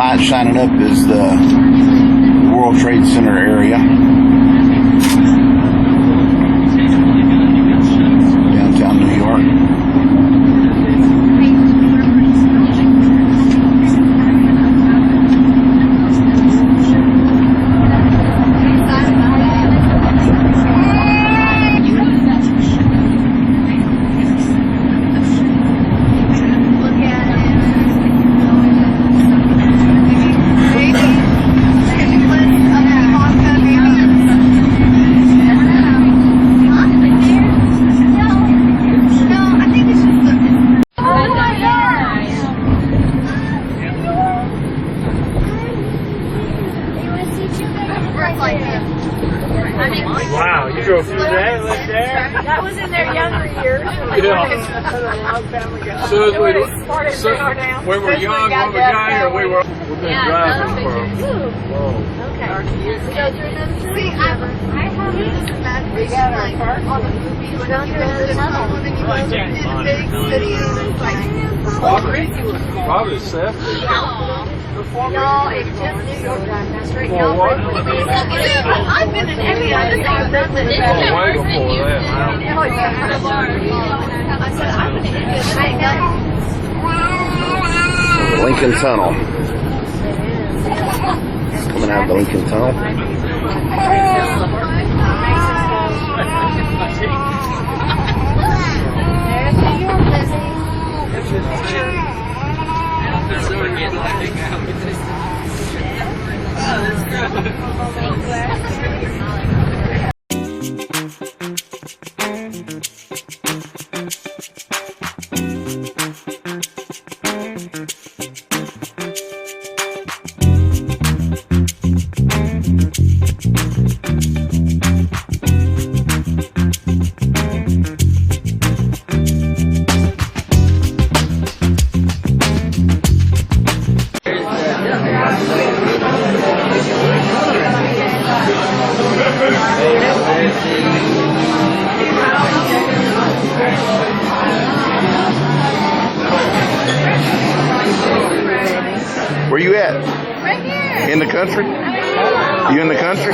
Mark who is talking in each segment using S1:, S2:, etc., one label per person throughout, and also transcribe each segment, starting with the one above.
S1: light shining up is the World Trade Center area. Downtown New York.
S2: Wow, you drove through that, lived there?
S3: That was in their younger years.
S2: So we were young when we got here, we've been driving for
S3: Okay. See, I have this imagination like on the movie when you go to the tunnel and then you go in a big city and it's like
S2: probably Sept.
S3: Y'all, it's just New York That's right. Y'all I've been in every other thing I've done with it.
S2: Way before that.
S3: I said, I'm going to India. I ain't got
S1: Lincoln Tunnel. Coming out of the Lincoln Tunnel. Where you at?
S3: right here.
S1: In the country? You in the country?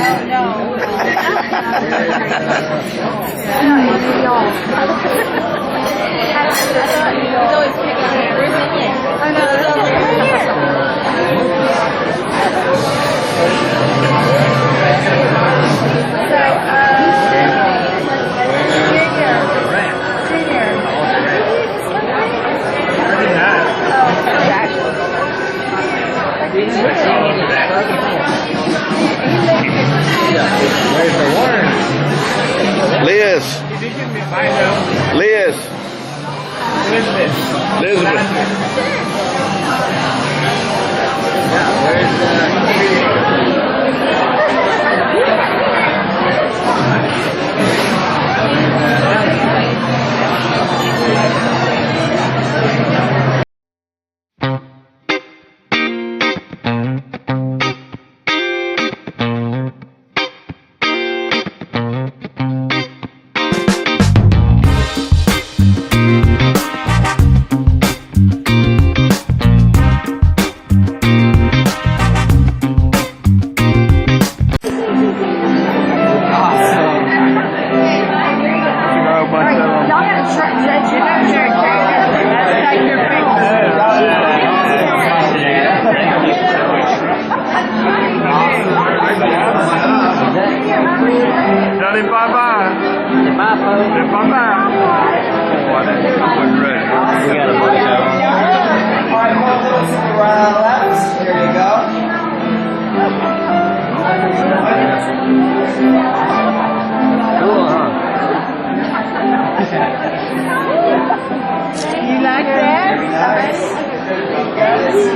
S1: Liz. Liz. Elizabeth.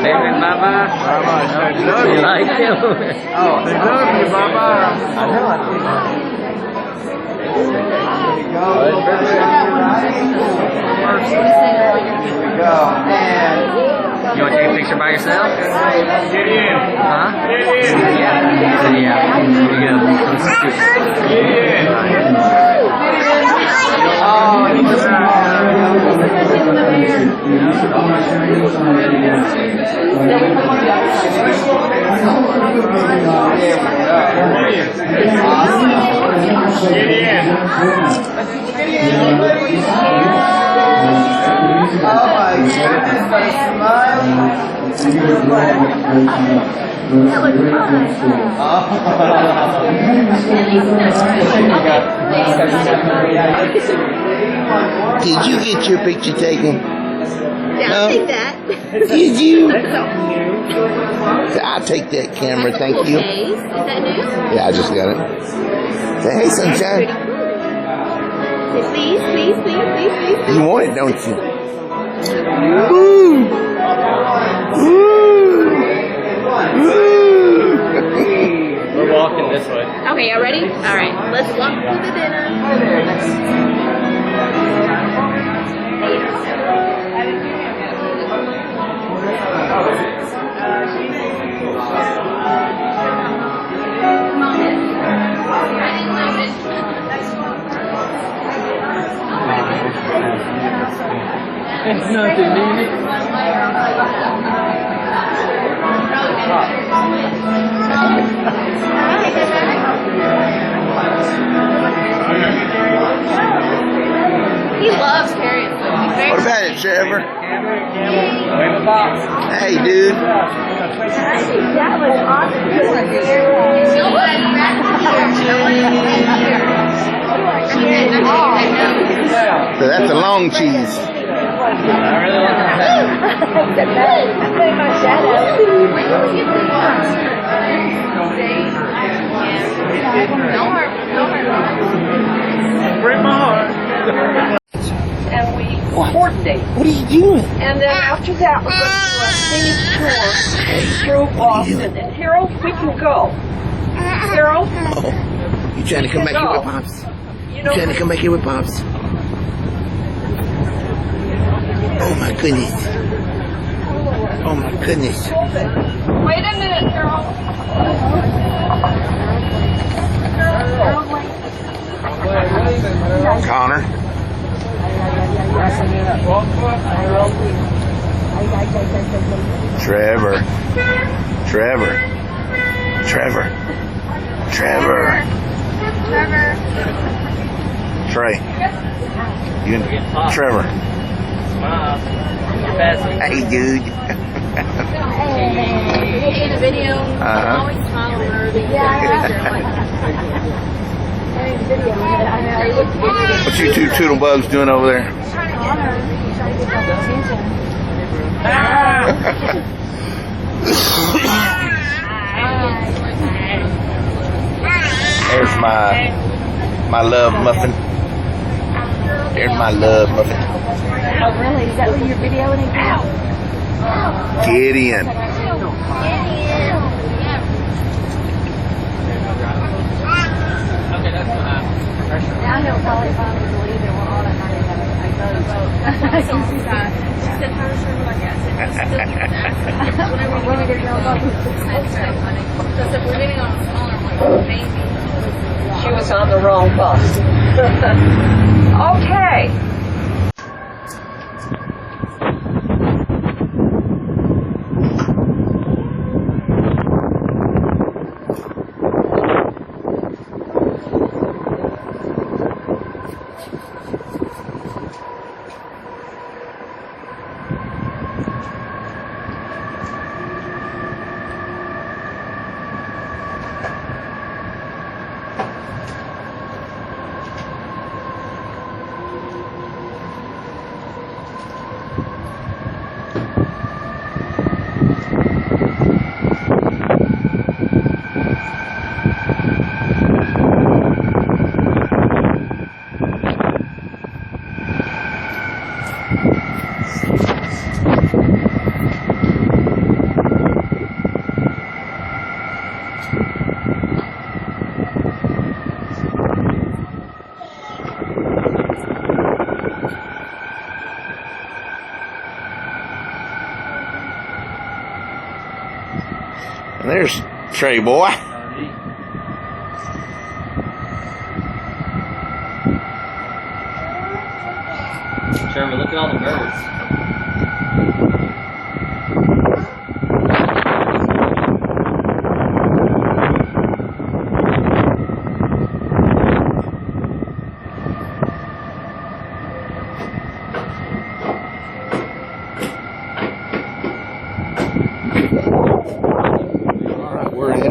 S4: Favorite Baba? You like him? Oh, they love you, Baba. I know, I think. Here we go. And you want to take a picture by yourself? Get in. Huh? Get in. Yeah. Here we go. Get in. Oh, he just
S1: Did you get your picture taken?
S3: Yeah, I'll take that.
S1: Did you? I'll take that camera, thank you.
S3: Is that new?
S1: Yeah, I just got it. Say, hey, sunshine.
S3: Please, please, please, please, please.
S1: You want it, don't you? Woo! Woo! Woo!
S4: We're walking this way.
S3: Okay, y'all ready? All right, let's walk to the dinner.
S4: It's nothing, baby.
S3: He loves carrots.
S1: What about it, Trevor?
S4: Wave a box.
S1: Hey, dude.
S3: That was awesome.
S1: So that's a long cheese.
S4: I really want that. Break my heart.
S5: And we coordinate.
S1: What are you doing?
S5: And then after that, we're going to do a scenic tour through Boston. And Harold, we can go. Harold?
S1: Oh, you trying to come back here with Pops?
S5: You
S1: You
S5: know,
S1: trying to come back here with Pops? Oh my goodness. Oh my goodness.
S5: wait a minute, Harold.
S1: Connor. Trevor. Trevor. Trevor. Trevor. Trey. You and Trevor. Hey, dude.
S3: In a video,
S1: Uh-huh.
S3: always smile when we're
S1: What you two toodle bugs doing over there? There's my love muffin. There's my love muffin.
S3: Oh, really? Is that what you're videoing now?
S1: Get in.
S3: Now he'll probably finally believe it. We're all at night. I know. She said, how is your luck? I said, when we did girl love, it's so funny. Because if we're getting on a smaller one, maybe.
S5: She was on the wrong bus. Okay.
S1: And there's Trey boy.
S4: Trevor, look at all the birds.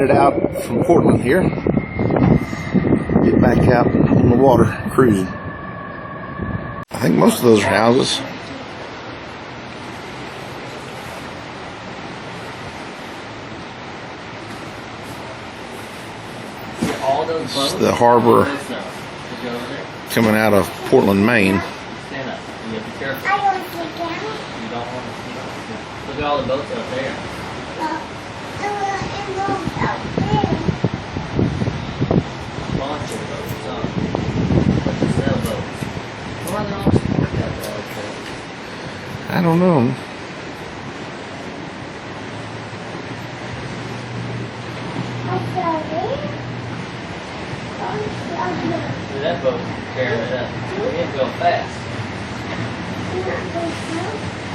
S1: headed out from Portland here. Get back out on the water, cruising. I think most of those are houses. It's the harbor coming out of Portland, Maine.
S4: Stand up. You have to be careful. You don't want to. Look at all the boats out there. Bunch of boats. Bunch of sailboats. Why are they all parked out there like that?
S1: I don't know.
S4: See that boat carrying it up. It's going fast.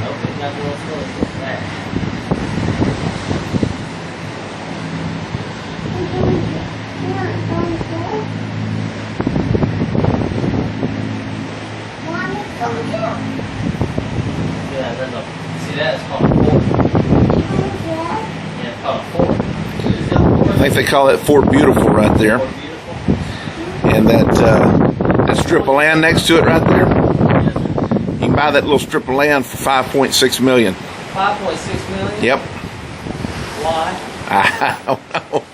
S4: Nope, it's not going slow, it's going fast. Yeah, there's a, see that? It's called a fort. Yeah, it's called a fort.
S1: I think they call it Fort Beautiful right there.
S4: Fort Beautiful.
S1: And that strip of land next to it right there. You can buy that little strip of land for $5.6 million.
S4: 5.6 million?
S1: Yep.
S4: Why?
S1: I don't know.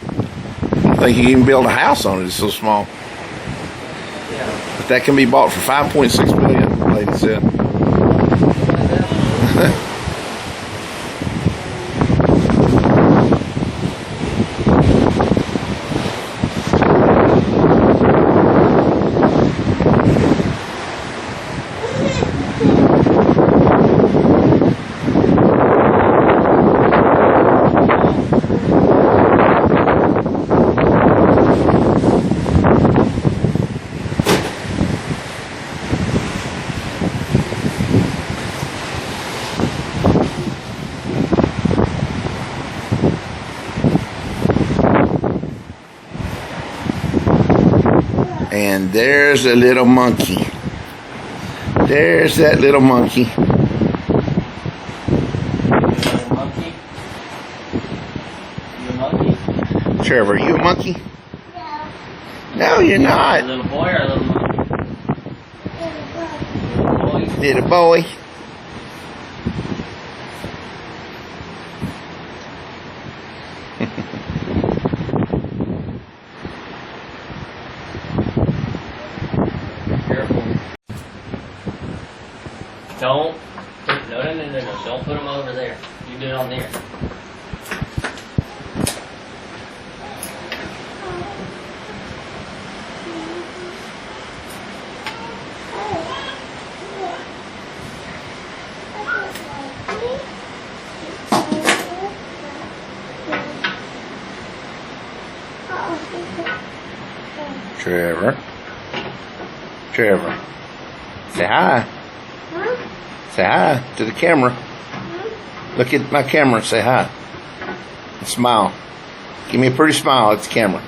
S1: I think you can even build a house on it. It's so small.
S4: Yeah.
S1: But that can be bought for $5.6 million, the lady said. And there's a little monkey. There's that little monkey.
S4: Little monkey? You a monkey?
S1: Trevor, you a monkey? No, you're
S4: A
S1: not.
S4: little boy or a little monkey? Little boy.
S1: Little boy.
S4: Careful. Don't put, no, don't put them over there. You do it on there.
S1: Trevor. Trevor. Say hi. Say hi to the camera. Look at my camera and say hi. And smile. Give me a pretty smile at the camera.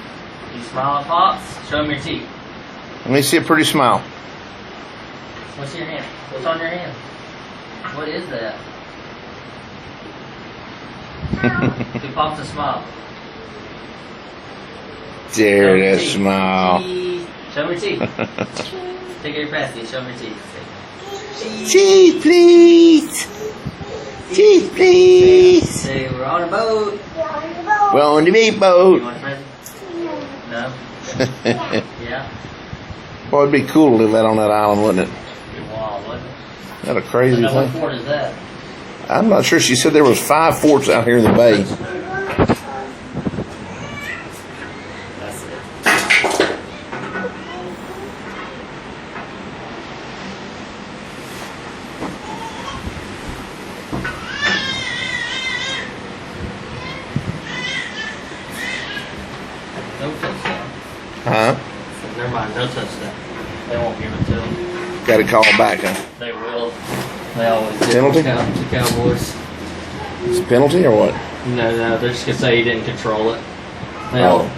S4: You smile at Pops? Show them your teeth.
S1: Let me see a pretty smile.
S4: What's in your hand? What's on your hand? What is that? Give Pops a smile.
S1: There,
S4: your
S1: that
S4: teeth.
S1: smile.
S4: Show me your teeth. Take your breath, show me your teeth.
S1: Cheese, please. Cheese, please.
S4: Say, we're on a boat.
S1: We're on the big
S4: You
S1: boat.
S4: want a present? No? Yeah?
S1: Boy, it'd be cool to live out on that island, wouldn't it?
S4: Good wall, wasn't it?
S1: That a crazy
S4: Now, what
S1: thing.
S4: fort is that?
S1: I'm not sure. She said there was 5 forts out here in the bay.
S4: That's it. Don't touch that.
S1: Huh?
S4: Never mind, don't touch that. They won't give it to them.
S1: Got to call back, huh?
S4: They will. They always do.
S1: Penalty?
S4: The Cowboys.
S1: It's a penalty or what?
S4: No, they're just gonna say he didn't control it. They
S1: Oh.
S4: all-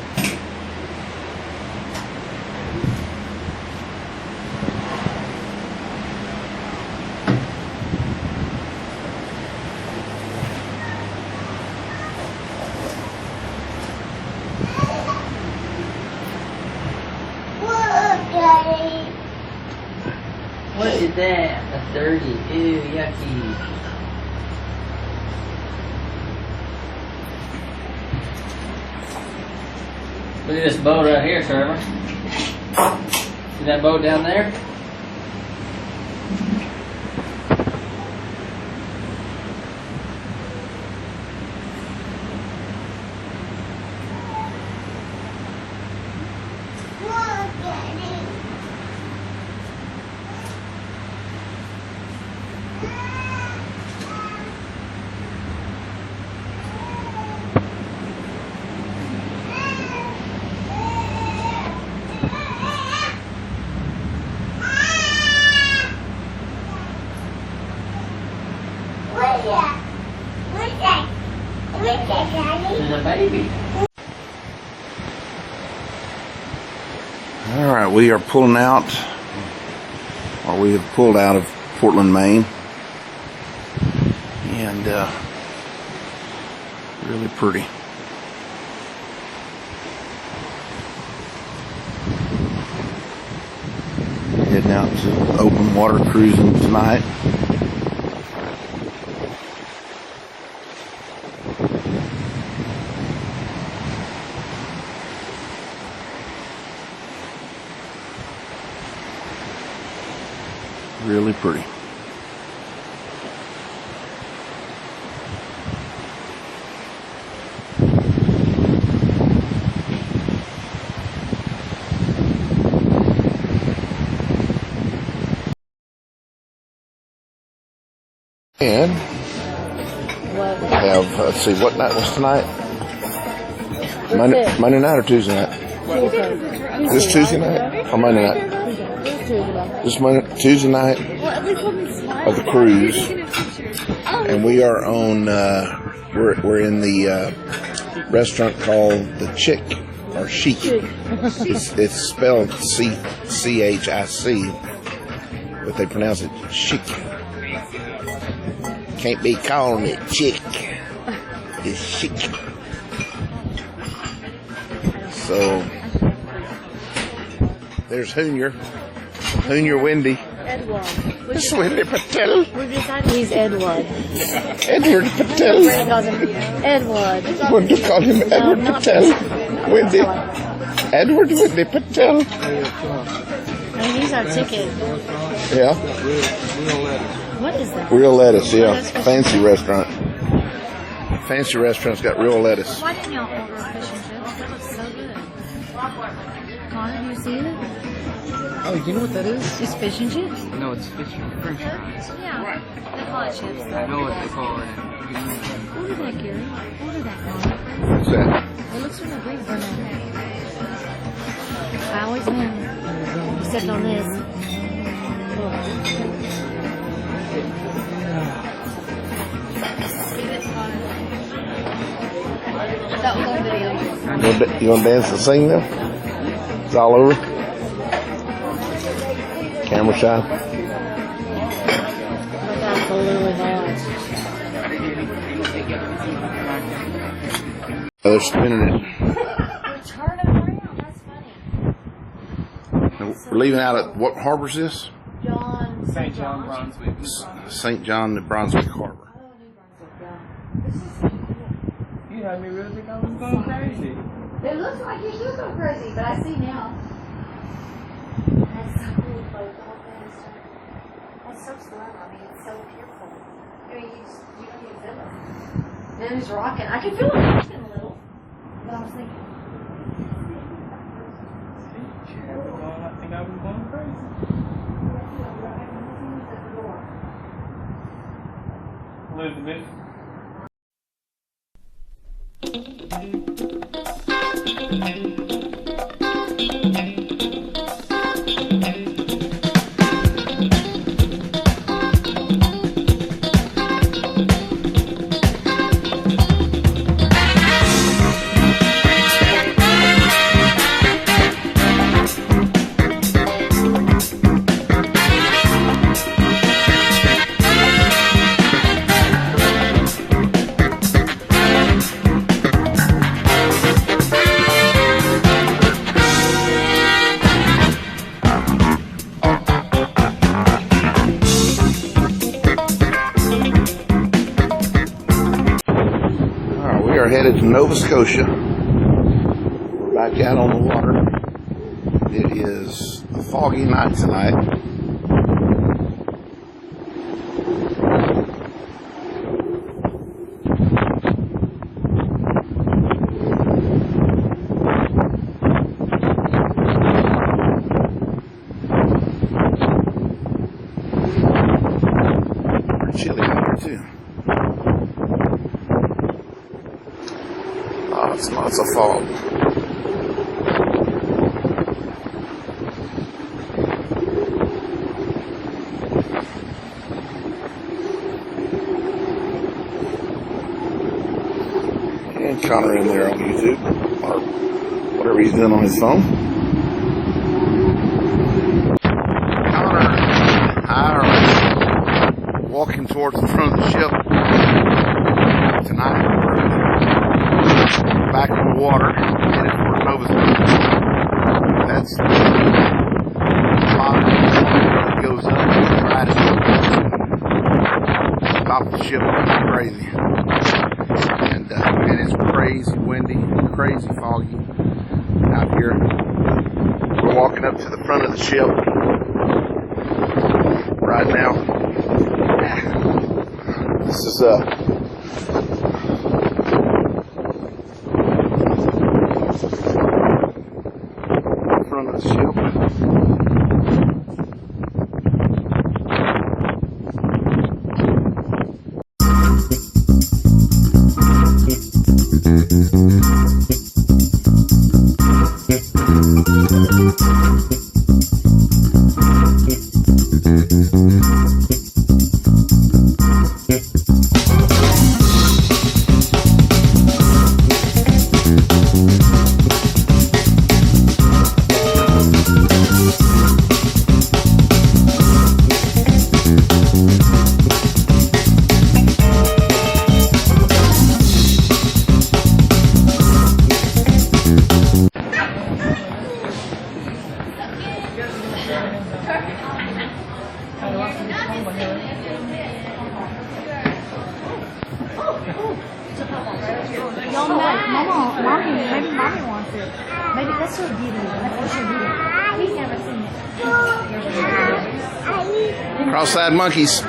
S4: that? That's dirty. Ew, yucky. Look at this boat right here, Trevor. See that boat down there? There's a baby.
S1: All right, we are pulling out, or we have pulled out of Portland, Maine, and really pretty. Heading out to open water cruising tonight. Really pretty. And we have, let's see, what night was tonight? Monday night or Tuesday night? This Tuesday night or Monday night? This Tuesday night of the cruise, and we are on. We're in the restaurant called the Chick or Chic. It's spelled CHIC, but they pronounce it Chic. Can't be calling it Chick. It's Chic. So there's Junior Wendy.
S3: Edward.
S1: It's Wendy Patel.
S3: We decided he's Edward.
S1: Edward Patel.
S3: We're calls him Edward.
S1: We're going to call him Edward Patel. Wendy. Edward Wendy Patel.
S3: I mean, he's our ticket.
S1: Yeah.
S3: What is that?
S1: Real lettuce, yeah. Fancy restaurant. Fancy restaurant's got real lettuce.
S3: Why didn't y'all order fish and chips? That looks so good. Connor, do you see it?
S4: Oh, you know what that is?
S3: It's fish and chips?
S4: No, it's fish and french fries.
S3: Yeah. They call it chips.
S4: I know what they call it.
S3: Order that, Gary. Order that, Connor.
S1: What's that?
S3: It looks really great for now. I always win. Except on this. That was on video.
S1: You want to dance and sing now? It's all over? Camera shy?
S3: That's a little hard.
S1: They're spinning it.
S3: We're turning around. That's funny.
S1: We're leaving out at what harbor's this?
S4: St. John, Brunswick.
S1: St. John, New Brunswick Harbor.
S4: You had me really think I was going crazy.
S3: It looks like you should go crazy, but I see now. That's so cool, like the whole thing is that's so slow. I mean, it's so beautiful. I mean, you don't even feel it. Then he's rocking. I can feel it rocking a little. But I was thinking.
S4: I think I was going crazy. Elizabeth.
S1: We are headed to Nova Scotia. We're back out on the water. It is a foggy night tonight. Pretty chilly out here too. Lots of fog. And Connor in there on YouTube, or whatever he's doing on his phone. Connor and I are walking towards the front of the ship tonight. Back in the water, headed for Nova Scotia. That's the bottom that goes up right at the top of the ship. It's crazy. And it's crazy windy, crazy foggy out here. We're walking up to the front of the ship right now. This is front of the ship.
S3: Maybe mommy wants it. Maybe that's her beauty. That's her beauty. He's never seen it.
S1: Cross-eyed monkeys.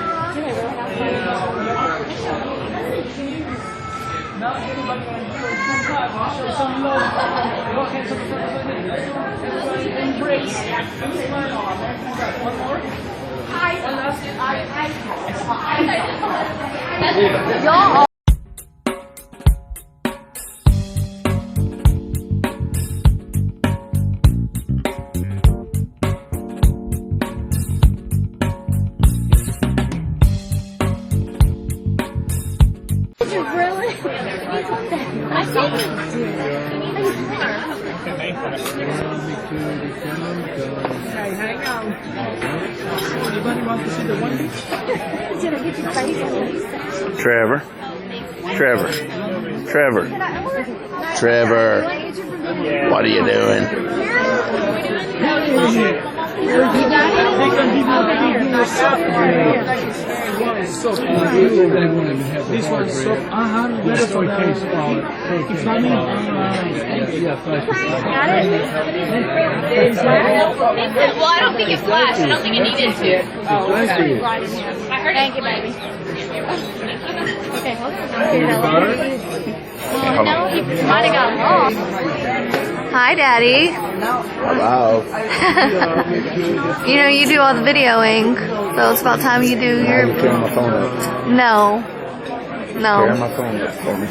S3: Y'all.
S1: Trevor. What are you doing?
S2: This one's soft. That's for case. It's not me.
S3: Well, I don't think it flashed. I don't think it needed to. Oh, okay. I heard. Thank you, baby. Okay, hold on. No, he might have got lost. Hi, Daddy.
S1: Hello.
S3: You know, you do all the videoing, so it's about time you do your...
S1: You're carrying my phone up.
S3: No.
S1: Carrying my phone up for me.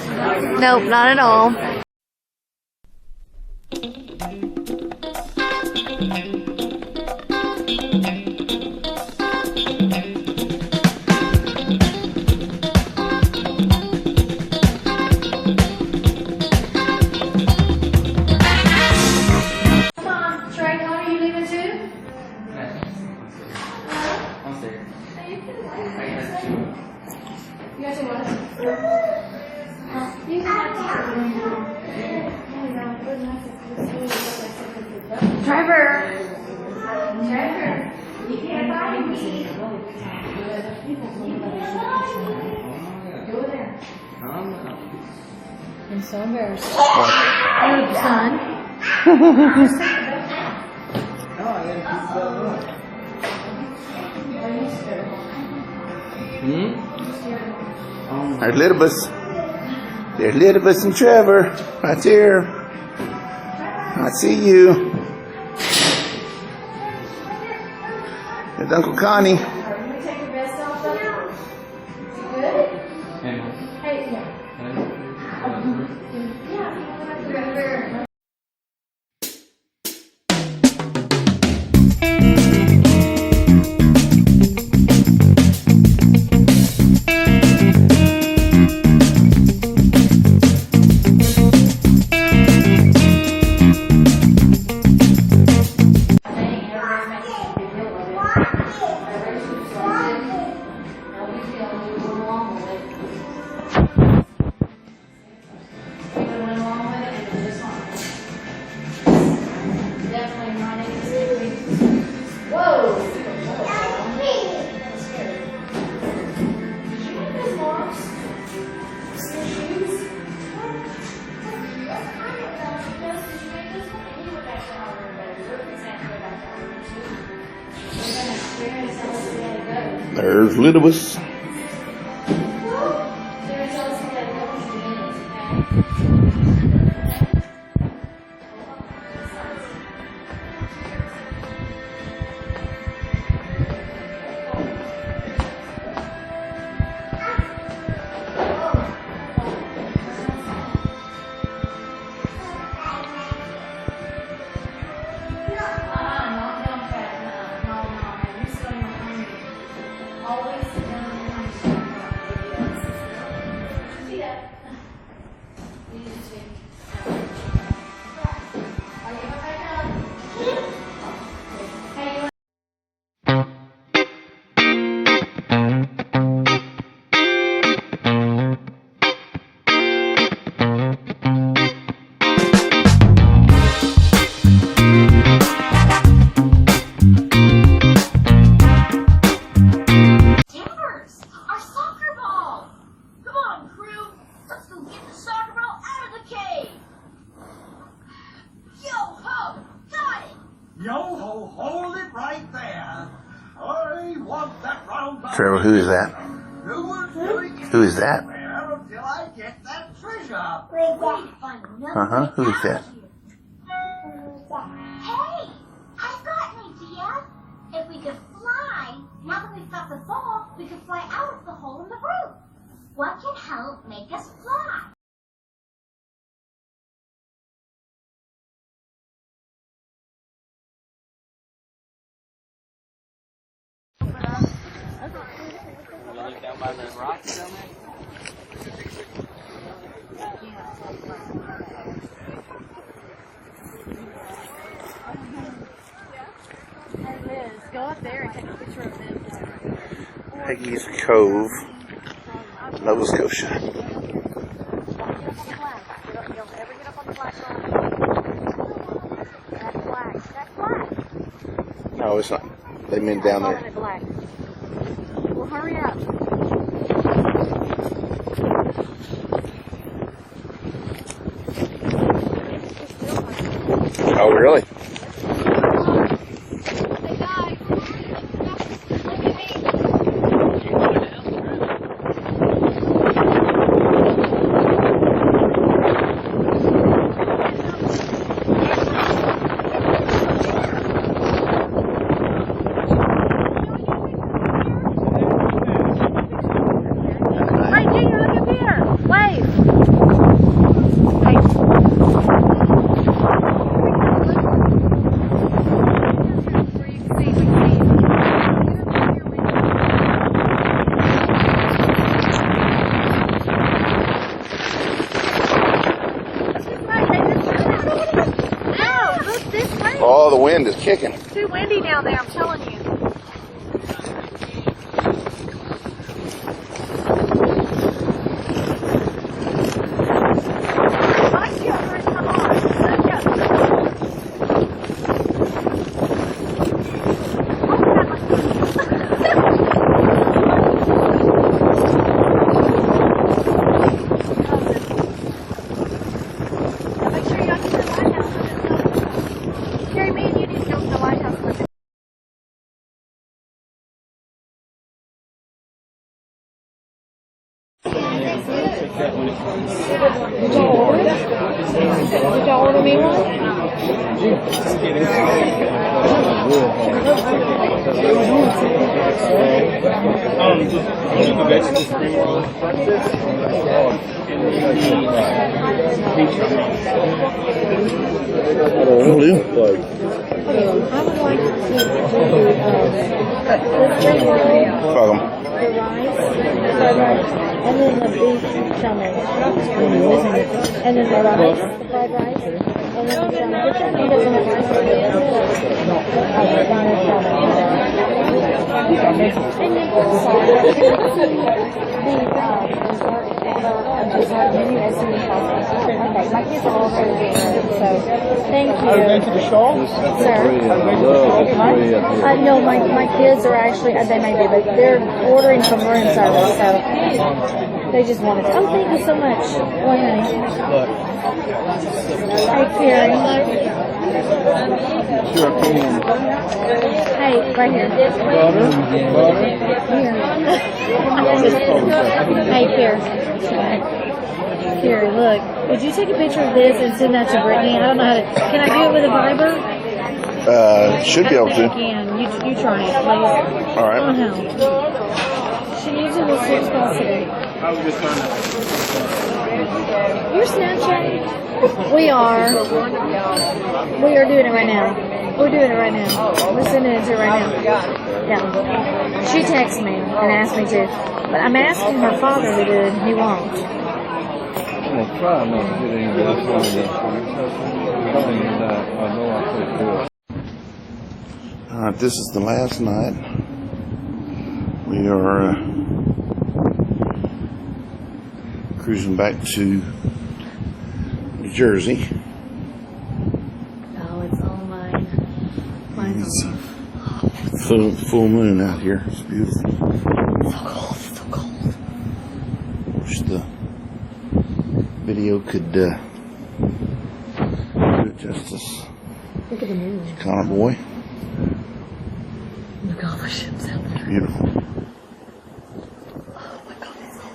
S3: Nope, not at all. Trevor, you can't find me. Go there. I'm so embarrassed.
S1: What?
S3: Son.
S1: There's Littlebus. There's Littlebus and Trevor. Right there. I see you. There's Uncle Connie. There's Littlebus. Trevor, who is that? Who is that? Who is that?
S6: Hey, I've got an idea. If we could fly, now that we've got the ball, we could fly out of the hole in the roof. What can help make us fly?
S4: Down by the rocks down there?
S3: Go up there and take a picture of them.
S1: Peggy's Cove, Nova Scotia.
S3: Don't ever get up on the black line. That's black. That's black.
S1: No, it's not. They've been down there.
S3: Black. Well, hurry up.
S1: Oh, really? Oh, the wind is kicking.
S3: It's too windy down there, I'm telling you. Did y'all order? Did y'all order me one?
S2: The vegetable spring roll.
S1: Blue.
S3: I would like to do the spring roll,
S1: Fuck 'em.
S3: the rice, fried rice, and then the beef chow mein. And then the rice, the fried rice, and then the chow mein. The chow mein doesn't have rice in it, does it? Okay, then the chow mein. And then sorry, the dessert menu as soon as possible. Okay, my kids are all very good, so thank you. Sir? No, my kids are actually, they may be, but they're ordering from room service, so they just wanted to. Oh, thank you so much. Well, honey. Hey, Carrie.
S2: Sure can.
S3: Hey, right here. Hey, Carrie. Carrie, look. Would you take a picture of this and send that to Brittany? I don't know how to. Can I do it with a Viber?
S1: Should be able
S3: I
S1: to.
S3: can. You try it, please.
S1: All right.
S3: Oh, no. She needs it as soon as possible.
S2: I was just trying
S3: You're Snapchatting? We are doing it right now. We're doing it right now. We're sending it to her right now. Yeah. She texted me and asked me to. But I'm asking her father to do it and he won't.
S2: I'm going to try not to get any of this on the I know I could do it.
S1: All right, this is the last night. We are cruising back to New Jersey.
S3: Oh, it's all mine. Mine's all mine.
S1: Full moon out here. It's beautiful.
S3: So cold, so cold.
S1: Wish the video could do it justice.
S3: Look at the moon.
S1: Connor boy.
S3: Look at all the ships out there.
S1: Beautiful.
S3: Oh my God, it's all.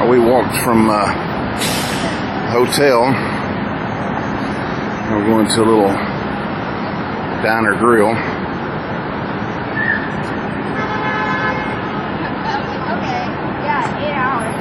S1: We walked from hotel. We're going to a little diner grill.
S6: Okay, yeah, 8 hours.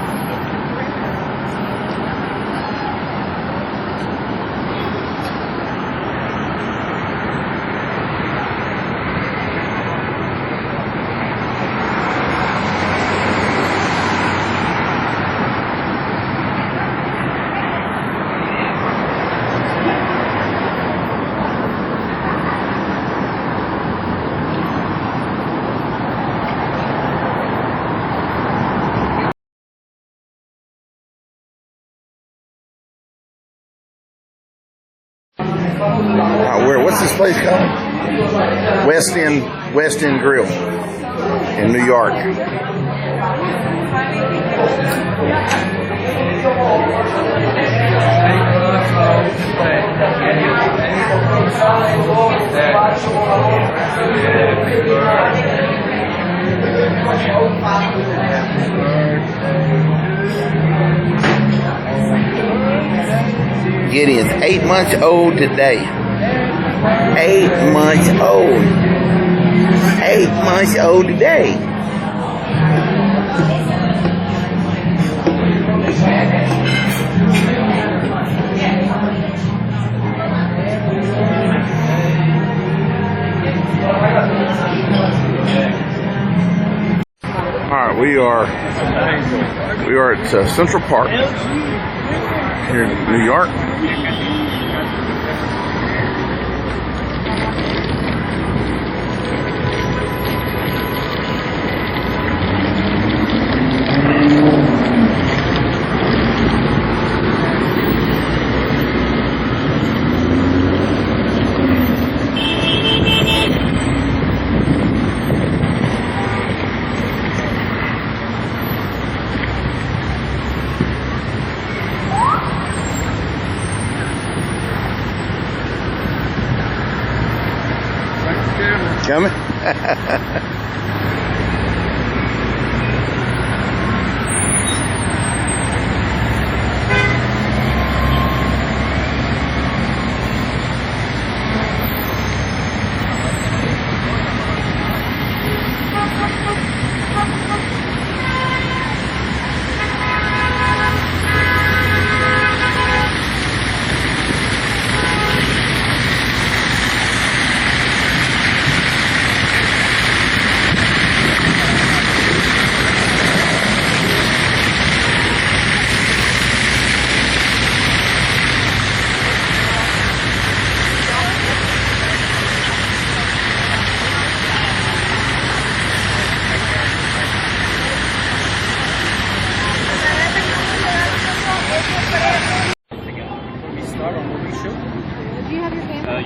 S1: What's this place called? West End Grill in New York. Gideon's 8 months old today. 8 months old. 8 months old today. All right, we are at Central Park here in New York. Coming?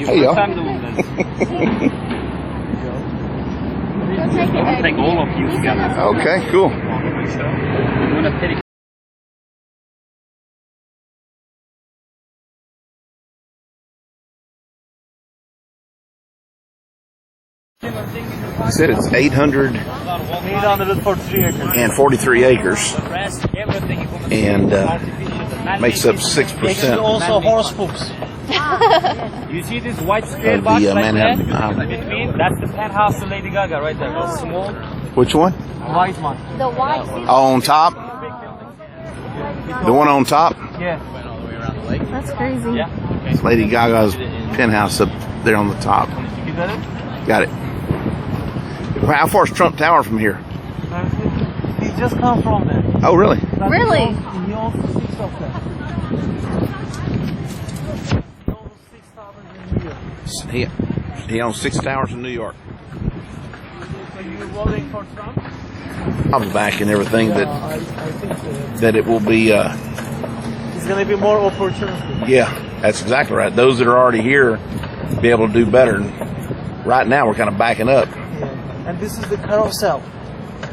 S1: Hey, y'all.
S4: Take all of you together.
S1: Okay, cool. You said it's 843 acres and makes up 6%
S7: Also horse poops.
S4: You see this white square
S1: of
S4: box
S1: the
S4: right
S1: Manhattan.
S4: there? Between, that's the penthouse of Lady Gaga right there. The small
S1: Which one?
S4: white one.
S3: The white.
S1: Oh, on top? The one on top?
S4: Yeah.
S3: That's crazy.
S4: Yeah.
S1: It's Lady Gaga's penthouse up there on the top.
S4: You got it?
S1: Got it. How far is Trump Tower from here?
S7: He just come from there.
S1: Oh, really?
S3: Really?
S7: He owns 6 of them. He owns 6 towers in New York.
S1: He owns 6 towers in New York.
S7: So you're voting for Trump?
S1: I'm backing everything
S7: I think so.
S1: that it will be.
S7: It's going to be more opportunity.
S1: Yeah, that's exactly right. Those that are already here be able to do better. And right now, we're kind of backing up.
S7: Yeah. And this is the carousel.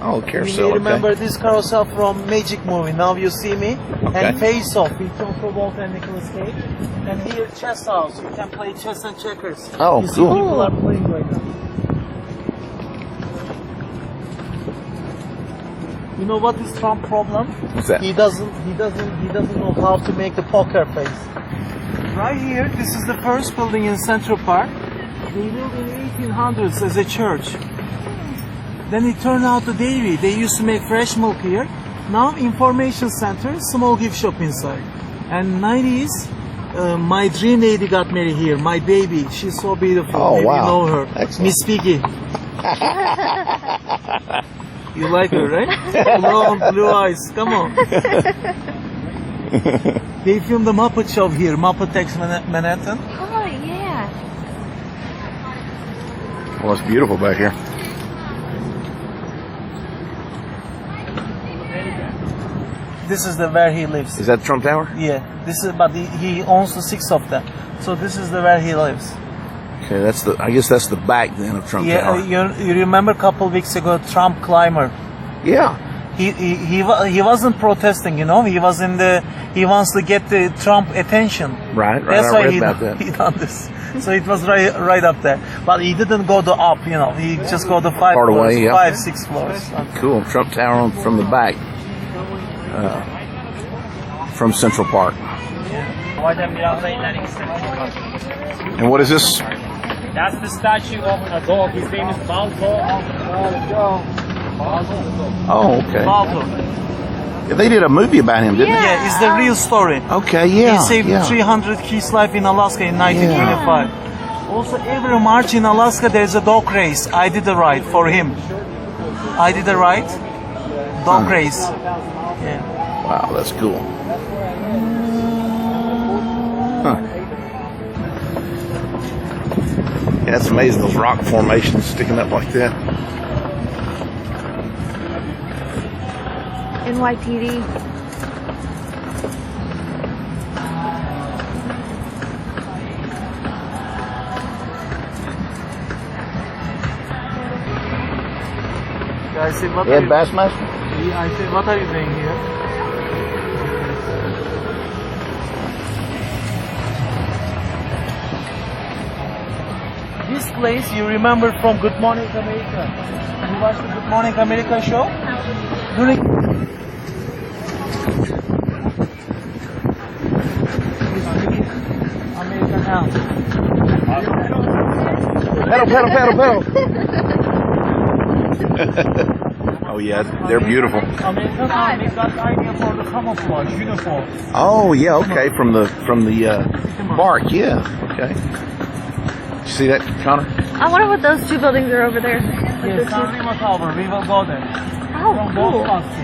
S1: Oh,
S7: You
S1: carousel.
S7: may remember
S1: Okay.
S7: this carousel from Magic movie. Now you see me.
S1: Okay.
S7: And Face Off with John Travolta and Nicolas Cage. And here chess house. You can play chess and checkers.
S1: Oh,
S7: you see
S1: cool.
S7: people are playing right now. You know what is Trump's problem?
S1: What's that?
S7: He doesn't know how to make the poker face. Right here, this is the first building in Central Park. They built in 1800s as a church. Then it turned out to dairy. They used to make fresh milk here. Now information center, small gift shop inside. And 90s, my dream lady got married here. My baby, she's so beautiful.
S1: Oh,
S7: Maybe
S1: wow.
S7: you know her.
S1: Excellent.
S7: Miss Peggy. You like her, right? Long blue eyes. Come on. They filmed the Muppet Show here, Muppet Takes Manhattan.
S3: Oh, yeah.
S1: Well, it's beautiful back here.
S7: This is where he lives.
S1: Is that Trump Tower?
S7: Yeah, this is, but he owns the 6 of them. So this is where he lives.
S1: Okay, that's the. I guess that's the back then of Trump
S7: Yeah,
S1: Tower.
S7: you remember a couple weeks ago, Trump climber.
S1: Yeah.
S7: He wasn't protesting, you know. He was in the. He wants to get the Trump attention.
S1: Right.
S7: That's
S1: I
S7: why
S1: read
S7: he
S1: about that.
S7: he done this. So it was right up there. But he didn't go the up, you know. He just go the 5
S1: Part
S7: floors,
S1: away, yeah.
S7: 5, 6 floors.
S1: Cool. Trump Tower from the back. From Central Park. And what is this?
S4: That's the statue of a dog. His name is Balto.
S1: Oh, okay.
S7: Balto.
S1: Yeah, they did a movie about him, didn't
S7: Yeah, it's the real story.
S1: they? Okay, yeah.
S7: He saved
S1: yeah.
S7: 300 kids' life in Alaska in 1985. Also, every March in Alaska, there's a dog race. I did a ride for him. I did a ride. Dog race. Yeah.
S1: Wow, that's cool. Huh. Yeah, it's amazing, those rock formations sticking up like that.
S3: NYPD.
S7: I said, what
S1: Ed
S7: are you,
S1: Bassmaster?
S7: I said, what are you doing here? This this place you remember from Good Morning America. You watched the Good Morning America show? During American House.
S1: Pedal. Oh yeah, they're beautiful.
S7: American Army got the idea for the camouflage uniforms.
S1: Oh yeah, okay, from the bark, yeah, okay. You see that, Connor?
S3: I wonder what those two buildings are over there.
S7: Yes, San Remo Tower. We will go there.
S3: Oh,
S7: From
S3: cool.
S7: both sides.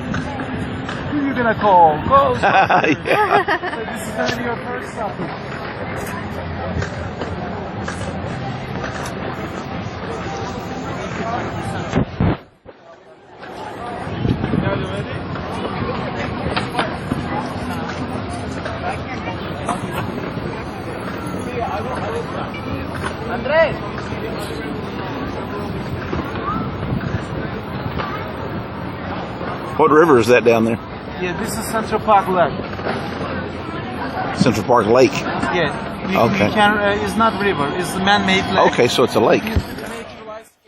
S7: Who you gonna call? Go.
S1: Yeah.
S7: So this is gonna be your first stop.
S1: What river is that down there?
S7: Yeah, this is Central Park Lake.
S1: Central Park Lake.
S7: Yeah.
S1: Okay.
S7: It's not river. It's a man-made lake.
S1: Okay, so it's a lake.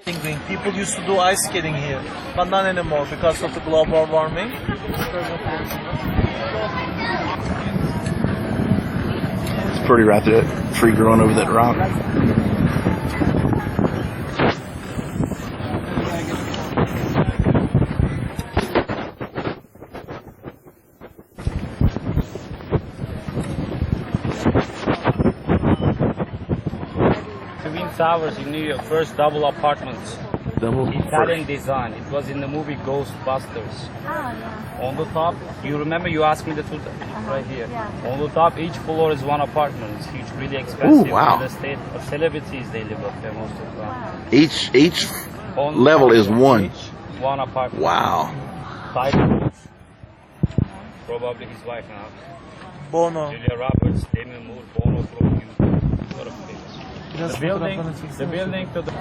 S7: Skating rink. People used to do ice skating here, but not anymore because of the global warming.
S1: It's pretty right there, that tree growing over that rock.
S2: Twin Towers in New York, first double apartments. Italian design. It was in the movie Ghostbusters.
S3: Oh, yeah.
S2: On the top, you remember you asked me the two right here.
S3: Yeah.
S2: On the top, each floor is one apartment. It's huge, really expensive.
S1: Ooh, wow.
S2: Real estate. But celebrities, they live up there most of the time.
S1: Each
S2: On
S1: level
S2: top,
S1: is one.
S2: Each one apartment.
S1: Wow.
S2: 5 floors. Probably his wife now.
S7: Bono.
S2: Julia Roberts, Demi Moore, Bono from you. Lot of things. The building to the...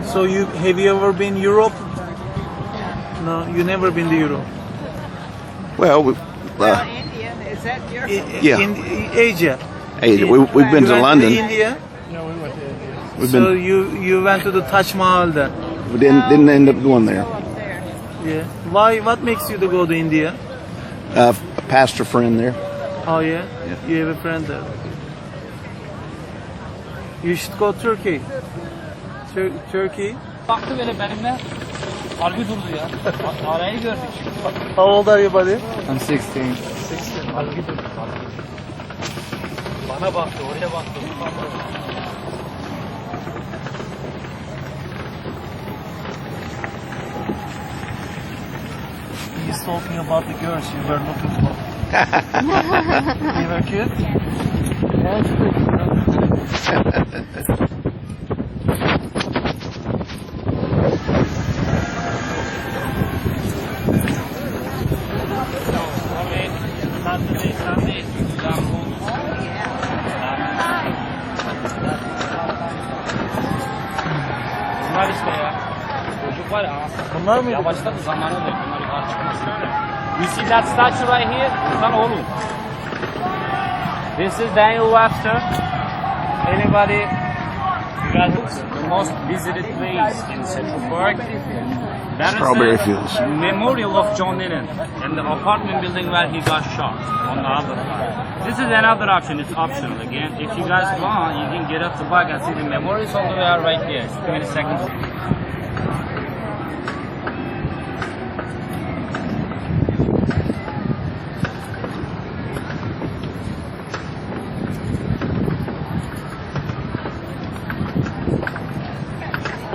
S7: So have you ever been Europe? No, you never been to Europe.
S1: Well,
S8: India, is that your?
S1: yeah.
S7: In Asia.
S1: Hey, we've been
S7: You
S1: to
S7: went
S1: London.
S7: To India.
S1: We've
S7: So
S1: been.
S7: you went to the Taj Mahal then.
S1: We didn't end up going there.
S8: Up there.
S7: Yeah. Why? What makes you to go to India?
S1: A pastor friend there.
S7: Oh yeah.
S1: Yeah.
S7: You have a friend there. You should go Turkey. Turkey.
S2: Baktı böyle benimle. Harbi durdu ya. Arayı gördük.
S7: How old are you, buddy?
S4: I'm 16.
S2: Harbi durdu. Bana baktı, oraya baktı.
S7: He's talking about the girls you were looking for. You were cute?
S2: Bunlar işte ya. Çocuk var ya.
S7: Bunlar mıydı?
S2: Yavaşladı zamanı oluyor. Bunlar yukarı çıkmasın. You see that statue right here? Sen oğlum. This is Daniel Webster. Anybody? The most visited place in Central Park. That
S1: Strawberry
S2: is the
S1: fields.
S2: memorial of John Lennon and the apartment building where he got shot on the other side. This is another option. It's optional again. If you guys want, you can get up the back and see the memorials all the way out right there. It's 20 seconds.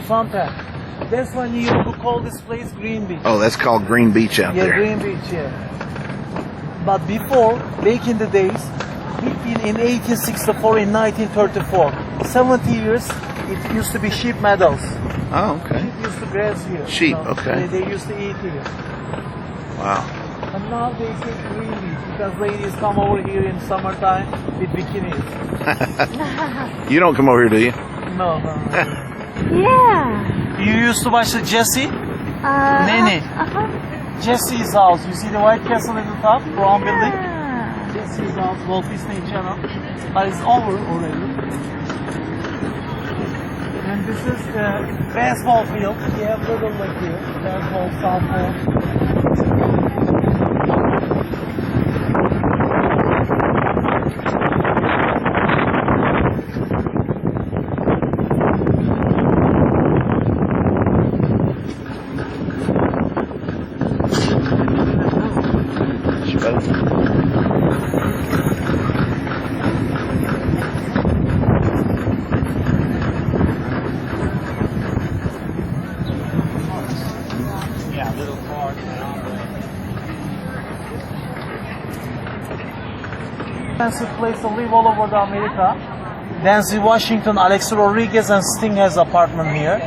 S7: Santa. That's why New York would call this place Green Beach.
S1: Oh, that's called Green Beach out
S7: Yeah,
S1: there.
S7: Green Beach, yeah. But before, back in the days, in 1864, in 1934, 70 years, it used to be sheep meadows.
S1: Oh, okay.
S7: Sheep used to graze here.
S1: Sheep, okay.
S7: They used to eat here.
S1: Wow.
S7: And now they say Green Beach because ladies come over here in summertime with bikinis.
S1: You don't come over here, do you?
S7: No.
S3: Yeah.
S7: You used to watch the Jesse? Nanny. Jesse's house. You see the White Castle at the top, brown building? Jesse's house, Walt Disney Channel. But it's over already. This is baseball field. We have little like here, baseball, softball.
S2: Yeah, little park.
S7: Expensive place to live all over the America. Denzel Washington, Alex Rodriguez, and Sting has apartment here.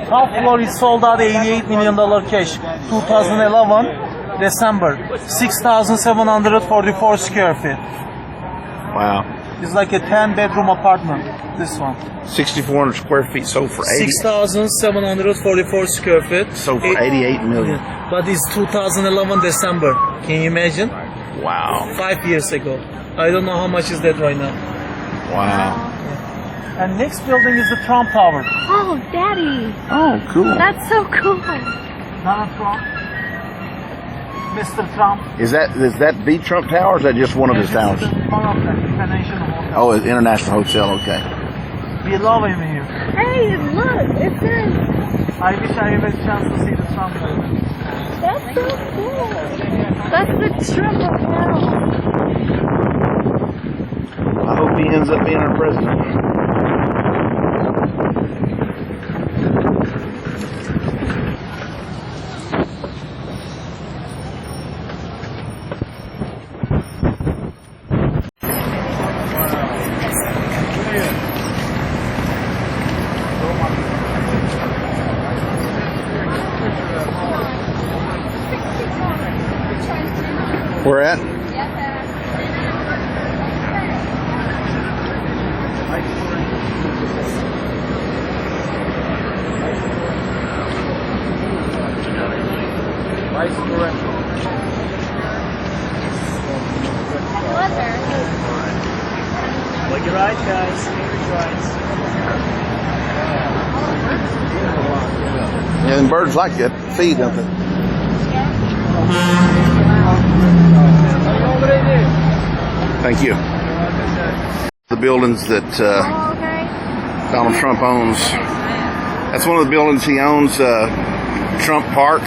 S7: Top floor is sold out $88 million cash. 2011 December, 6,744 square feet.
S1: Wow.
S7: It's like a 10-bedroom apartment. This one.
S1: 6,400 square feet sold for 80.
S7: 6,744 square feet.
S1: Sold for 88 million.
S7: But it's 2011 December. Can you imagine?
S1: Wow.
S7: 5 years ago. I don't know how much is that right now.
S1: Wow.
S7: And next building is the Trump Tower.
S3: Oh, Daddy.
S1: Oh, cool.
S3: That's so cool.
S7: Donald Trump. Mr. Trump.
S1: Is that the Trump Tower or is that just one of his towers?
S7: One of the International Hotel.
S1: Oh, it's International Hotel, okay.
S7: We love him here.
S3: Hey, look. It says.
S7: I wish I had a chance to see the Trump Tower.
S3: That's so cool. That's the Trump Hotel.
S1: I hope he ends up being our president. Where at?
S7: Like your right, guys. Favorite rides.
S1: Yeah, and birds like that feed, don't they? Thank you. The buildings that Donald Trump owns. That's one of the buildings he owns, Trump Park.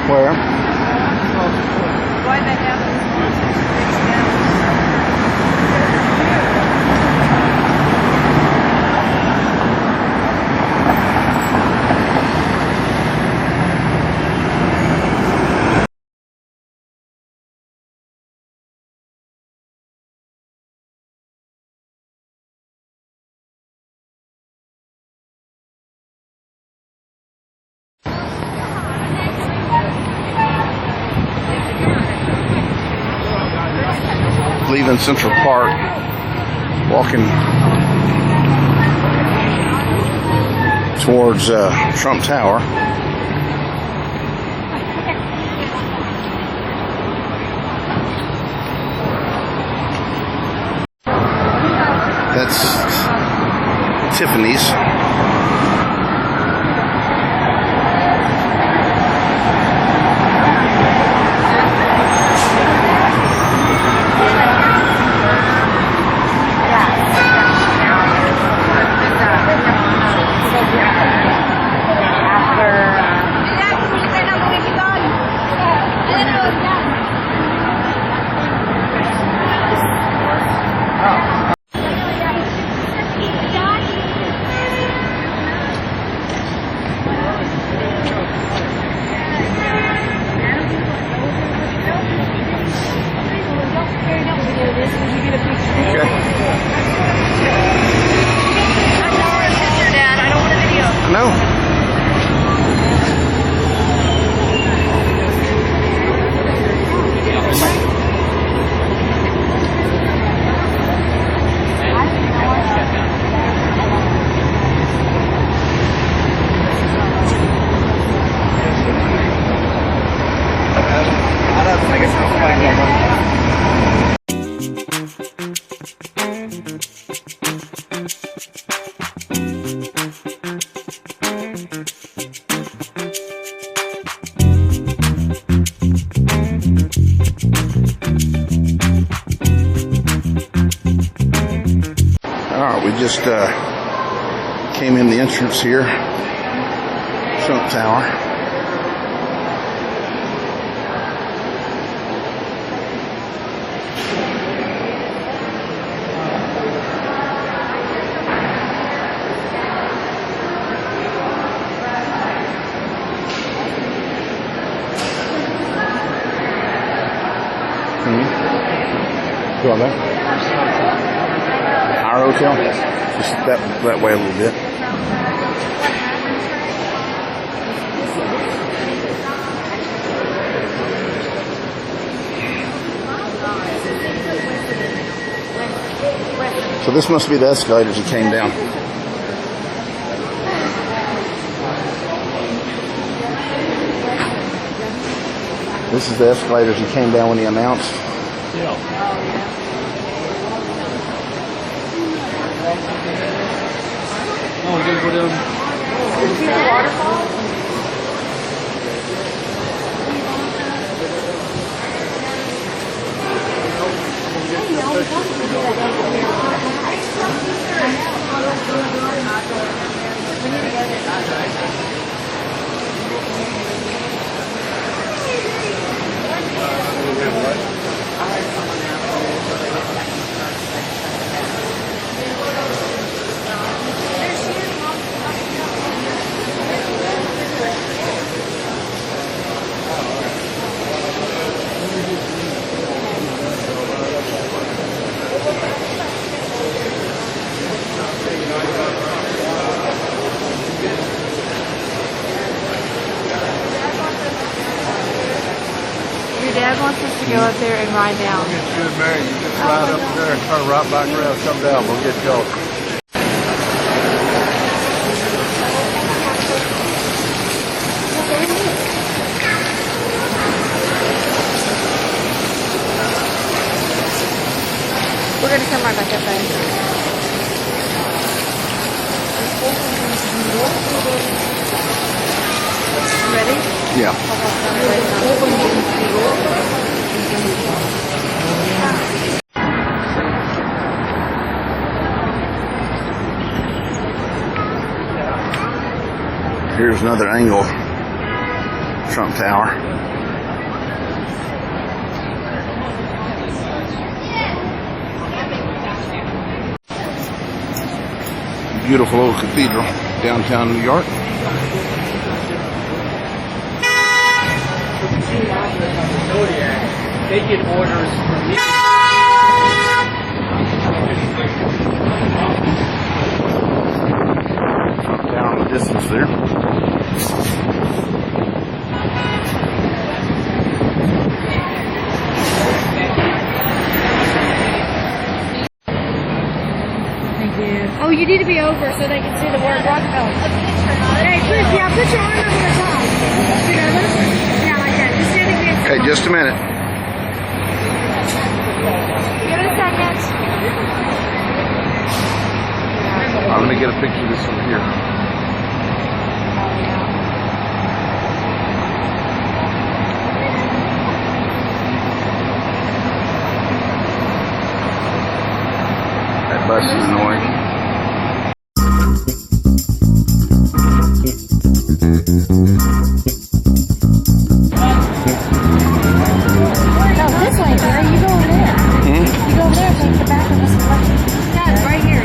S1: Where?
S8: Why they have those
S1: Leaving Central Park, walking towards Trump Tower. That's Tiffany's. just came in the entrance here, Trump Tower. Go on there. Our hotel? Just that way a little bit. So this must be the escalators that came down. This is the escalators he came down when he announced.
S7: Yeah. Oh, we're gonna go down.
S3: See the waterfall? Your dad wants us to go up there and ride down.
S9: We'll get you and Mary. You just ride up there and turn right back around, come down. We'll get y'all.
S3: We're going to come right back up there. Ready?
S1: Yeah. Here's another angle. Trump Tower. Beautiful old cathedral, downtown New York.
S7: Taking orders from me.
S1: Down in the distance there.
S3: Thank you. Oh, you need to be over so they can see the word Rockefeller. Hey, put your arm over the top. Together? Yeah, like that. Just stand against
S1: Okay, just a minute.
S3: Give it a second.
S1: I'm gonna get a picture of this one here. That bus is annoying.
S3: No, this way, Gary. You go over there. You go over there and take the back of this collection. Yeah, right here.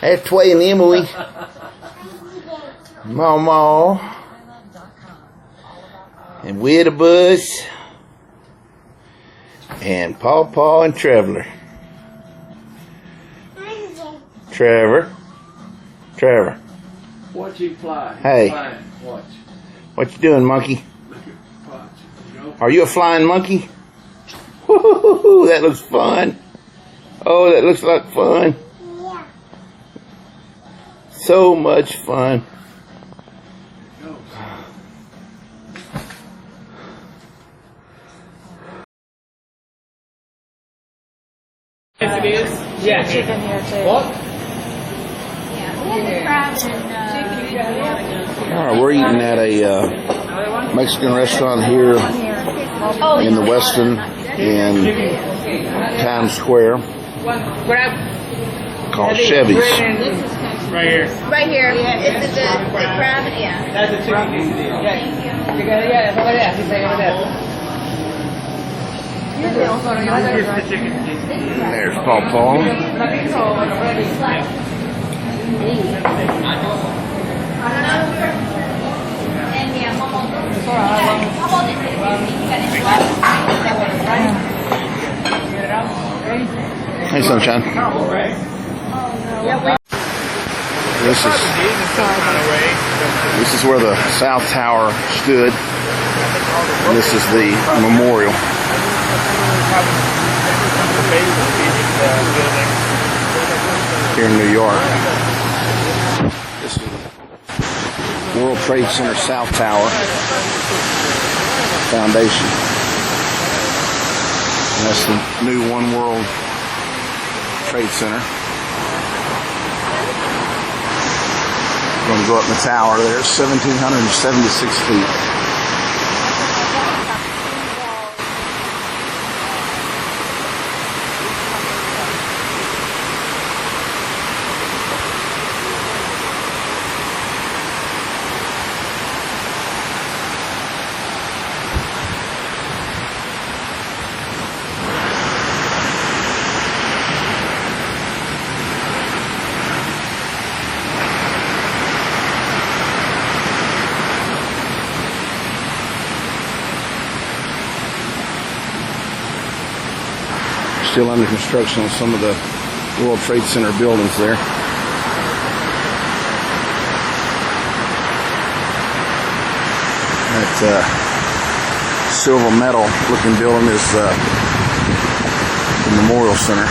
S1: That's Tway and Emily. Mama. And Widabus. And Paw and Traveler. Trevor.
S9: Watch him fly.
S1: Hey.
S9: Flying. Watch.
S1: What you doing, monkey?
S9: Watch. You know?
S1: Are you a flying monkey? Woo-hoo-hoo-hoo, that looks fun. Oh, that looks like fun.
S6: Yeah.
S1: So much fun.
S9: Go.
S2: Yes, it is. Yeah.
S8: Chicken here too.
S2: What?
S1: All right, we're eating at a Mexican restaurant here in the Westin in Times Square called Chevy's.
S2: Right here.
S3: Right here. Is it the crab? Yeah.
S2: That's a chicken quesadilla. Here's the chicken.
S1: There's Paw. Hey, Sunshine. This is where the South Tower stood. And this is the memorial. Here in New York. This is the World Trade Center South Tower Foundation. And that's the new One World Trade Center. Going to go up in the tower there, 1,776 feet. Still under construction on some of the World Trade Center buildings there. That silver metal looking building is the Memorial Center.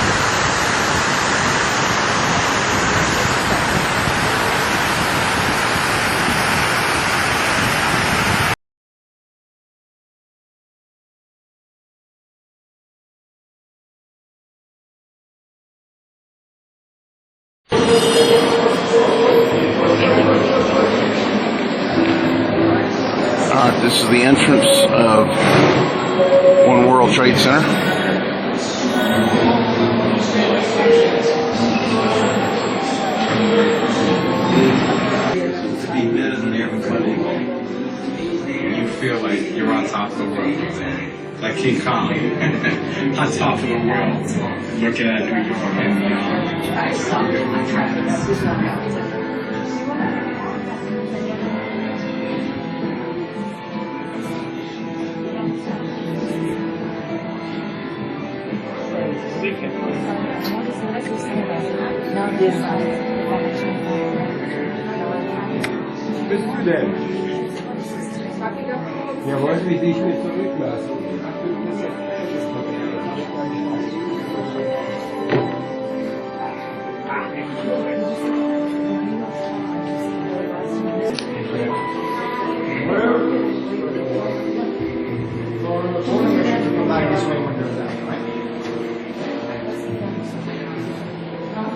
S1: This is the entrance of One World Trade Center.
S10: To be better than everybody, you feel like you're on top of the world, like King Kong, on top of the world, looking at New York and beyond.
S9: Ja, wollte mich nicht mit zurücklassen.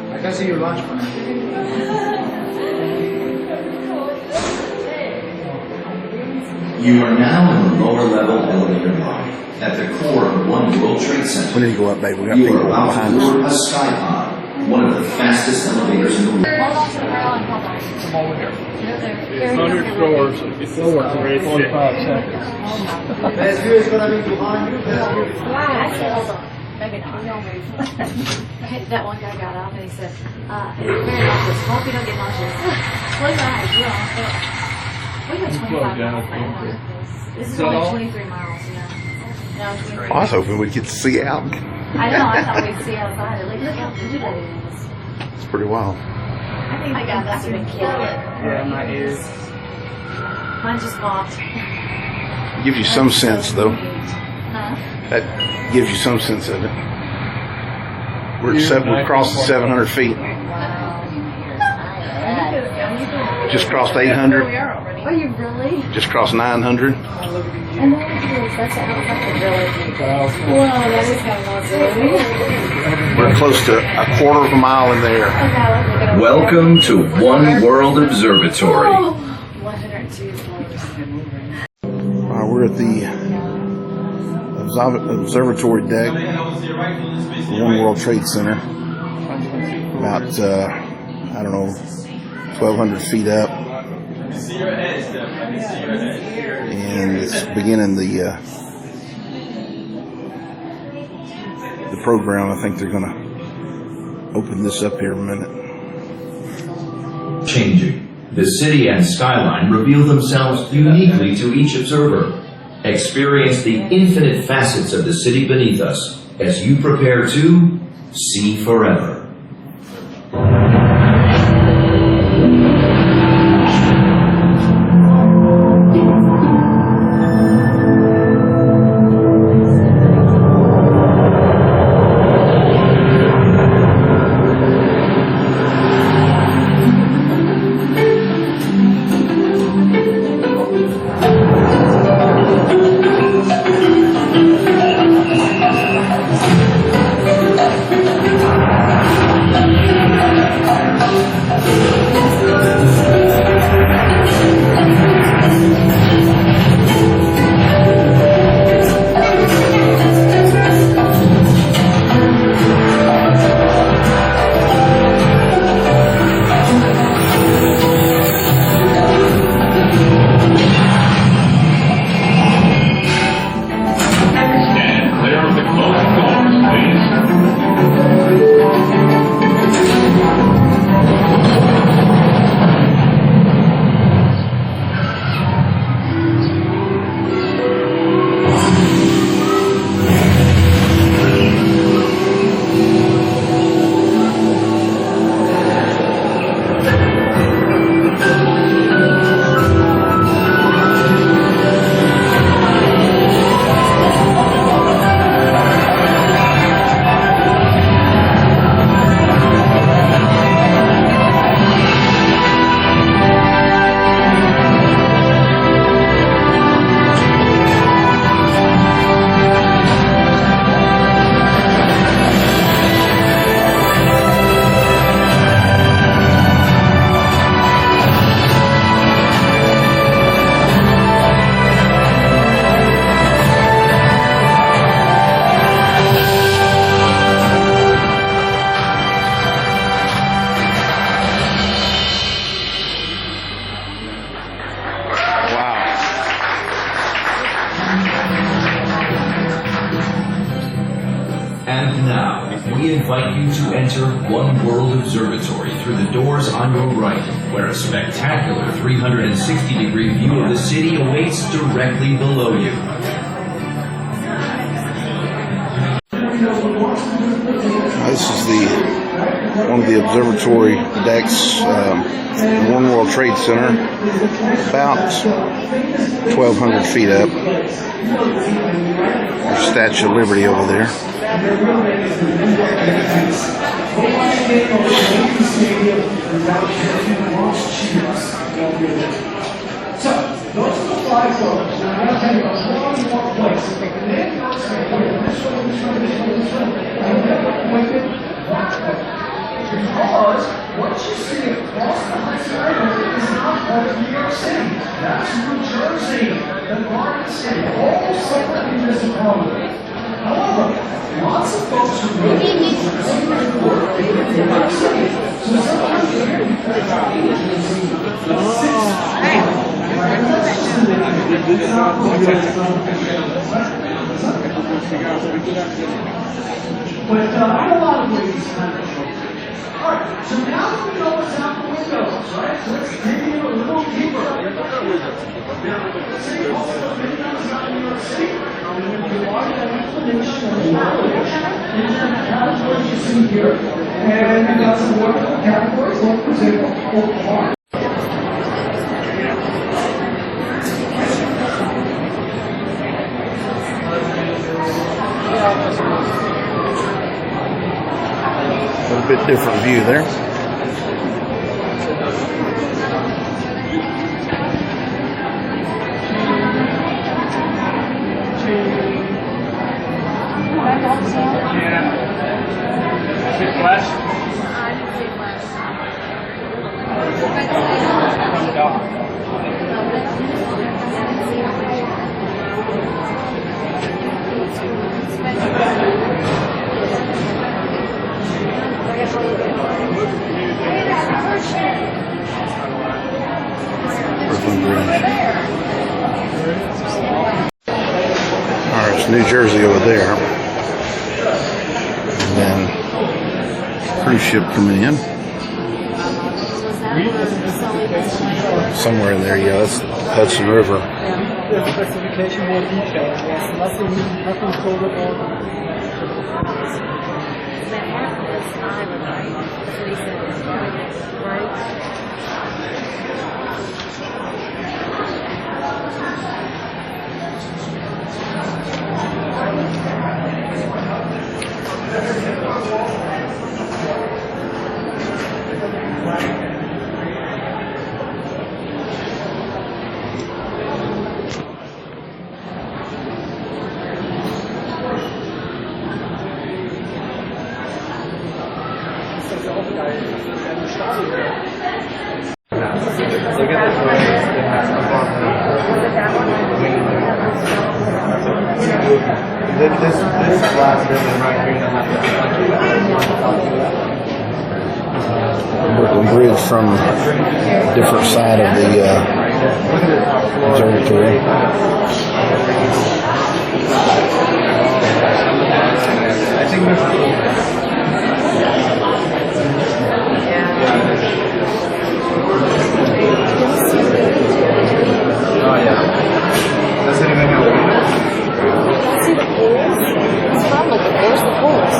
S9: I can see your lunch man.
S11: You are now in the lower level elevator lobby. At the core of One World Trade Center,
S1: We need to go up, babe. We got
S11: you
S1: people
S11: are about
S1: behind
S11: to board
S1: us.
S11: a sky pod, one of the fastest elevators in the world.
S9: 100 floors. It's lower. 45 seconds. Best view is going to be behind you. Best view.
S3: Maybe not. That one guy got off and he said, it's very nauseous. Hope you don't get nauseous. Close your eyes, you're on foot. We went 25 miles an hour. This is only 23 miles, yeah. No, 23.
S1: I was hoping we'd get to see out.
S3: I know, I thought we'd see outside. Like, look how good it is.
S1: It's pretty wild.
S3: I think my God, that's been killing it.
S2: Yeah, my ears.
S3: Mine just popped.
S1: Gives you some sense, though.
S3: Huh?
S1: That gives you some sense of it. We're crossing 700 feet. Just crossed 800.
S3: Are you really?
S1: Just crossed 900.
S3: And that is, that's outside the village. Wow, that is kind of
S1: We're close to a quarter of a mile in the air.
S11: Welcome to One World Observatory.
S3: 102 floors.
S1: All right, we're at the observatory deck, the One World Trade Center. About, I don't know, 1,200 feet up. And it's beginning the program. I think they're going to open this up here in a minute.
S11: Changing. The city and skyline reveal themselves uniquely to each observer. Experience the infinite facets of the city beneath us as you prepare to see forever. And now, we invite you to enter One World Observatory through the doors on your right, where a spectacular 360-degree view of the city awaits directly below you.
S1: This is one of the observatory decks, the One World Trade Center, about 1,200 feet up. There's Statue of Liberty over there.
S12: So, those are the five photos. Now, I'm going to tell you about one more place. Because what you see across the Hudson River is not part of New York City. That's New Jersey, the Garden City, all separate municipalities. However, lots of folks who live in New Jersey work in New York City. So sometimes you're here But I have a lot of ways kind of show. Alright, so now that we know what's out the windows, right? So let's dig in a little deeper. Now, City Hall is maybe not in New York City. You are that explanation of the knowledge. And then how is what you see here. And we got some wonderful categories, like for example, Oak Park.
S1: A little bit different view there. Alright, it's New Jersey over there. And then cruise ship coming in. Somewhere in there, yeah, that's Hudson River.
S7: The specification more detailed. Yes, nothing colder or
S4: This glass building right here that
S1: Brooklyn Bridge from a different side of the observatory.
S4: I think there's oh yeah. Does it even have windows?
S3: See the holes? It's not like there's the holes.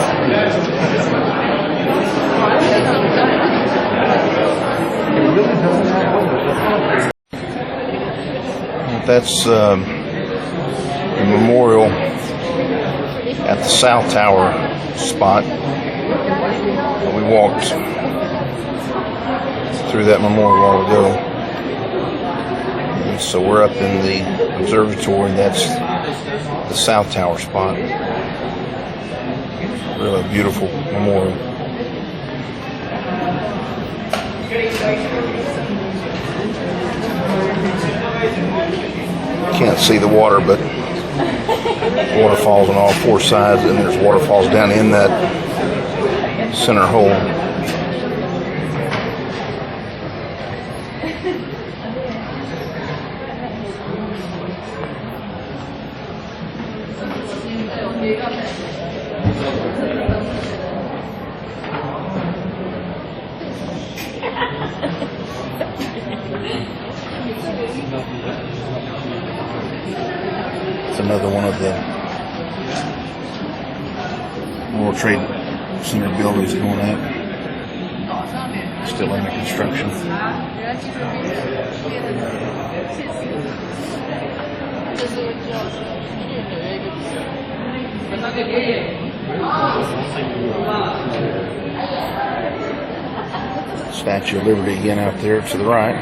S1: That's the memorial at the South Tower spot. We walked through that memorial a while ago. And so we're up in the observatory. That's the South Tower spot. Really beautiful memorial. Can't see the water, but waterfalls on all four sides, and there's waterfalls down in that center hole. It's another one of the World Trade Center buildings going up. Still under construction. Statue of Liberty again out there to the right.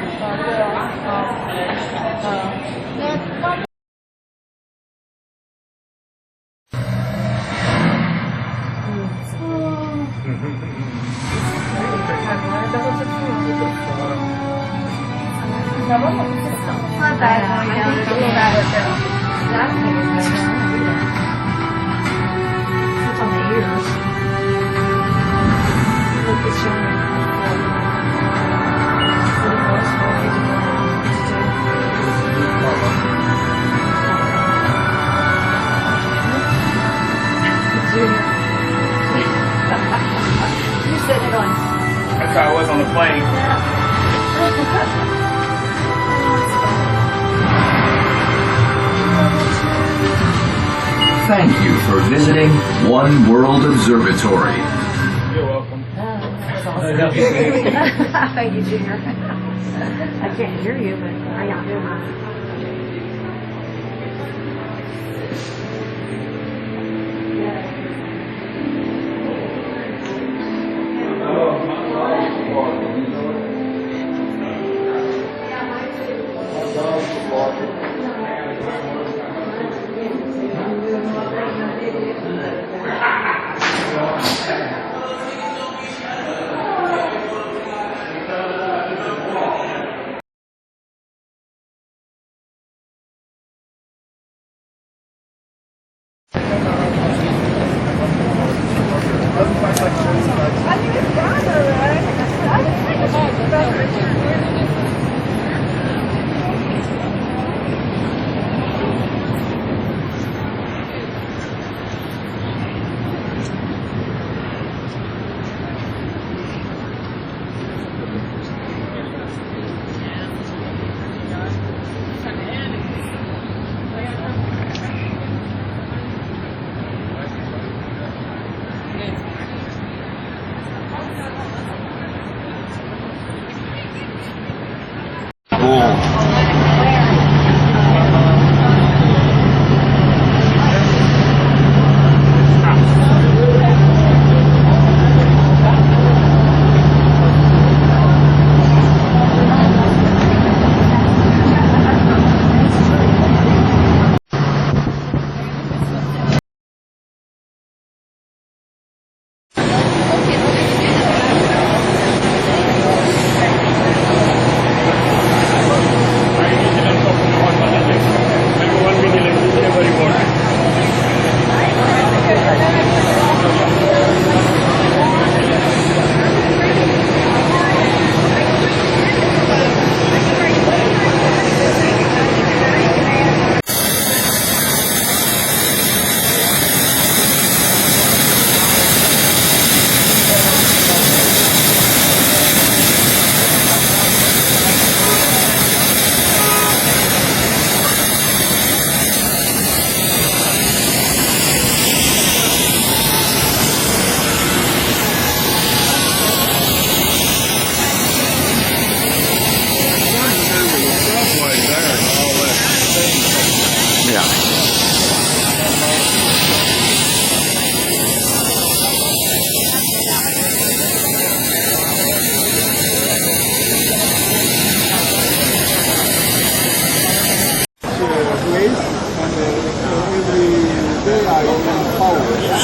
S2: That's how I was on the plane.
S11: Thank you for visiting One World Observatory.
S2: You're welcome.
S3: Thank you, Junior. I can't hear you, but I got you.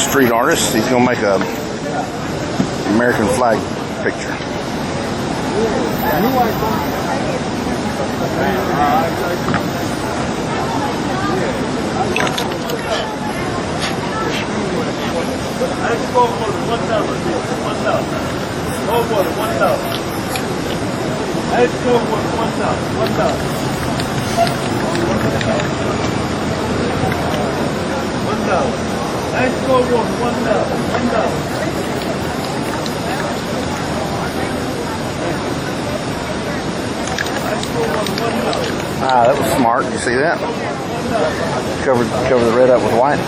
S1: Street artist. He's gonna make a American flag picture. Ah, that was smart. You see that? Cover the red up with white.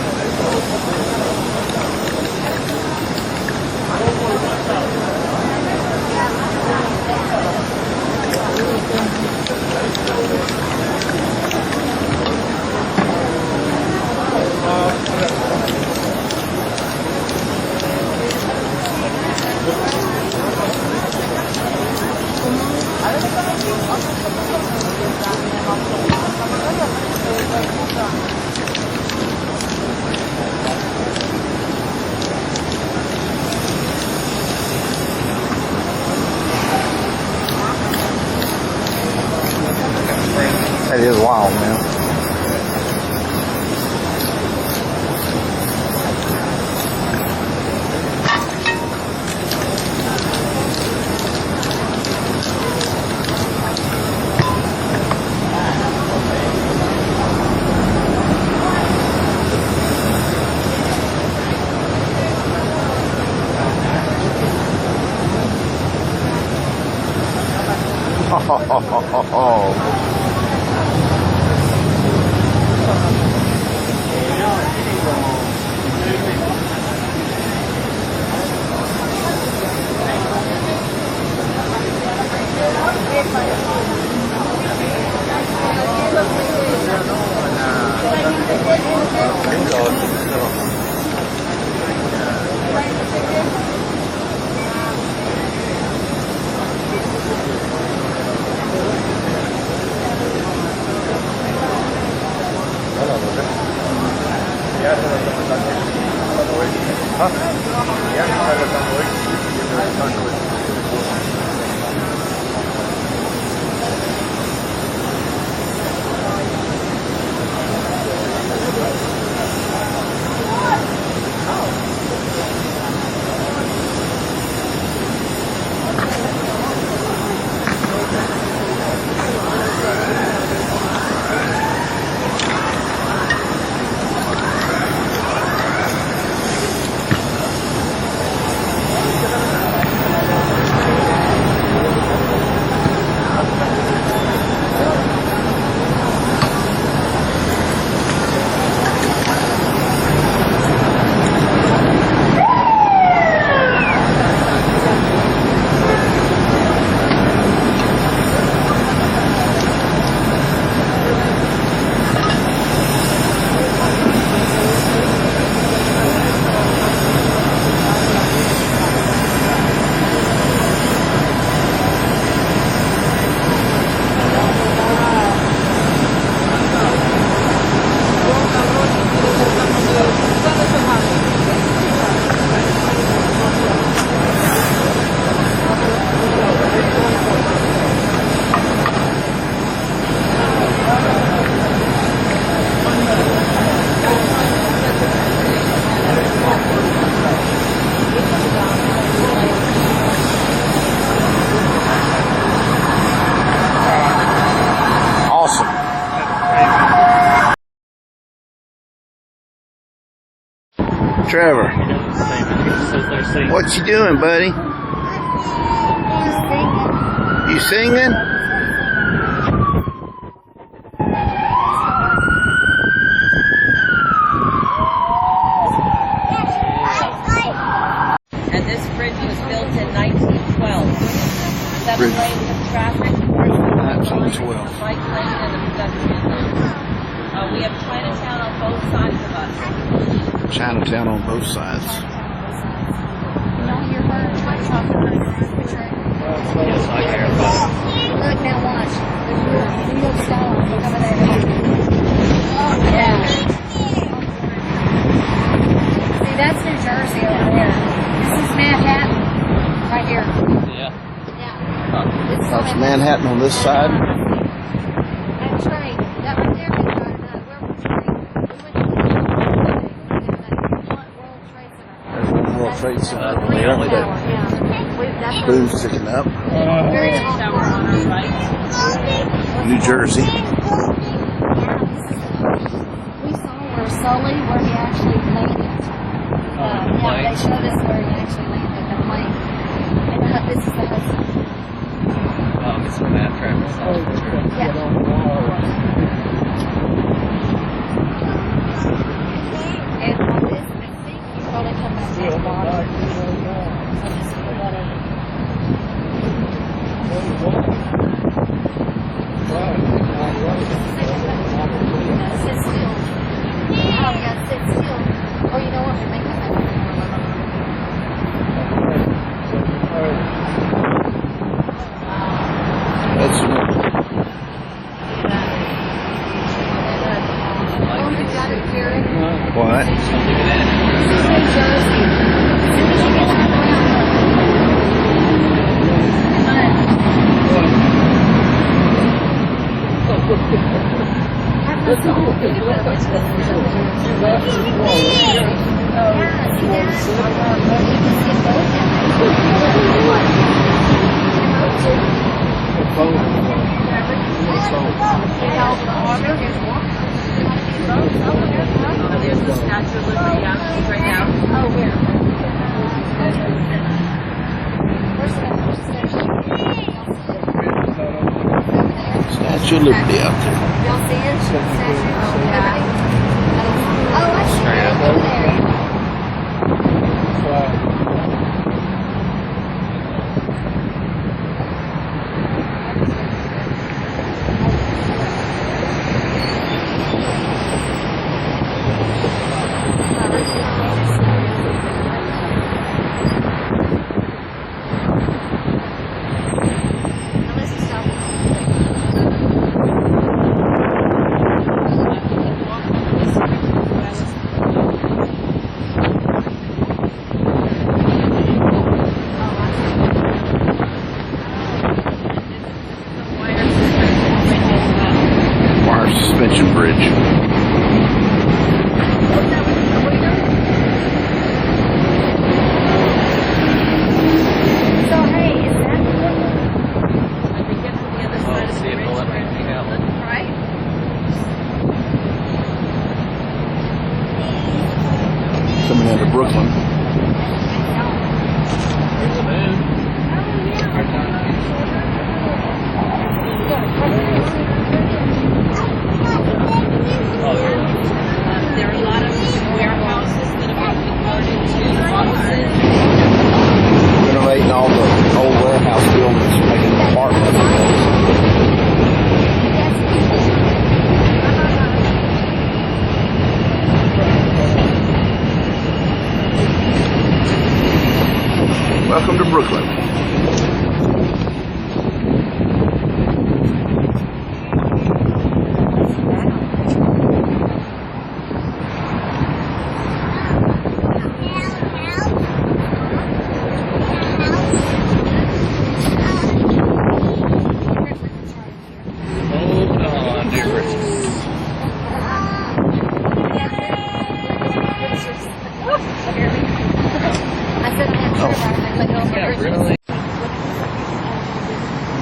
S1: Trevor, what you doing, buddy? You singing?
S8: And this bridge was built in 1912. 7 lanes of traffic,
S1: 1912.
S8: bike lane, and a pedestrian lane. We have Chinatown on both sides of us.
S1: Chinatown on both sides.
S3: Don't hear her talking about
S4: Yes, I hear.
S3: Look, now watch. There's New York style over there. Oh, yeah. See, that's New Jersey over there. This is Manhattan. Right here.
S4: Yeah.
S3: Yeah. This is
S1: That's Manhattan on this side.
S3: That's right. That right there is right. Where was we?
S1: World Trade Center over
S3: That's
S1: there.
S3: Tower, yeah. That's
S1: Boom's sticking up.
S3: very tall.
S8: Tower on our right.
S1: New Jersey.
S3: We saw where Sully, where he actually landed. Yeah, they showed us where he actually landed the plane. And this is the Hudson.
S4: Oh, it's a map traffic.
S3: And on this, I think you probably come back to the bottom. I'll just put that in. Sit still. Oh, yeah, sit still. Or you know what, we make that.
S1: That's
S3: Oh, you got it, Jerry.
S1: what?
S3: New Jersey.
S8: There's the Statue of Liberty out right now.
S3: Oh, where? Where's the station?
S1: Statue of Liberty out there.
S3: Y'all see it? Oh, I see it.
S1: Wire suspension bridge.
S3: So, hey, is that right?
S1: Coming into Brooklyn.
S8: There are a lot of warehouses that have been converted to offices.
S1: Renovating all the old warehouse buildings, making them apartments. Welcome to Brooklyn.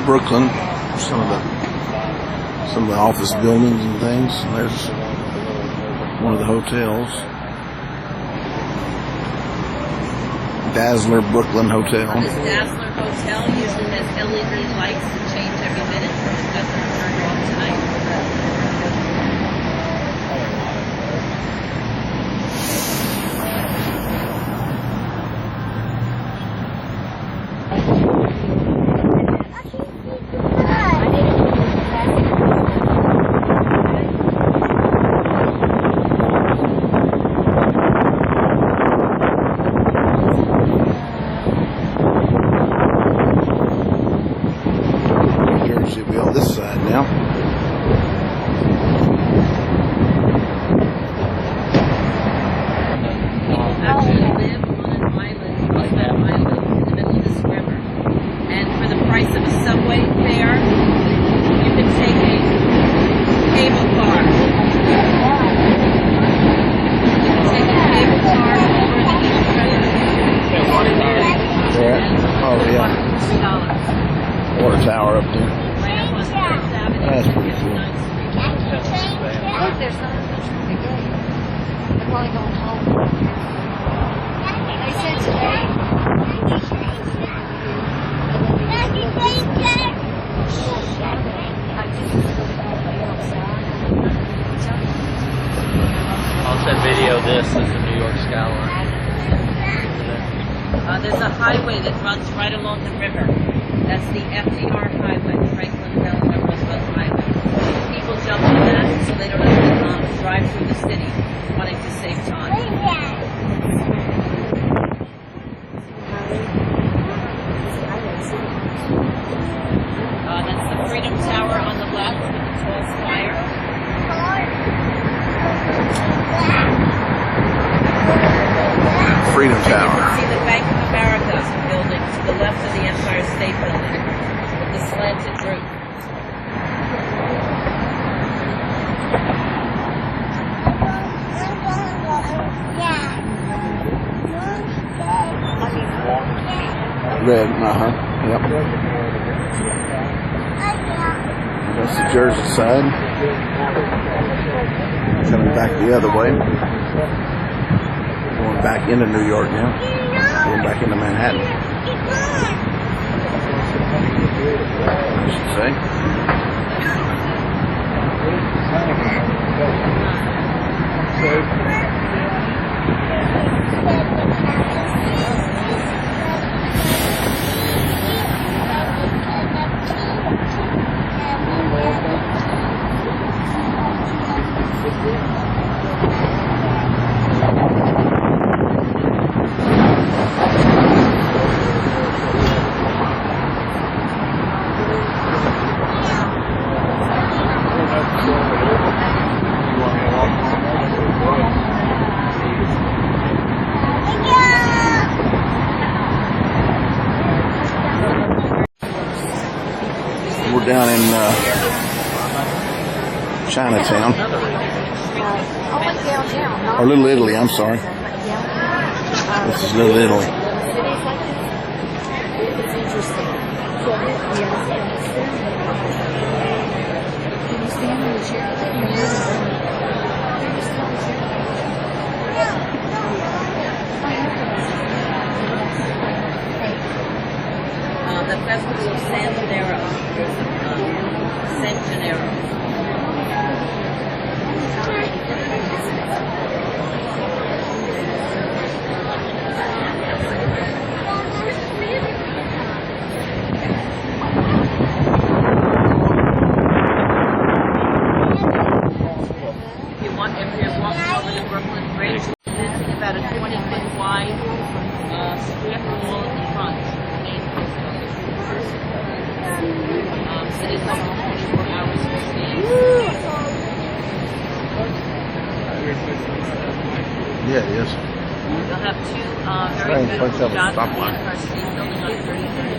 S1: Brooklyn, some of the office buildings and things. And there's one of the hotels, Dazzler Brooklyn Hotel.
S8: This Dazzler Hotel usually has LED lights that change every minute. It doesn't turn on tonight.
S1: Jersey will be on this side now.
S8: Actually live on an island, on that island, in the middle of this river. And for the price of a subway fare, you can take a cable car. You can take a cable car over the East Coast.
S1: Yeah. Oh yeah.
S8: $3.
S1: Water tower up there.
S8: Right up on 4th Avenue.
S1: That's pretty cool.
S3: Look, there's something today. They're probably going home. They said today.
S4: I'll send video. This is the New York skyline.
S8: There's a highway that runs right along the river. That's the FDR Highway, Franklin Delano Roosevelt Highway. People jump on that so they don't have to drive through the city wanting to save time. That's the Freedom Tower on the left with the tall spire.
S1: Freedom
S8: You
S1: Tower.
S8: can see the Bank of America building to the left of the Empire State Building with the slanted roof.
S1: Red, Yep. That's the Jersey side. Coming back the other way. Going back into New York now. Going back into Manhattan. I should say. We're down in Chinatown. Or Little Italy, I'm sorry. This is Little Italy.
S8: The festival of San Gennaro, San Gennaro. If you're walking over the Brooklyn Bridge, it's about a 20-foot wide strip wall in the front. It is open 24 hours for speed.
S1: Yeah, it is.
S8: You'll have two very beautiful shots of the Empire State Building on 33rd.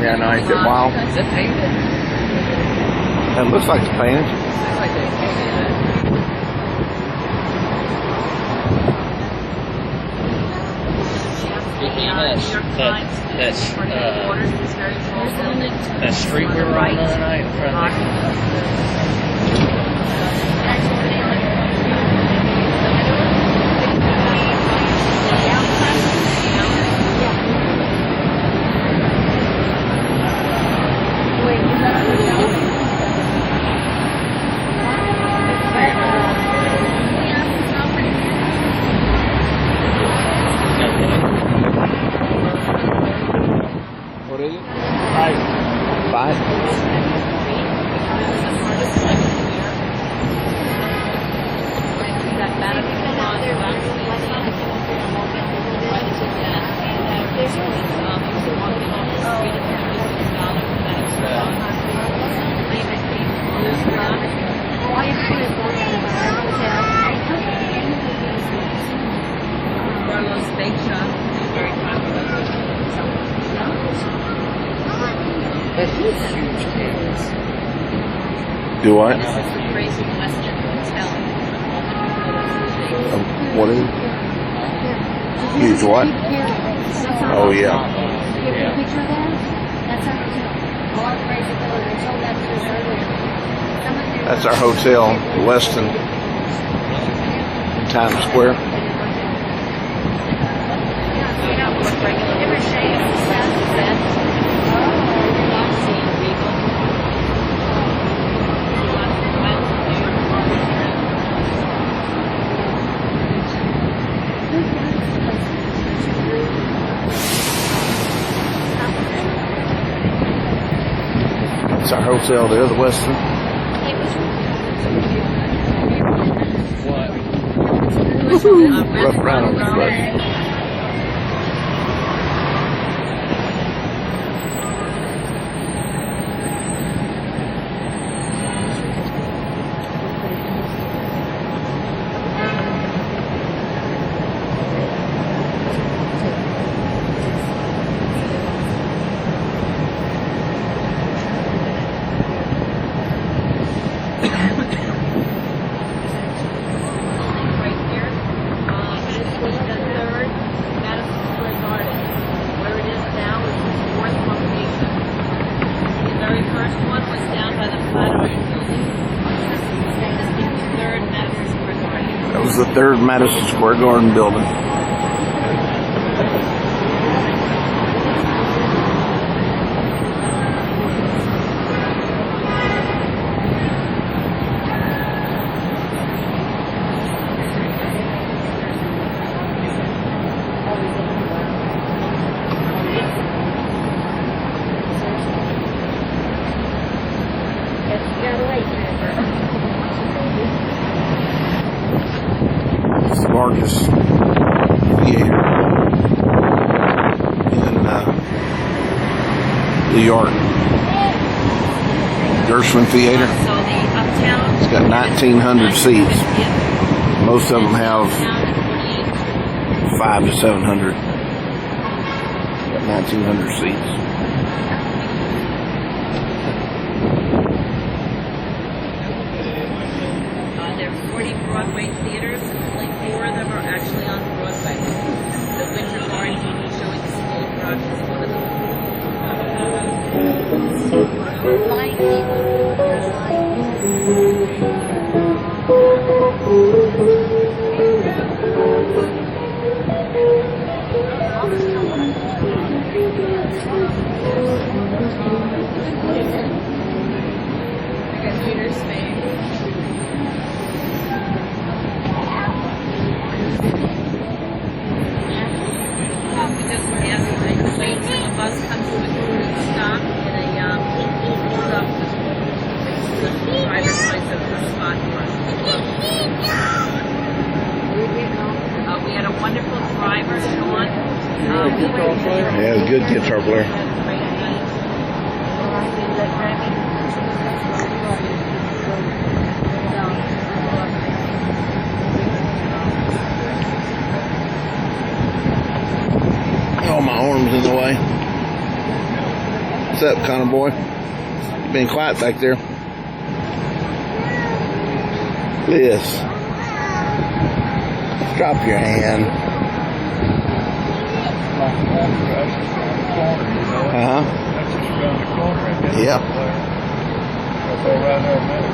S1: Yeah, no, ain't that wild?
S4: Is it painted?
S1: It looks like it's painted.
S4: Looks like they painted it. That street we were on the other night in front of
S1: What is it? Five.
S8: Carlos Bake Shop is very popular.
S4: That is huge cans.
S1: Do what?
S8: This is the Crazy Western Hotel.
S1: What is it? Huge what? Oh, yeah. That's our hotel, the Westin, in Times Square. It's our hotel there, the Westin. Rough around on the bus. is the third Madison Square Garden building. It's the largest theater in New York. Gershwin Theater.
S8: So the uptown.
S1: It's got 1,900 seats. Most of them have 500 to 700. Got 1,900 seats.
S8: There are 40 Broadway theaters. Only 4 of them are actually on Broadway. The Winter Garden TV showing the School of Rock is one of them.
S3: Blind people. There's
S8: We just asked the wait till the bus comes to a complete stop in a the driver finds a spot for us. We had a wonderful driver, Sean.
S1: Yeah, good guitar player. Oh, my arm's in the way. What's up, Connor boy? Been quiet back there. Liz, drop your hand. Uh-huh.
S9: That's just around the corner.
S1: Yep.
S9: I'll go right there a minute.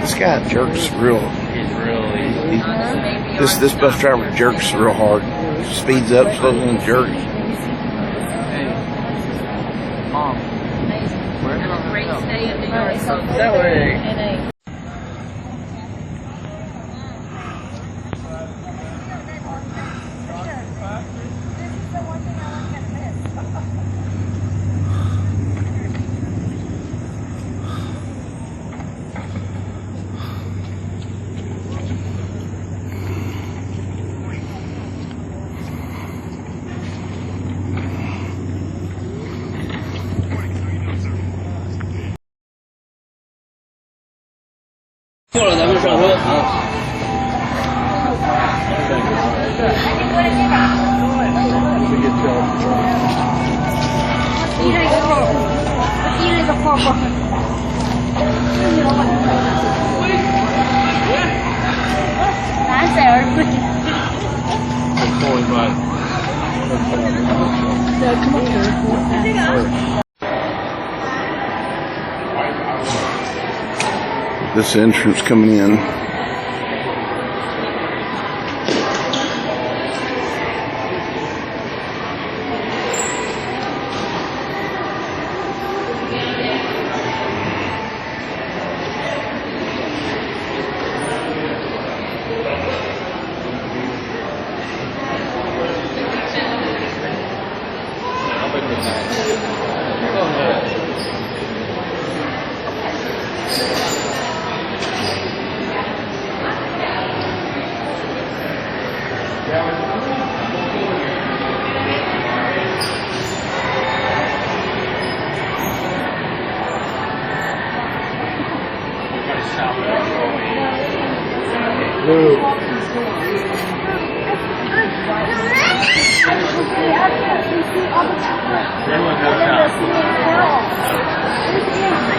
S1: This guy jerks real.
S2: He's really.
S1: This bus driver jerks real hard. Speeds up, slows down, jerks.
S2: Hey, Mom. Where's
S8: Have a great stay in New York.
S2: that way?
S1: This entrance coming in.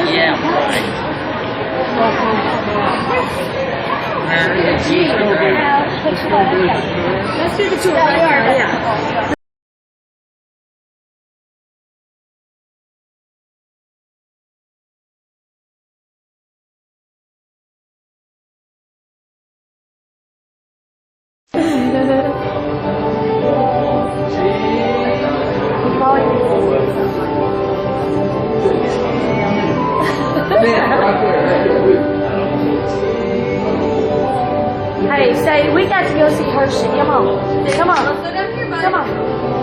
S2: Yeah, right.
S3: Let's do the tour. Yeah. Hey, say, we got to go see Hershey. Come on. Come on. Come on.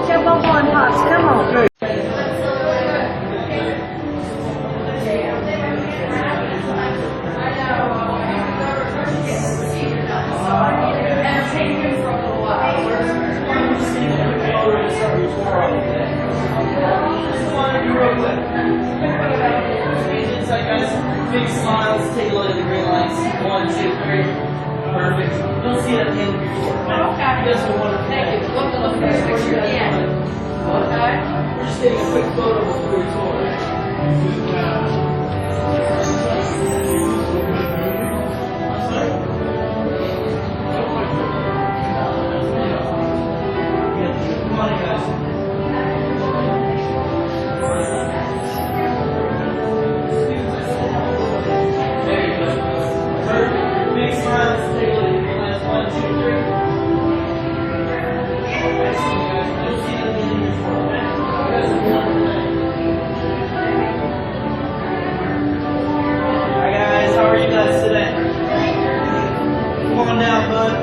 S3: Come on, Pops. Come on.
S13: Big smiles, take a look at the green lights. 1, 2, 3. Perfect. You'll see it at the end of your tour. Okay. This one, wonderful. Thank you. Look at the first picture at the end. Okay. We're just taking a quick photo before your tour. Come on, you guys. Big smiles, take a look at the green lights. 1, 2, 3. Excellent, guys. You'll see it at the end of your tour. You guys are wonderful. Hi guys, how are you guys today? Come on down, bud.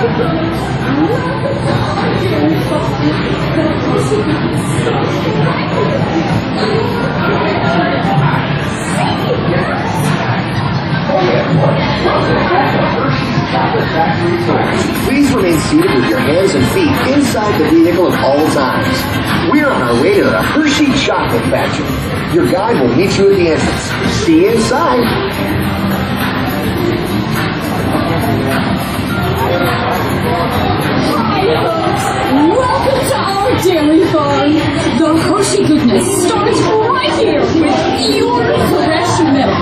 S14: Please remain seated with your hands and feet inside the vehicle at all times. We're on our way to the Hershey Chocolate Factory. Your guide will meet you at the entrance. See you inside.
S15: Welcome to our dairy farm. The Hershey goodness starts right here with pure fresh milk.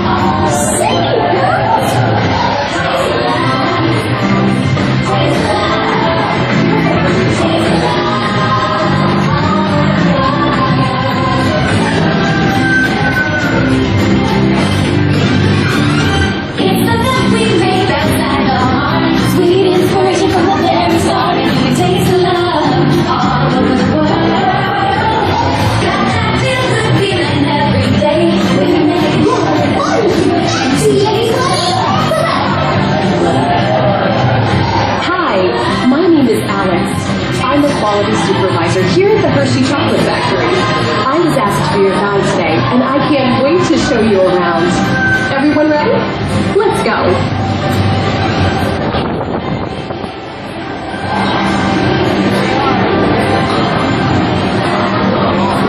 S3: It's the milk we made outside the farm. Sweet inspiration from the very start, and we taste the love all over the world. Got that feel good feeling every day when we make it
S15: Hi, my name is Alex. I'm a quality supervisor here at the Hershey Chocolate Factory. I was asked to be your guide today, and I can't wait to show you around. Everyone ready? Let's go.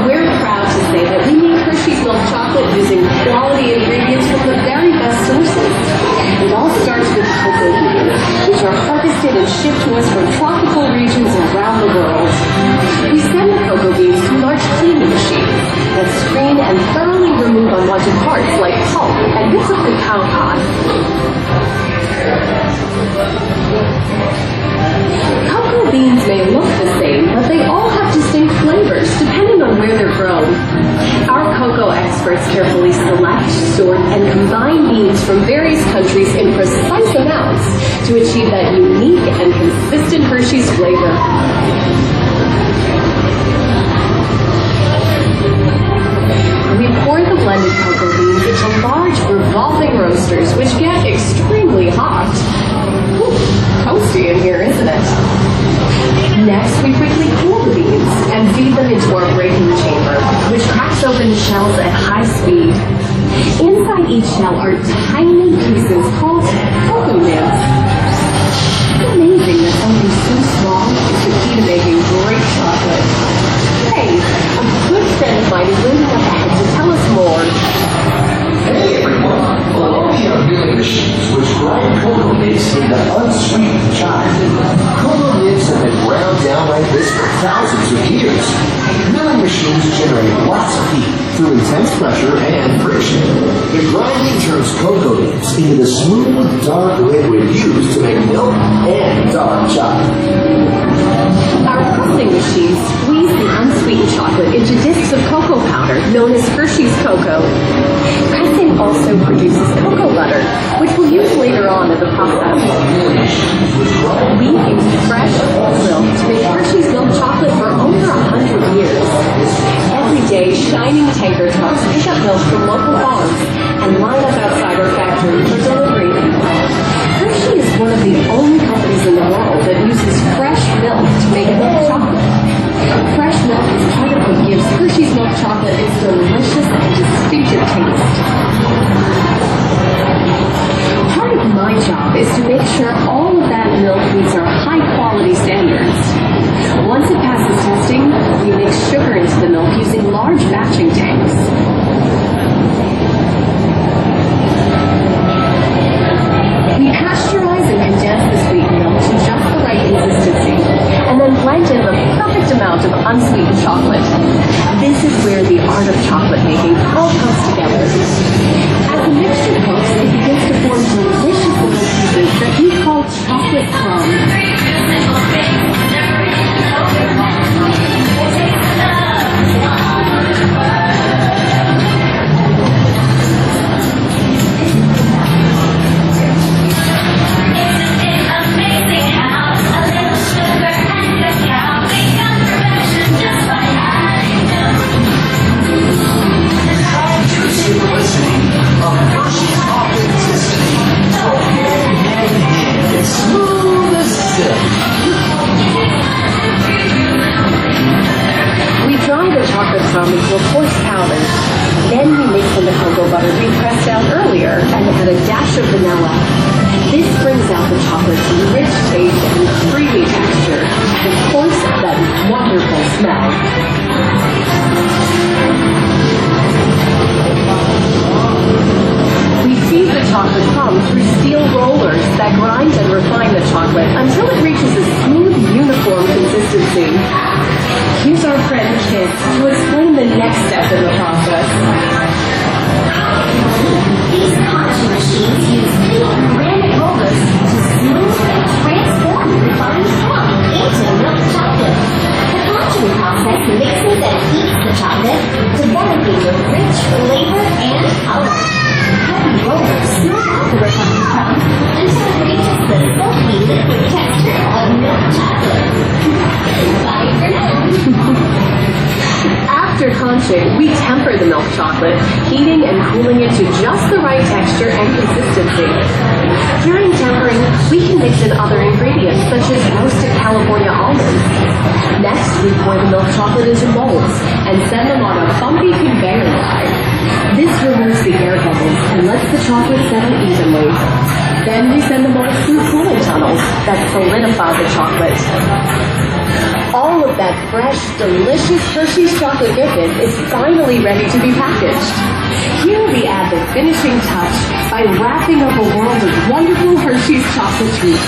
S15: We're proud to say that we make Hershey's milk chocolate using quality ingredients from the very best sources. It all starts with cocoa beans, which are harvested and shipped to us from tropical regions around the world. We send the cocoa beans to large cleaning machines that screen and thoroughly remove unwanted parts like pulp and bits of cacao pod. Cocoa beans may look the same, but they all have distinct flavors depending on where they're grown. Our cocoa experts carefully select, sort, and combine beans from various countries in precise amounts to achieve that unique and consistent Hershey's flavor. We pour the blended cocoa beans into large revolving roasters, which get extremely hot. Whew, toasty in here, isn't it? Next, we quickly cool the beans and feed them into our breaking chamber, which cracks open the shells at high speed. Inside each shell are tiny pieces called cocoa nibs. It's amazing that something so small is the key to making great chocolate. Hey, a good friend of mine is leaning up ahead to tell us more.
S14: Hey everyone, follow the milling machines which grind cocoa nibs into unsweetened chocolate. Cocoa nibs have been ground down like this for thousands of years. Milling machines generate lots of heat through intense pressure and friction. The grinding turns cocoa nibs into the smooth, dark liquid used to make milk and dark chocolate.
S15: Our pressing machines squeeze the unsweetened chocolate into discs of cocoa powder known as Hershey's cocoa. Pressing also produces cocoa butter, which we'll use later on in the process. We use fresh whole milk to make Hershey's milk chocolate for over 100 years. Every day, shining tanker trucks pick up milk from local farms and line up outside our factory for delivery. Hershey is one of the only companies in the world that uses fresh milk to make milk chocolate. Fresh milk is part of what gives Hershey's milk chocolate its delicious and distinctive taste. Part of my job is to make sure all of that milk meets our high-quality standards. Once it passes testing, we mix sugar into the milk using large batching tanks. We pasteurize and condense the sweetened milk to just the right consistency, and then blend in the perfect amount of unsweetened chocolate. This is where the art of chocolate making all comes together. As the mixture cooks, it begins to form delicious little pieces that we call chocolate crumbs.
S14: Smooth as silk.
S15: down into a coarse powder. Then we mix in the cocoa butter we pressed out earlier and add a dash of vanilla. This brings out the chocolate's rich taste and creamy texture, and of course, that wonderful smell. We feed the chocolate crumb through steel rollers that grind and refine the chocolate until it reaches a smooth, uniform consistency. Here's our friend Kit to explain the next step in the process.
S6: These polishing machines use big granite rollers to smooth and transform refined crumb into milk chocolate. The polishing process mixes and heats the chocolate to then give it rich flavor and color. Heavy rollers smooth out the refined crumb until it reaches the silky liquid texture of milk chocolate. Bye for now.
S15: After conching, we temper the milk chocolate, heating and cooling it to just the right texture and consistency. During tempering, we can mix in other ingredients such as roasted California almonds. Next, we pour the milk chocolate into molds and send them on a bumpy conveyor line. This removes the air bubbles and lets the chocolate settle evenly. Then we send the molds through cooling tunnels that solidify the chocolate. All of that fresh, delicious Hershey's chocolate goodness is finally ready to be packaged. Here we add the finishing touch by wrapping up a world of wonderful Hershey's chocolate treats.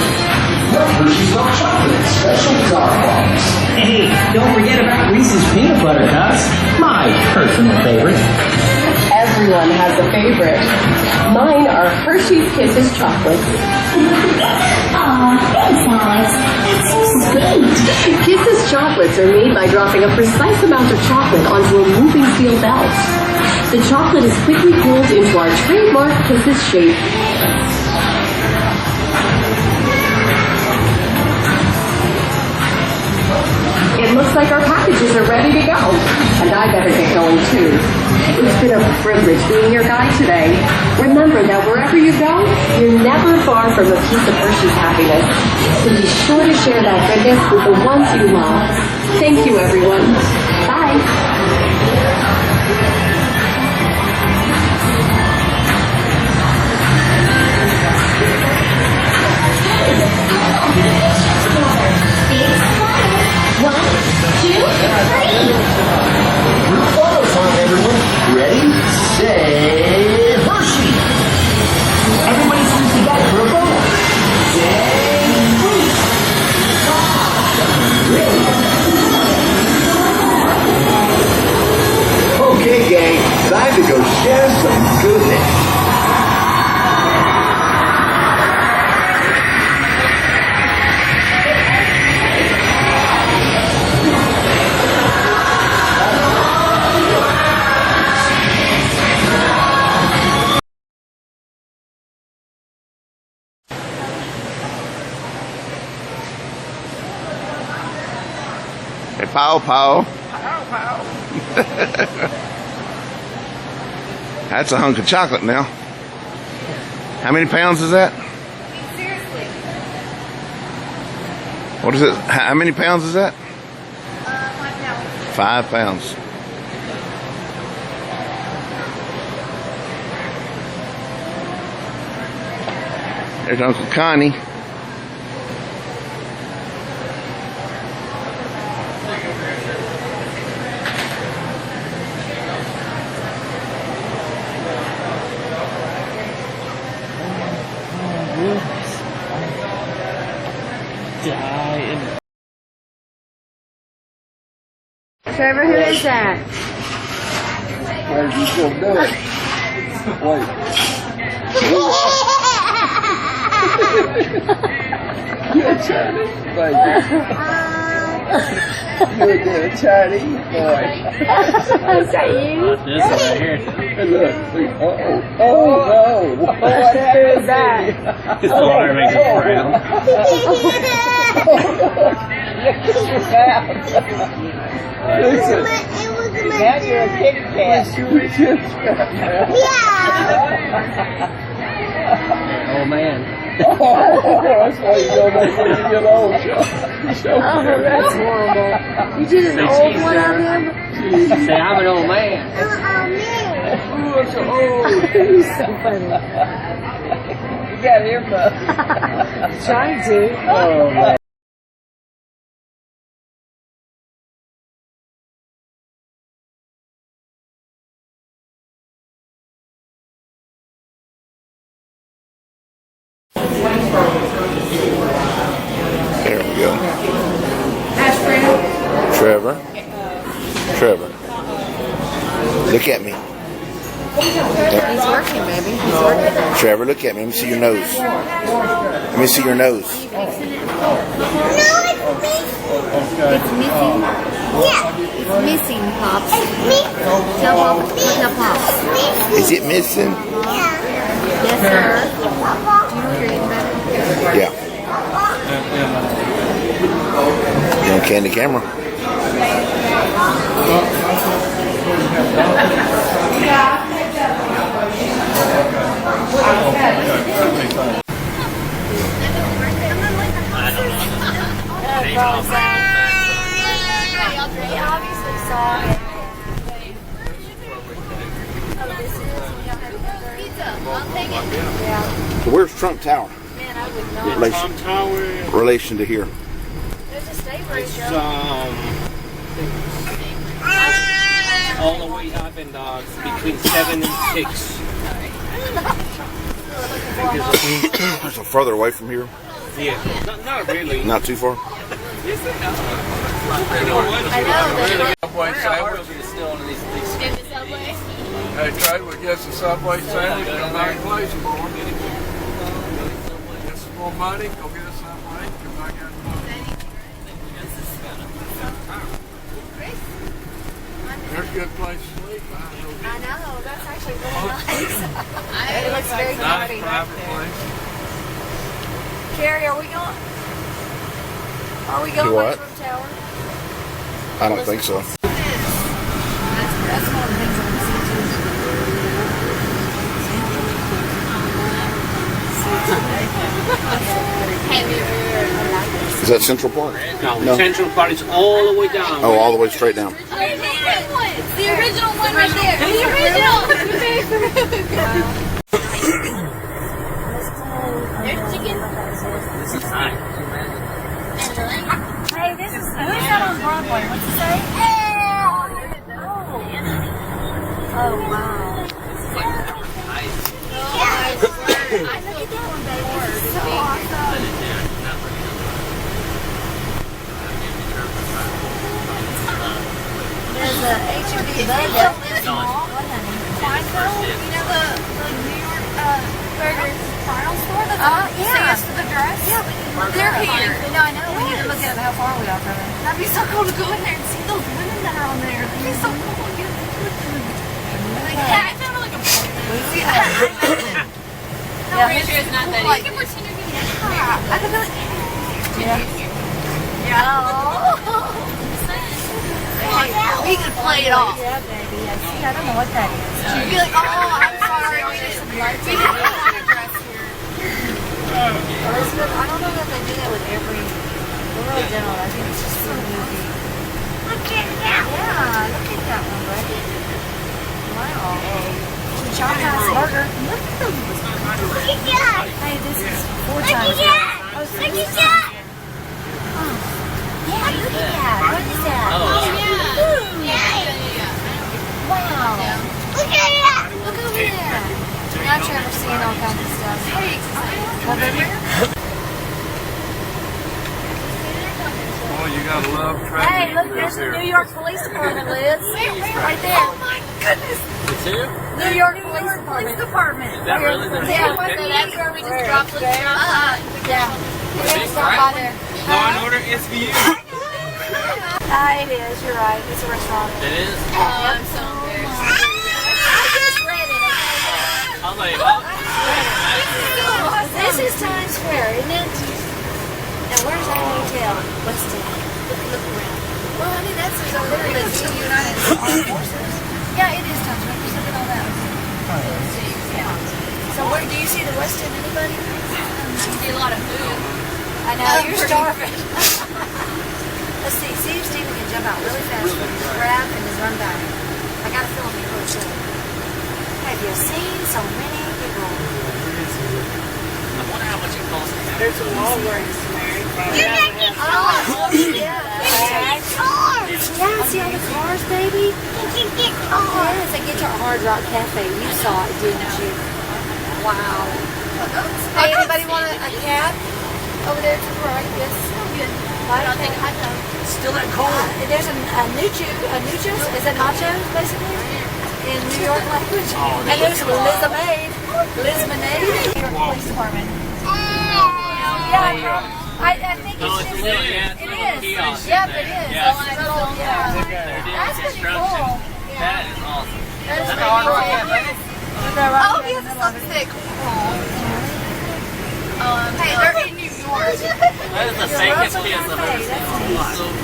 S14: Hershey's milk chocolate, special jar box.
S13: Hey, don't forget about Reese's peanut butter cups, my personal favorite.
S15: Everyone has a favorite. Mine are Hershey's Kisses chocolates.
S6: Aw, thanks, Alex. That's so sweet.
S15: Kisses chocolates are made by dropping a precise amount of chocolate onto a moving steel belt. The chocolate is quickly cooled into our trademark Kisses shape. It looks like our packages are ready to go, and I better get going too. It's been a privilege being your guide today. Remember that wherever you go, you're never far from a piece of Hershey's happiness. So be sure to share that goodness with the ones you love. Thank you, everyone. Bye.
S6: One, two, three.
S14: Photo time, everyone. Ready, say, Hershey. Everybody seems to get it for a photo. Say, Hershey. Okay, gang, time to go share some goodness.
S1: Hey, pow, pow. That's a hunk of chocolate now. How many pounds is that?
S3: Seriously.
S1: What is it? How many pounds is that?
S3: 5 pounds.
S1: 5 pounds. There's Uncle Connie.
S3: Trevor, who is that?
S9: Where you gonna do it? Wait. You're a Chinese baby. You're a Chinese boy.
S3: Is that you?
S2: This right here.
S9: And look, oh no. What happened?
S3: Who is that?
S2: His water makes it brown.
S9: Listen, now you're a kitty cat.
S2: Oh man.
S9: That's why you don't make when you get old.
S3: Oh, that's horrible. You did an old one of him?
S4: Say, I'm an old man. Ooh, I'm so old.
S3: He's so funny.
S4: You got an earbud.
S3: Trying to.
S4: Oh, man.
S1: There we go. Trevor. Trevor. Look at me.
S3: He's working, baby. He's working.
S1: Trevor, look at me. Let me see your nose. Let me see your nose.
S3: It's missing. Yeah. It's missing, Pops. Tell Papa to put the Pops.
S1: Is it missing?
S3: Yes, sir. Do you know you're eating better?
S1: Yeah. You don't can the camera.
S3: They obviously saw it.
S1: So where's Trump Tower?
S3: Man, I would know.
S1: Relation to here.
S3: There's a state bridge.
S2: All the way up and between 7 and 6.
S1: So further away from here?
S2: Yeah, not really.
S1: Not too far?
S3: I know.
S9: Subway sandwich. Hey, Trey, we get some Subway sandwich. Come back and play some more. Get some more money. Go get us Subway. Come back and there's a good place to sleep.
S3: I know. That's actually really nice. It looks very pretty.
S9: Private place.
S3: Carrie, are we going? Are we
S1: To
S3: going
S1: what?
S3: to Trump Tower?
S1: I don't think so.
S3: That's one of the things I want to see too.
S1: Is that Central Park?
S2: No, Central Park is all the way down.
S1: Oh, all the way straight down.
S3: The original one right there. The original. There's chicken.
S2: This is nice.
S3: Hey, this is who's that on Broadway? What's it say? Oh wow. I look at that one, baby. This is so awesome. There's a H&B bug up there. What, honey? Feinfeld? You know the New York burger trial store that's yeah. To the dress? Yeah, they're here. No, I know. We need to look at how far we are from it. That'd be so cool to go in there and see those women that are on there. That'd be so cool to get yeah, I found like a
S8: I'm pretty sure it's not that
S3: like,
S8: easy.
S3: I could be like, yeah. Hey, we could play it off. Yeah, baby. Yeah, see, I don't know what that is. You'd be like, oh, I'm sorry. We need some lights. We didn't have a dress here. Elizabeth, I don't know that they do that with every. They really don't. I think it's just for the movie. Look at that one. Yeah, look at that one, buddy. Wow. John has a burger. Look at them. Look at that. Hey, this is 4 times. Look at that. Look at that. Oh. Yeah, look at that. What is that?
S8: Oh, yeah.
S3: Wow. Look at that. Look over there. Now Trevor's seeing all kinds of stuff. Hey, what baby?
S9: Oh, you gotta love traffic.
S3: Hey, look, there's the New York Police Department, Liz. Right there. Oh my goodness.
S2: It's here?
S3: New York Police Department.
S2: Is that really the
S3: Yeah, so that's where we just dropped the yeah. We're gonna stop by there.
S2: Law and Order SVU.
S3: It is, you're right. It's a restaurant.
S2: It is?
S3: Oh, I'm so embarrassed. I just read it.
S2: I'm like,
S3: This is Times Square, isn't it? Now, where's our hotel? What's that? Look around. Well, I mean, that's literally the United Armed Forces. Yeah, it is Times Square. Just look at all that. Yeah. So, where do you see the West End? Anybody? I see a lot of food. I know, you're starving. Let's see if Steven can jump out really fast for you. Grab and then run back. I gotta film you really soon. Have you seen so many people?
S13: I wonder how much it costs.
S7: There's a Walgreens, Mary.
S3: Oh, yeah. Yeah, see all the cars, baby? You can get cars. Yes, they get your Hard Rock Cafe. You saw it, didn't you? Wow. Hey, anybody want a cab? Over there to the right, yes. I don't think I know.
S13: Still that cold.
S3: There's a nachos, is it nachos, basically? In New York language.
S13: Oh,
S3: And there's Lizmonade. New York Police Department. Yeah, I think it's just, it is. Yep, it is. That's pretty cool.
S13: That is awesome.
S3: That's
S13: That's a Hard Rock Cafe.
S3: Oh, yes, it's on stick. Hey, they're in New York.
S13: That is the fakest kids I've ever seen in my life.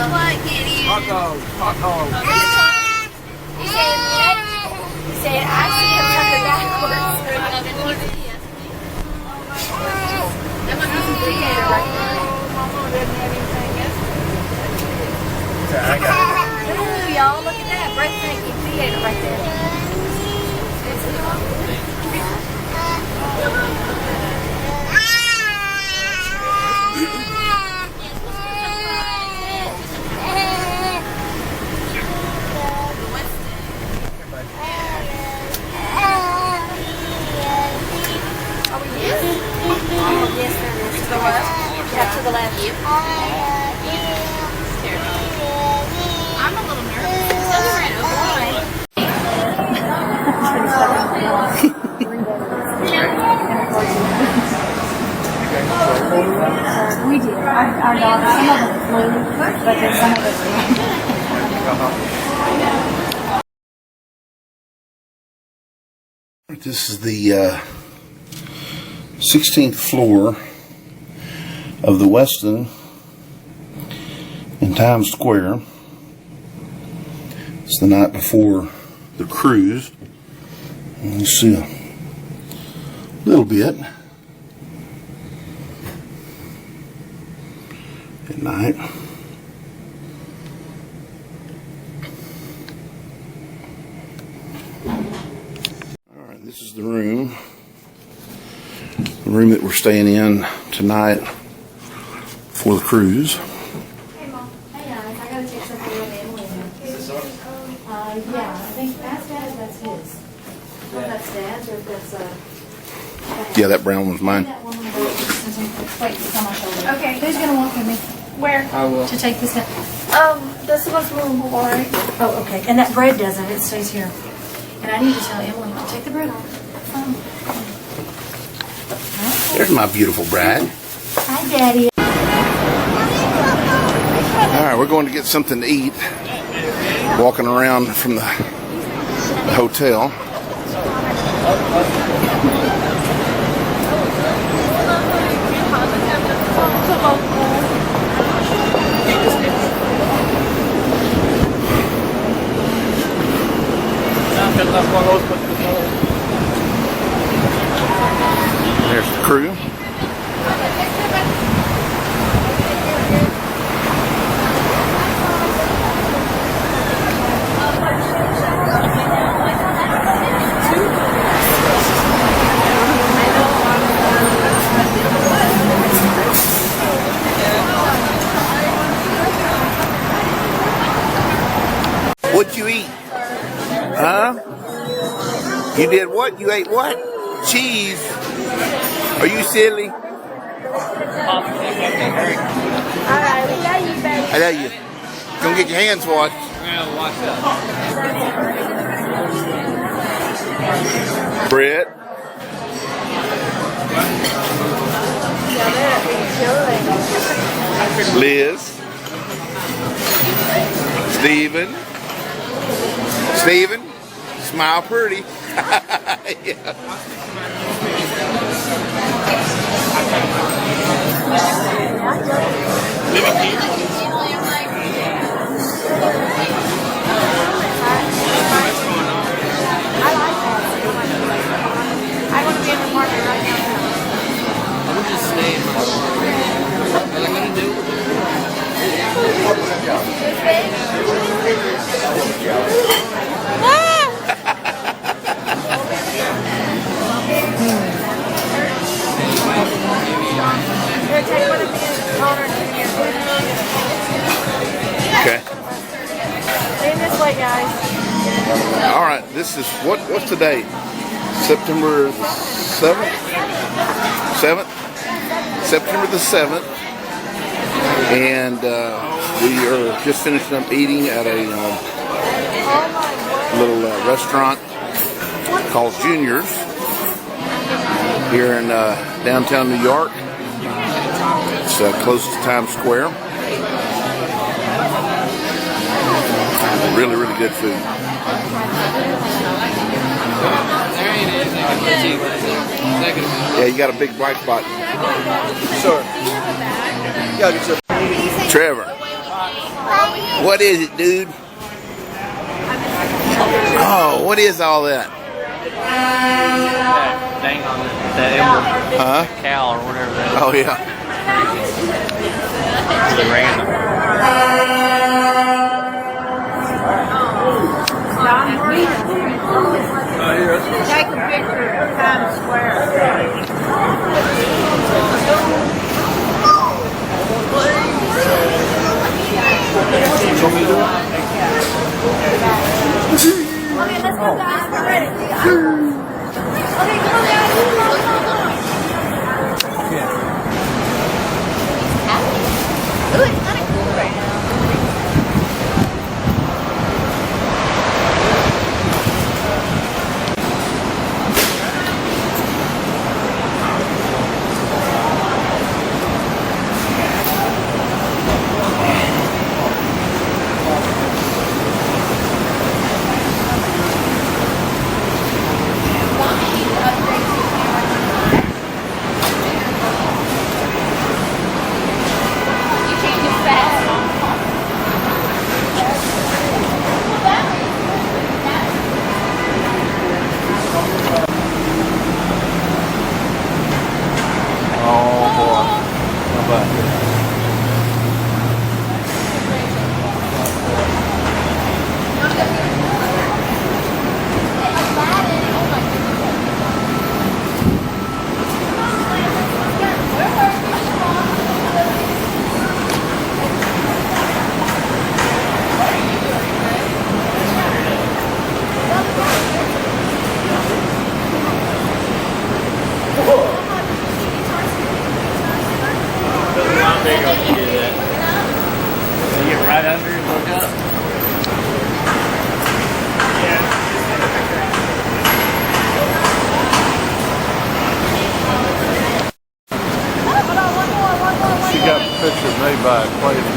S3: What, Gideon?
S9: Hot dog.
S3: You said, I see him coming backwards. That must be some theater right there. Mama didn't have anything else. Ooh, y'all, look at that. Breathtaking theater right there. Yes, there is. To the left? Yeah, to the left. I'm a little nervous. We did. Our dogs, some of them flew, but then some of us
S1: This is the 16th floor of the Westin in Times Square. It's the night before the cruise. You see a little bit at night. Alright, this is the room. The room that we're staying in tonight for the cruise.
S3: Hey, Mom. Hey, guys. I gotta take something with Emily. Is this ours? Yeah. I think that's Dad's, that's his. Well, that's Dad's, or if that's,
S1: Yeah, that brown one's mine.
S3: that one. Wait, it's on my shoulder. Okay, who's gonna walk with me? Where?
S4: I will.
S3: To take this out? This is what's movable, all right? Oh, okay. And that bread doesn't. It stays here. And I need to tell Emily to take the bread off.
S1: There's my beautiful bride.
S3: Hi, Daddy.
S1: Alright, we're going to get something to eat. Walking around from the hotel. There's the crew. What'd you eat? Huh? You did what? You ate what? Cheese. Are you silly?
S3: All right, we love you, baby.
S1: I love you. Go get your hands washed. Brett. Liz. Steven. Steven. Smile pretty. Yeah.
S3: I want to be in the market right now.
S13: I'm just staying.
S1: is what's today? September 7th? 7th? September the 7th. And we are just finishing up eating at a little restaurant called Junior's here in downtown New York. It's close to Times Square. Really, really good food. Yeah, you got a big black spot.
S9: Sure. Yeah, get your
S1: Trevor, what is it, dude? Oh, what is all that?
S4: Dang on that emblem.
S1: Huh?
S4: Cow or whatever that is.
S1: Oh, yeah.
S4: It's random.
S5: Take a picture of Times Square.
S3: Okay, let's go, guys. We're ready. Okay, come on, guys. Come on. Ooh, it's kind of cool right now.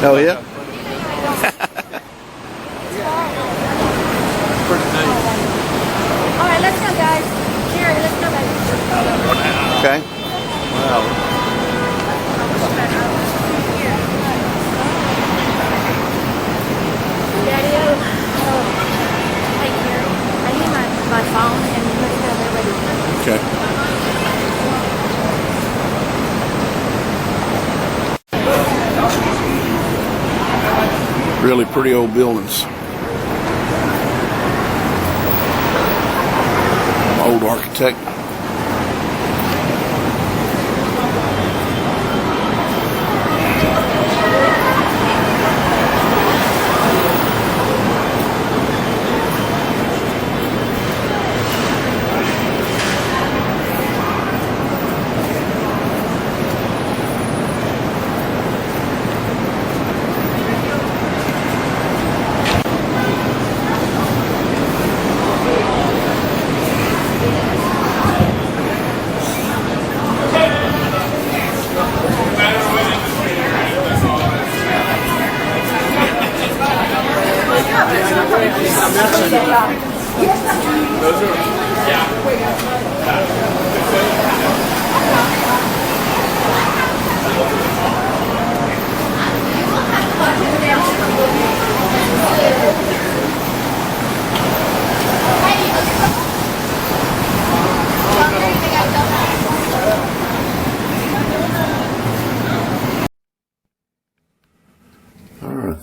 S1: Oh, yeah?
S3: All right, let's go, guys. Jerry, let's go, baby.
S1: Okay.
S9: Wow.
S3: Daddy, hey, Jerry, I need my phone and let's go there ready.
S1: Okay. Really pretty old buildings. Old architect.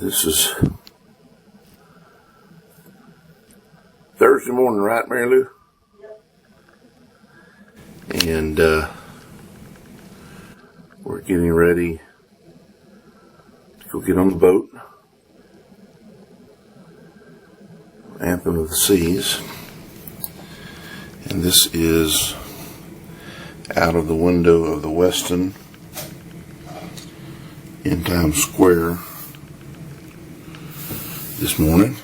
S1: This is Thursday morning, right, Mary Lou? And we're getting ready to go get on the boat. Anthem of the Seas. And this is out of the window of the Westin in Times Square this morning.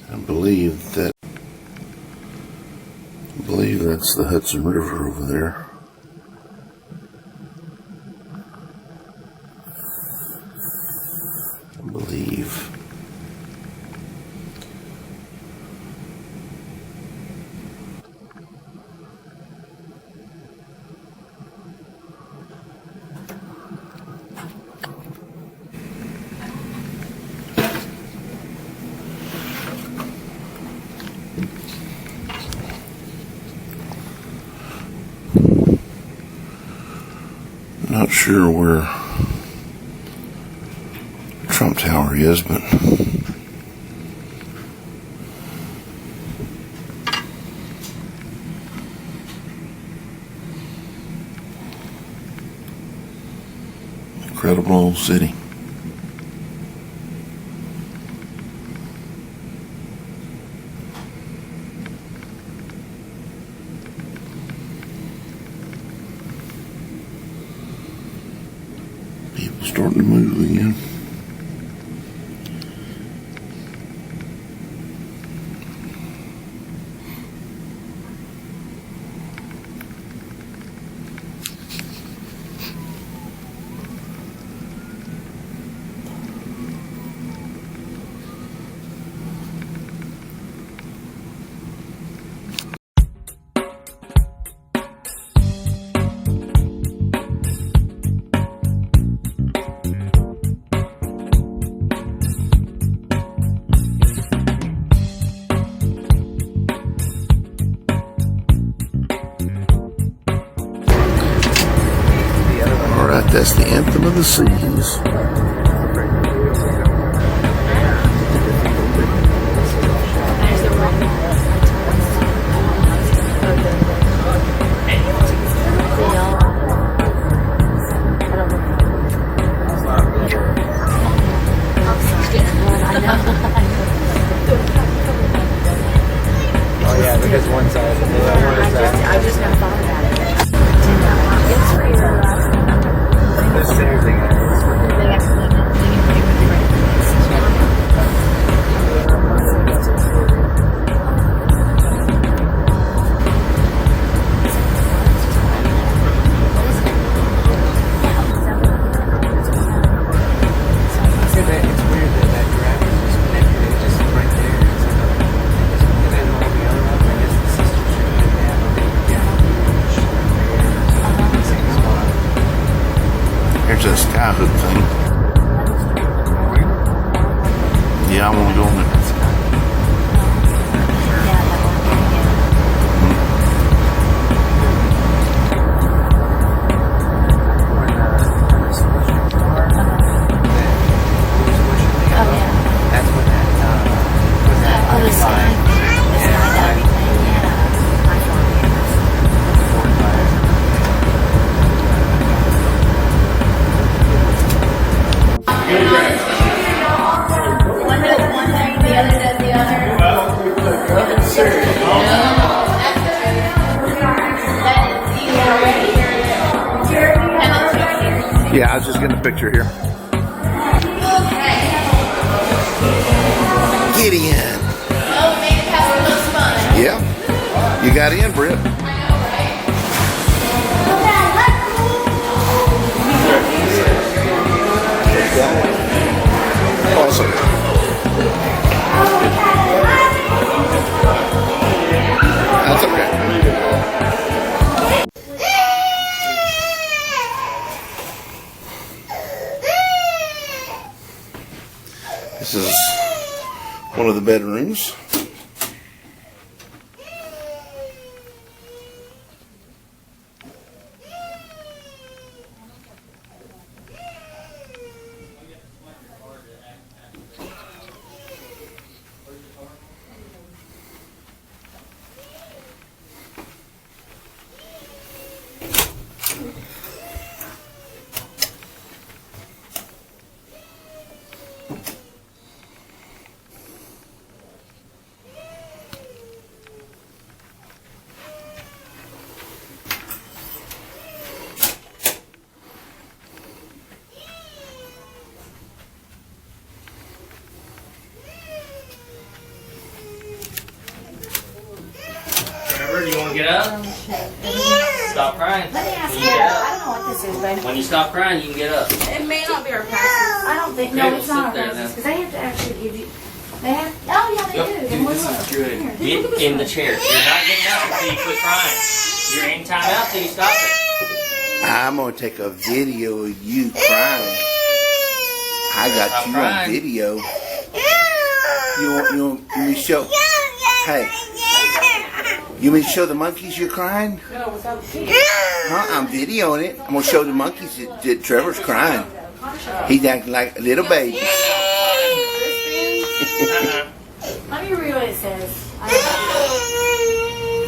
S1: I believe that's the Hudson River over there. I believe. Not sure where Trump Tower is, but incredible old city. Starting to move again. That's the Anthem of the Seas.
S4: Oh yeah, because one side.
S3: I just never thought about it.
S1: Here's that sky hook thing. Yeah, I want to go on it. Yeah, I was just getting a picture here. Get in.
S3: Oh, we made it past the most fun.
S1: Yeah. You got in, Britt. Awesome. That's okay. This is one of the bedrooms.
S13: Trevor, do you want to get up? Stop crying.
S3: Let me ask
S13: Can
S3: you.
S13: you get
S3: I
S13: up?
S3: don't know what this is, baby.
S13: When you stop crying, you can get up.
S3: It may not be our practice. I don't think.
S13: Okay,
S3: No, it's
S13: we'll
S3: not
S13: sit
S3: our
S13: there
S3: practice
S13: then.
S3: because they have to actually give you. They have. Oh yeah, they do.
S13: Dude, this is good. Get in the chair. You're not getting up until you quit crying. You're in timeout till you stop it.
S1: I'm gonna take a video of you crying. I got
S13: Stop
S1: you
S13: crying.
S1: on video. You want me to show? Hey, you want me to show the monkeys you're crying? Huh? I'm videoing it. I'm gonna show the monkeys that Trevor's crying. He's acting like a little baby.
S3: Let me read what it says.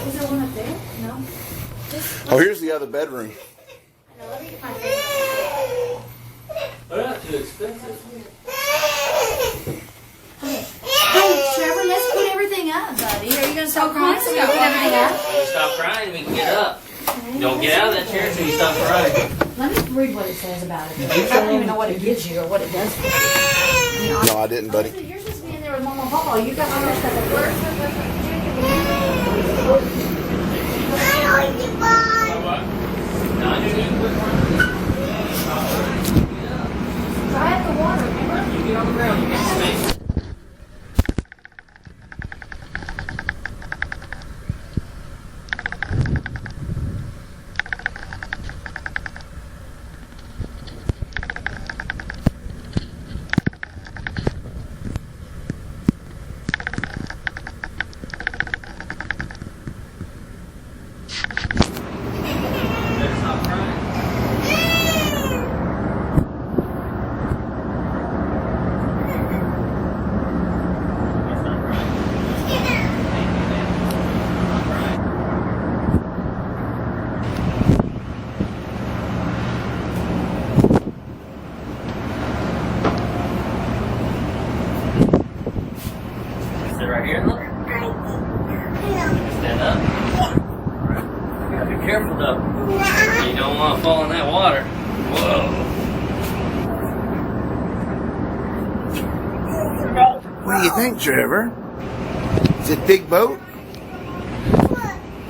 S3: Is there one up there? No.
S1: Oh, here's the other bedroom.
S3: Let me get my favorite.
S13: They're not too expensive.
S3: Hey, Trevor, let's put everything up, buddy. Are you gonna stop crying? So we put everything up.
S13: When you stop crying, we can get up. Don't get out of that chair until you stop crying.
S3: Let me read what it says about it. I don't even know what it gives you or what it does for you.
S1: No, I didn't, buddy.
S3: You're just being there with Mama and Papa. You got my other stuff at work. Try at the water, remember?
S13: You get on the ground, you get space. Sit right here, look. Stand up. You gotta be careful though. You don't want to fall in that water. Whoa.
S1: What do you think, Trevor? Is it a big boat?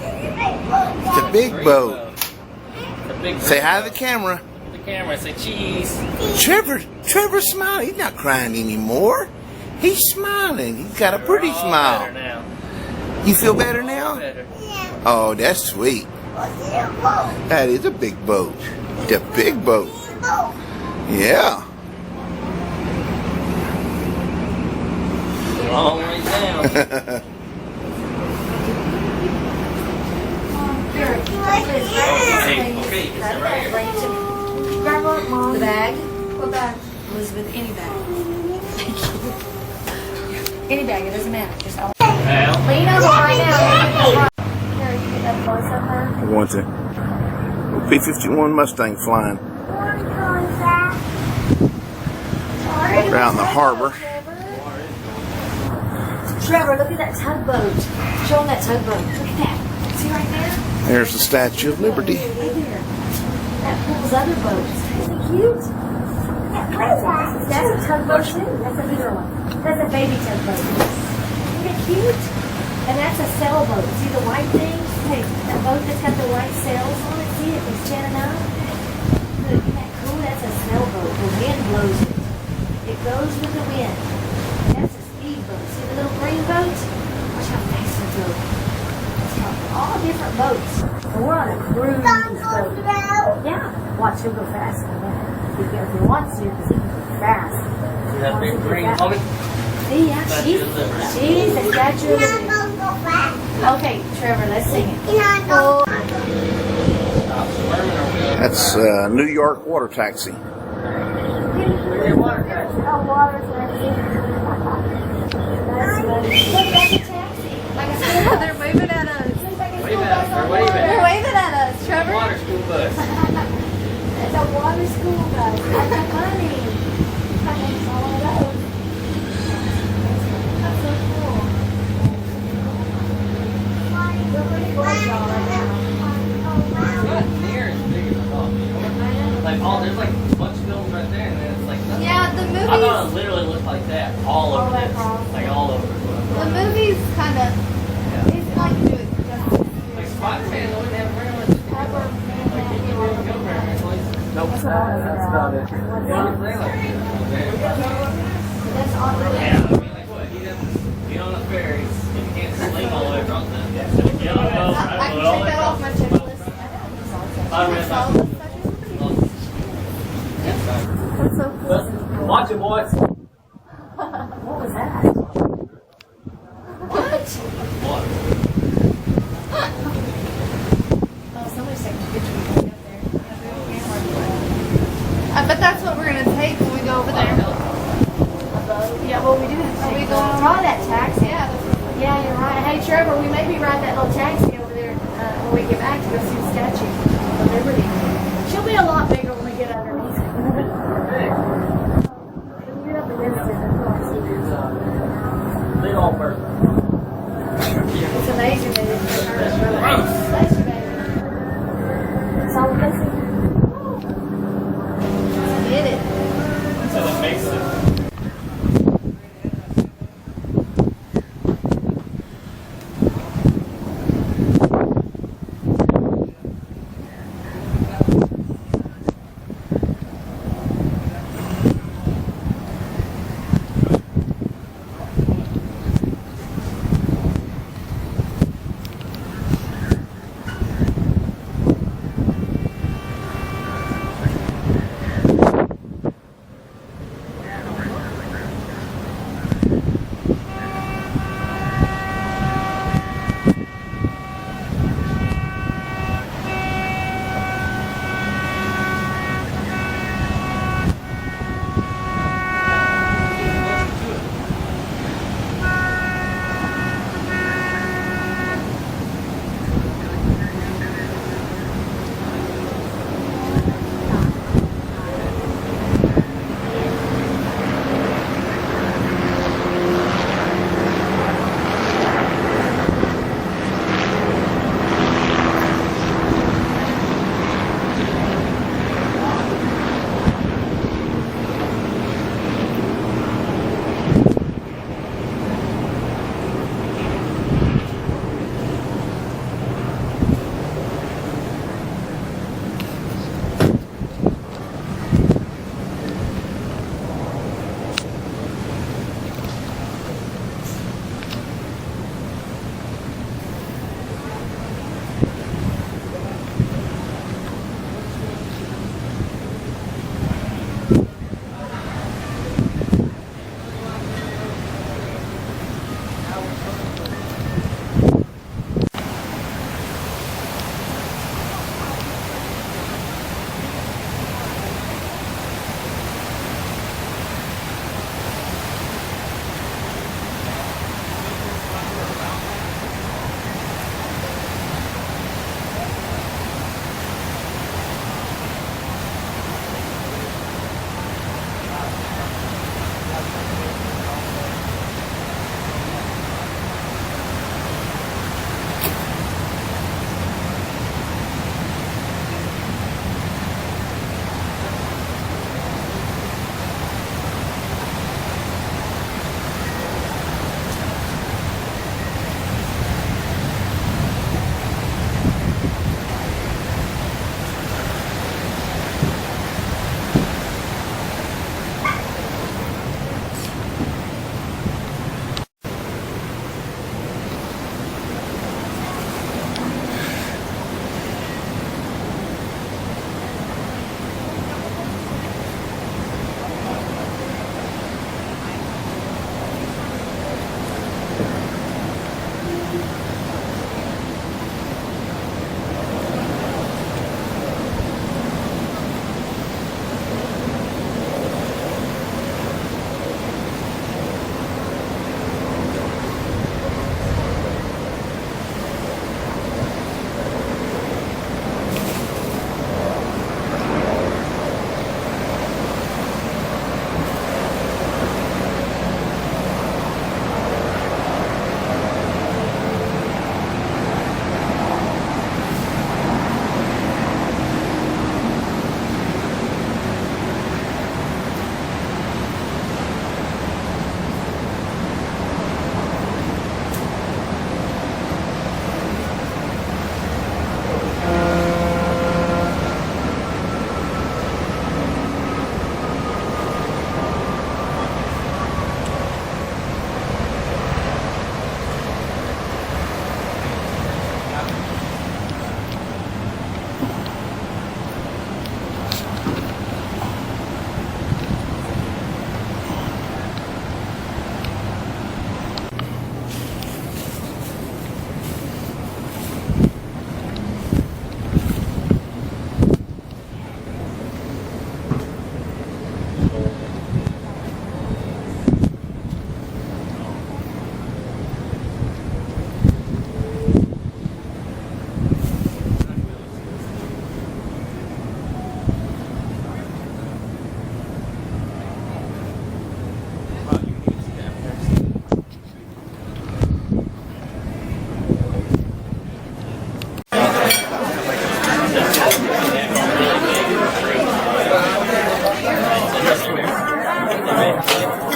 S1: It's a big boat.
S13: It's a big
S1: Say hi to the camera.
S13: the camera, say cheese.
S1: Trevor's smiling. He's not crying anymore. He's smiling. He's got a pretty
S13: We're all
S1: smile.
S13: better now.
S1: You feel better now?
S13: Better.
S1: Oh, that's sweet. That is a big boat. It's a big boat. Yeah.
S13: Long way down. Okay, you can sit right here.
S3: Grab what, Mom? The bag? What bag? Elizabeth, any bag. Any bag, it doesn't matter. Just all.
S13: Well,
S3: Lean over right now. Here, you get that close up her.
S1: I want to. P-51 Mustang flying. We're out in the harbor.
S3: Trevor, look at that tugboat. Show them that tugboat. Look at that. See right there?
S1: There's the Statue of Liberty.
S3: Right there. That pulls other boats. Isn't it cute? That's a tugboat too. That's a bigger one. That's a baby tugboat. Isn't it cute? And that's a sailboat. See the white thing? Hey, that boat that's got the white sails on it. See it? It's standing up. Look, isn't that cool? That's a sailboat. The wind blows it. It goes with the wind. That's a speedboat. See the little green boat? Watch how fast they go. All different boats. And we're on a cruise boat. Yeah. Watch him go fast in a minute. If he wants to, because he can go fast.
S13: see that big green boat?
S3: See, yeah,
S13: Statue of Liberty.
S3: she's a statue of Liberty. Okay, Trevor, let's sing it. Oh.
S1: That's New York water taxi.
S3: Oh, water taxi. That's funny. Look, that's a taxi. Like I said, they're waving at us.
S13: Wave at us. They're waving.
S3: They're waving at us, Trevor.
S13: Water school bus.
S3: a water school bus. That's the money. That's all of those. That's so cool. We're pretty bored, y'all, right now.
S13: It's not near as big as I thought. Like, oh, there's like a bunch of buildings right there, and then it's like nothing.
S3: Yeah, the
S13: I thought
S3: movies.
S13: it literally looked like that all over
S3: that
S13: this.
S3: across.
S13: Like all over.
S3: The movies kind of. It's like do it justice.
S13: Like Spider-Man, they wouldn't have very much. Nope, that's about it.
S3: That's all it
S13: Yeah, I mean, like what? You get on a ferry, you can't sling all the way across it. Get on a boat,
S3: I can take that off my checklist. That's so cool.
S13: Watch it, boys.
S3: What was that? What?
S13: What?
S3: Oh, somebody's taking a picture of me up there. I bet that's what we're gonna take when we go over there. Yeah, well, we do have to take. Are we going to ride that taxi? Yeah. Yeah, you're right. Hey, Trevor, we may be riding that little taxi over there when we get back to go see the statue of Liberty. She'll be a lot bigger when we get underneath. When we get up against it, that's awesome.
S13: Big old person.
S3: It's amazing that it's bless you, baby. It's all blessing. Get it.
S13: So that makes it.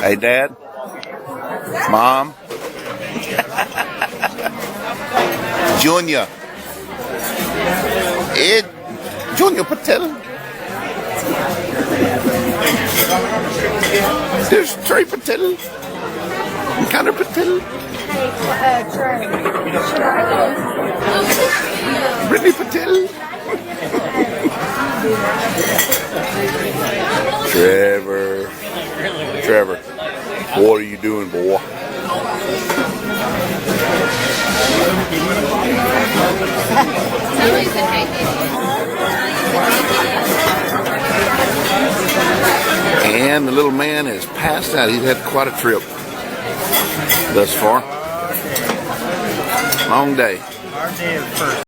S1: Hey, Dad. Mom. Junior. Ed. Junior Patel. There's Trey Patel. Connor Patel. Brittany Patel. Trevor, what are you doing, boy? And the little man is passed out. He's had quite a trip thus far. Long day.
S7: Our day of first.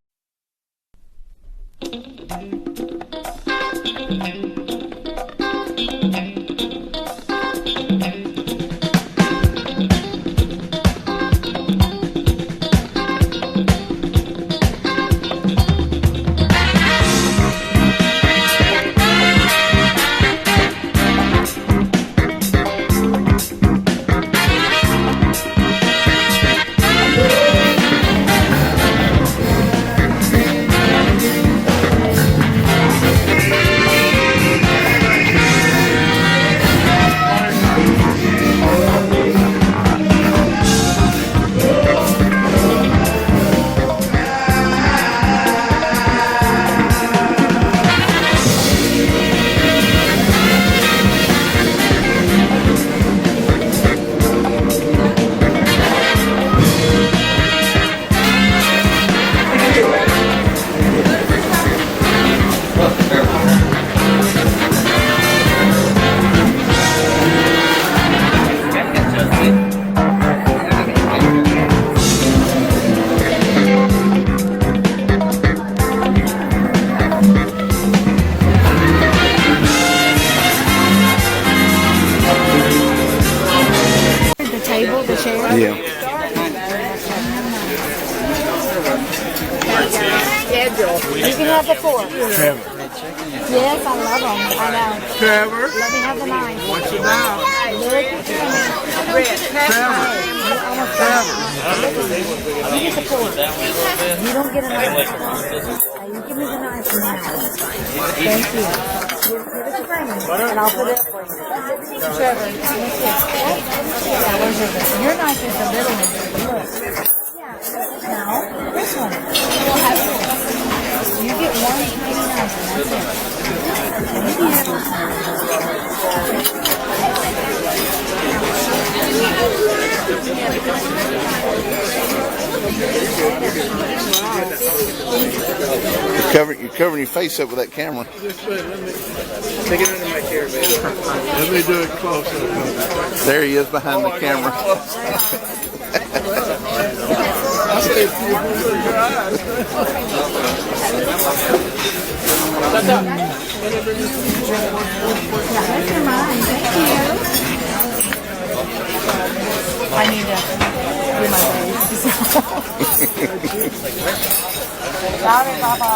S3: You can have the fork.
S9: Trevor.
S3: Yes, I love them. I know.
S9: Trevor.
S3: Let me have the knife.
S9: What's your mouth?
S3: Look at
S9: Trevor.
S3: You get the fork. You don't get a knife. You give me the knife now. Thank you. Give it to Brandon, and I'll put it up for you. Trevor, look here. Yeah, where's your knife is the little one. Look. Yeah. No, this one. We'll have it. You get one tiny knife, and
S1: You're covering your face up with that camera.
S9: Take it into my chair, baby. Let me do it closer.
S1: There he is behind the camera.
S3: I need to do my face. Sorry, Papa.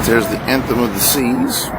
S1: There's the Anthem of the Seas.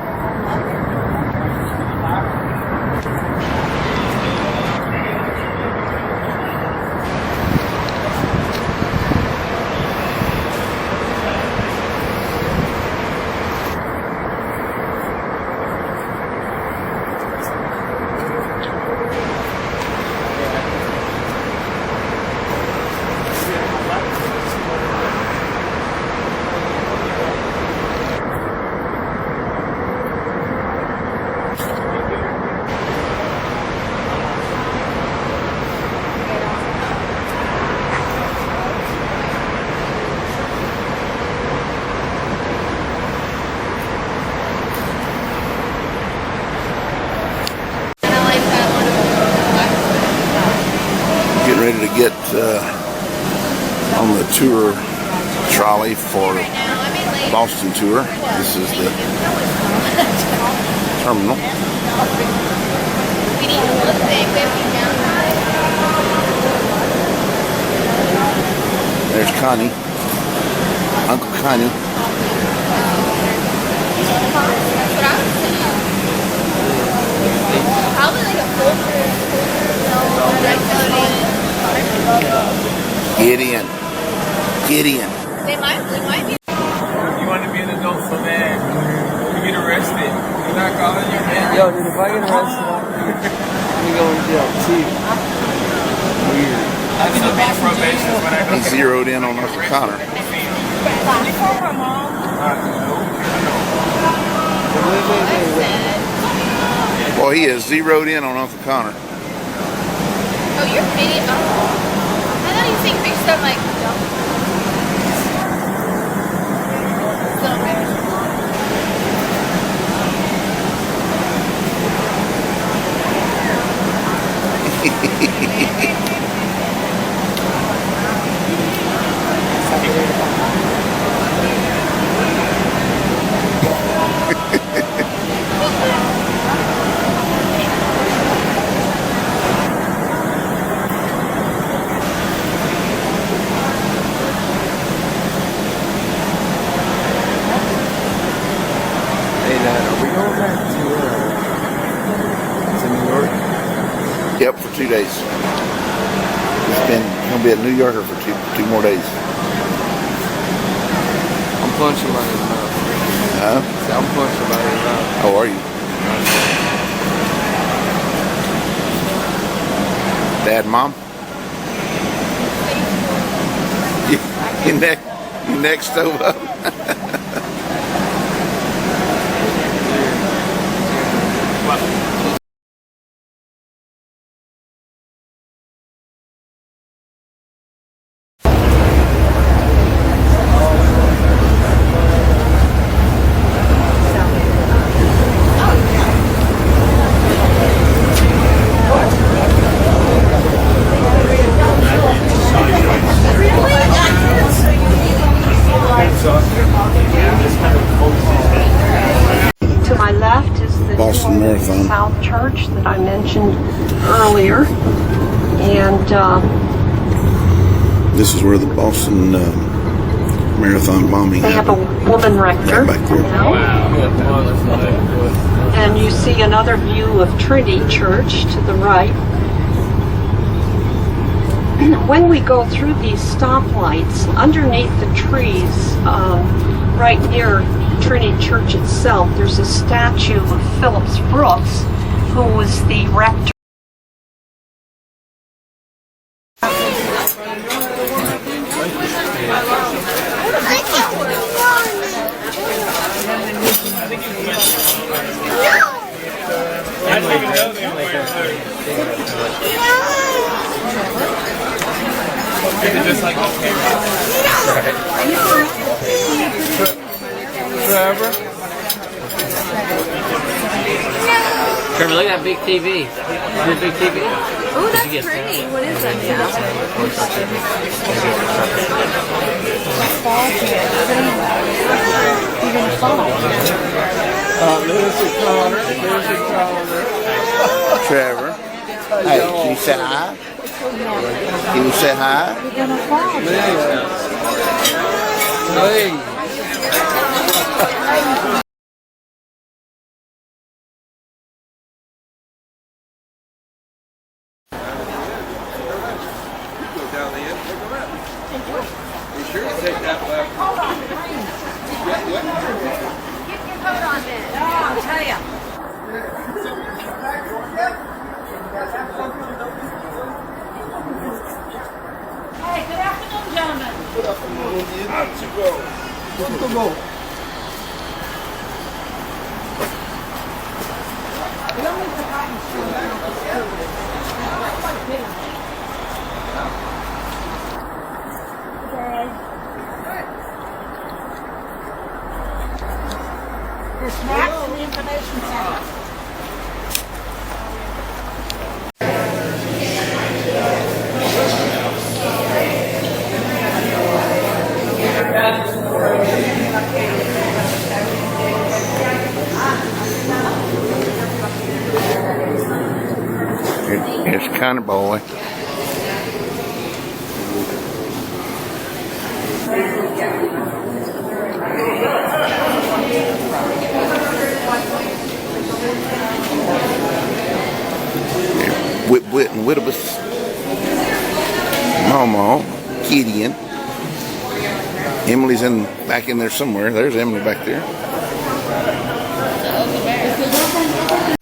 S1: get on the tour trolley for Boston tour. This is the terminal. There's Connie, Uncle Connie.
S3: Probably like a full
S1: Get in. Get in.
S3: They might be.
S13: You want to be an adult so bad, you get arrested. You're not calling your man. Yo, dude, if I get arrested, I'm gonna go in jail too. Weird. I need to be probation when I go.
S1: He zeroed in on Uncle Connor. Well, he has zeroed in on Uncle Connor.
S3: Oh, you're video. I thought you think big stuff like.
S1: Yep, for 2 days. He'll be at New Yorker for two more days.
S13: I'm punching by his mouth.
S1: Huh?
S13: I'm punching by his mouth.
S1: How are you? Dad, Mom? You next stove up?
S5: To my left is the
S1: Boston Marathon.
S5: South Church that I mentioned earlier, and
S1: This is where the Boston Marathon bombing
S5: they have a
S1: happened.
S5: woman rector
S1: Right back there.
S5: now. And you see another view of Trinity Church to the right. When we go through these stoplights, underneath the trees, right near Trinity Church itself, there's a statue of Phillips Brooks, who was the rector.
S13: Trevor, look at that big TV. That big TV.
S3: Oh, that's pretty. What is that?
S13: There's your Connor.
S1: Trevor. Hey, can you say hi? Can you say hi?
S13: Hey.
S5: The snacks and the information center.
S1: Here's Connor boy. Whit and Whittabus. Mama, Gideon. Emily's back in there somewhere. There's Emily back there.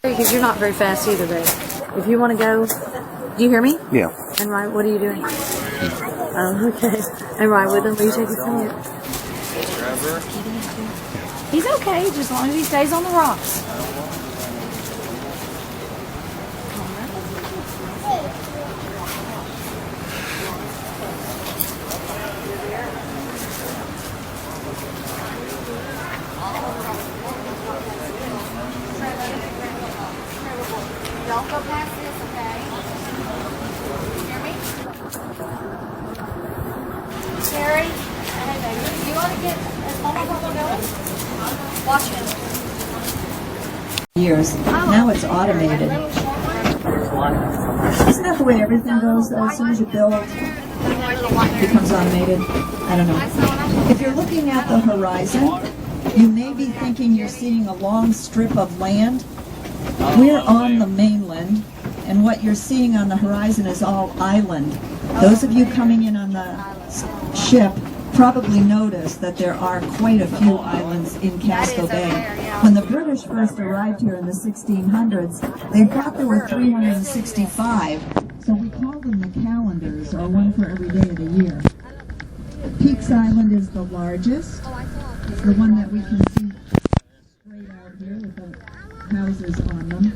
S3: Because you're not very fast either, babe. If you want to go, do you hear me?
S1: Yeah.
S3: And Ryan, what are you doing? Oh, okay. And Ryan with him, will you take his hand? He's okay, just as long as he stays on the rocks.
S6: Don't go past this, okay? Hear me? Carrie? Hey, baby. You want to get as long as I'm going? Watch him.
S16: Years. Now it's automated. Isn't that the way everything goes, though? As soon as you build, it becomes automated. I don't know. If you're looking at the horizon, you may be thinking you're seeing a long strip of land. We're on the mainland, and what you're seeing on the horizon is all island. Those of you coming in on the ship probably noticed that there are quite a few islands in Casco Bay. When the British first arrived here in the 1600s, they thought there were 365, so we call them the calendars, or one for every day of the year. Peaks Island is the largest. It's the one that we can see straight out here with the houses on them.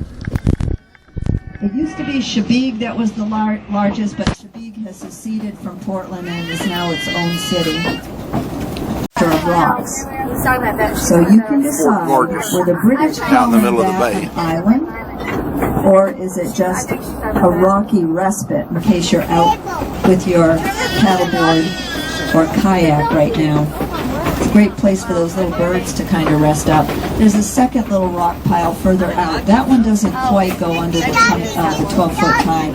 S16: It used to be Chebeague that was the largest, but Chebeague has seceded from Portland and is now its own city. Of rocks. So you can decide were the British calling that an island, or is it just a rocky respite in case you're out with your paddleboard or kayak right now. It's a great place for those little birds to kind of rest up. There's a second little rock pile further out. That one doesn't quite go under the 12-foot tide.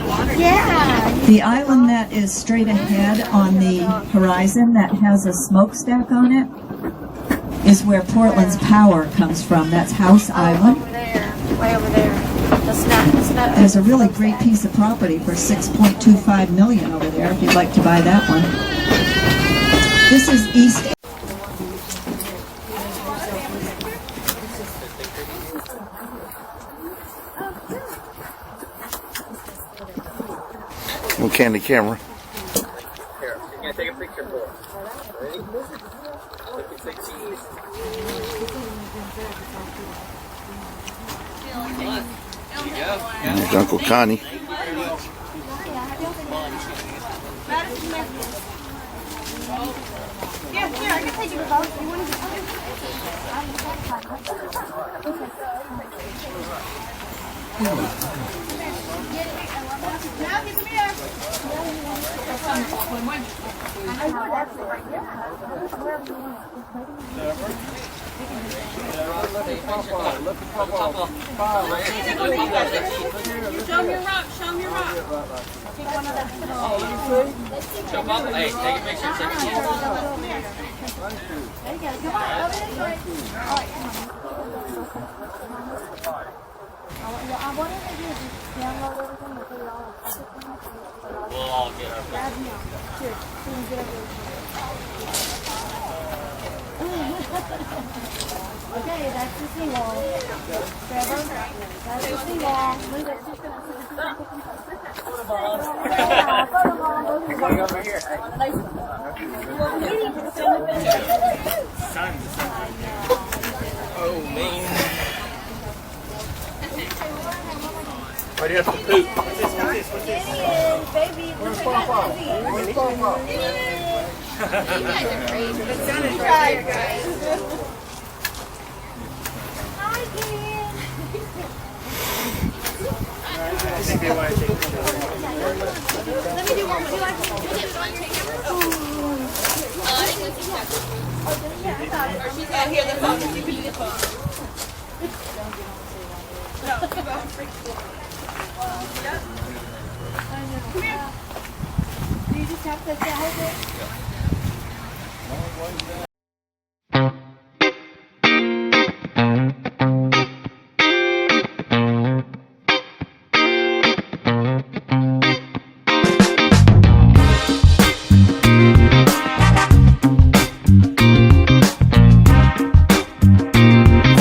S16: The island that is straight ahead on the horizon that has a smokestack on it is where Portland's power comes from. That's House Island.
S3: Way over there.
S16: There's a really great piece of property for $6.25 million over there if you'd like to buy that one. This is East.
S1: Little candy camera.
S4: Here, you're gonna take a picture for us. Ready? Look at the cheese.
S1: And there's Uncle Connie.
S6: Here, I can take you to both. You want to now get some here.
S8: Show me your rock, show me your rock.
S4: Jump up. Hey, take a picture. Take a picture.
S6: There you go. Come on, over this way. All right, come on. I wanted to do is download everything and put it all up.
S4: We'll all get our
S6: Grab me on. Here, so you can get everything. Okay, that's the seawall. Trevor, that's the seawall. Move it.
S4: over here. Oh, man.
S9: Why do you have to poop? What's this?
S6: Baby,
S9: Where's Papa? Where's Papa?
S6: You guys are crazy. But Santa's right here, guys. Hi, Ken.
S9: I think they want to take pictures.
S6: Let me do one. Would you like to do this on your camera? I didn't know she had it. Yeah, I got it. Or she's got here the phone. You can use the phone. No,
S3: Come here. Do you just have to hold it?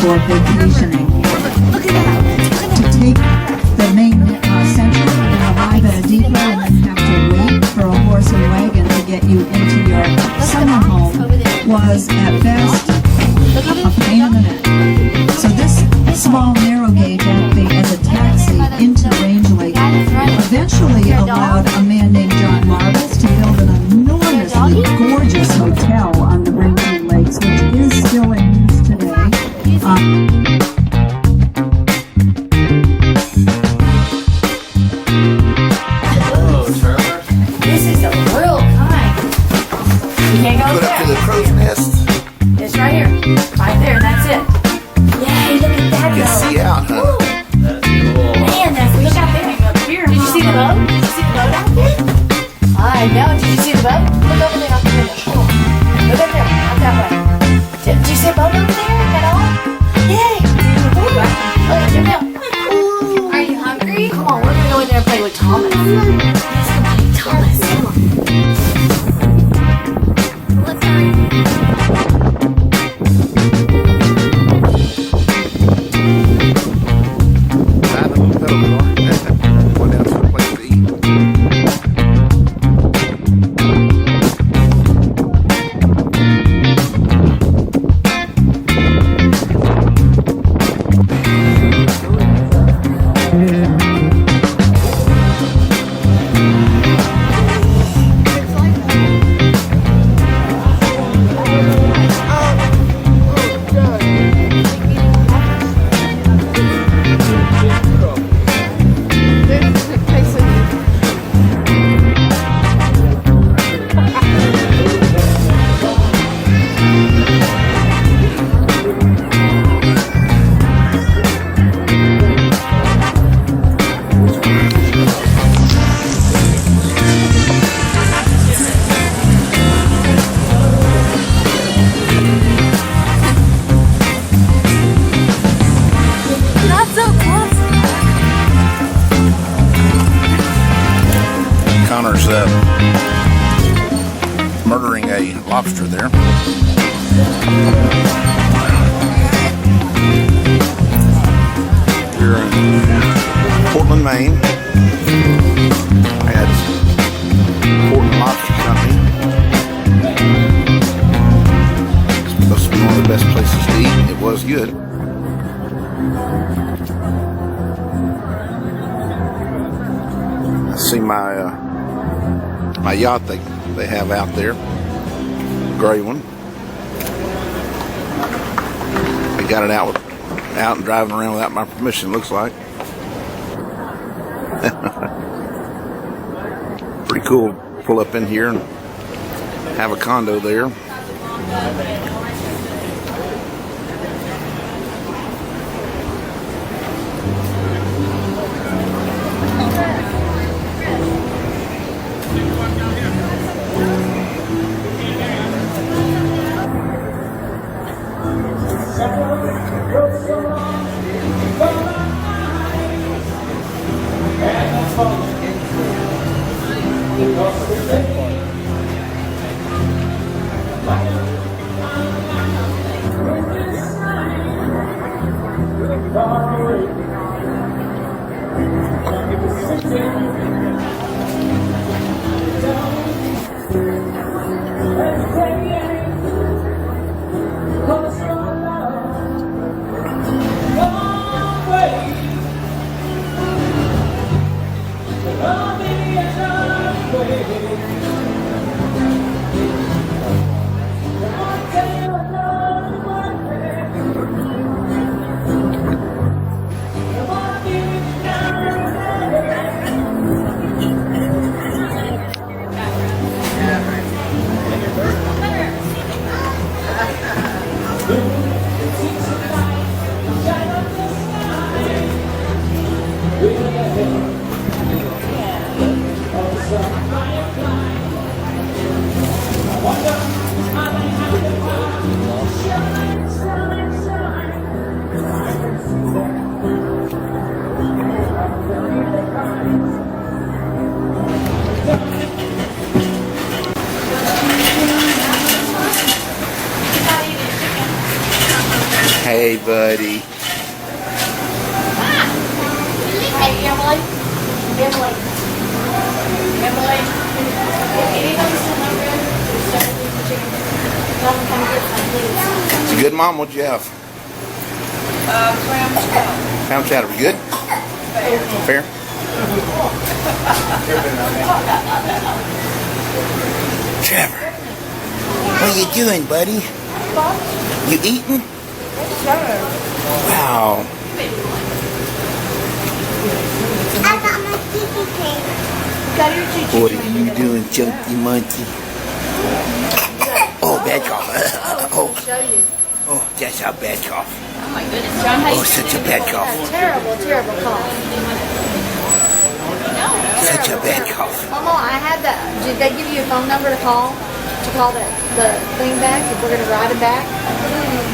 S16: For vacationing. To take the main central and arrive at a depot and then have to wait for a horse and wagon to get you into your summer home was at best a pain in the neck. So this small narrow gauge acting as a taxi into Range Lake eventually allowed a man named John Marvis to build an enormously gorgeous hotel on the Range Lakes, which is still in use today.
S3: This is a real kind. You can't go
S1: Put up to the crow's nest.
S3: It's right here. Right there, that's it. Yay, look at that
S1: You can
S3: though.
S1: see out, huh?
S3: Man, that's look out there. Did you see the boat? Did you see the boat out there? I know. Did you see the boat? Look over there out the window. Look up there, out that way. Did you see a boat over there at all? Yay! Look, jump out. Are you hungry? Come on, we're gonna go in there and play with Thomas. Let's go play with Thomas. Come on. Let's go.
S1: Going down to the place to eat.
S3: Not so close.
S1: Connor's murdering a lobster there. We're in Portland, Maine. At Portland Lobster Company. It's supposed to be one of the best places to eat. It was good. I see my yacht they have out there, gray one. They got it out and driving around without my permission. Looks like pretty cool. Pull up in here and have a condo there. Hey, buddy.
S3: Hey, Emily. Emily. Emily. If anybody's still hungry, there's something for chicken. Tell them to come get some, please.
S1: It's a good mom. What'd you have?
S3: Clam chowder.
S1: Clam chowder. Good? Fair? Trevor, what are you doing, buddy? You eating? Wow.
S6: I got my tiki cake.
S1: What are you doing, chunky monkey? Oh, bad cough. Oh, that's a bad cough.
S3: Oh my goodness, John, how
S1: Oh, such a bad cough.
S3: terrible, terrible cough.
S1: Such a bad cough.
S3: Mama, I had that. Did they give you a phone number to call? To call the thing back if we're gonna ride it back?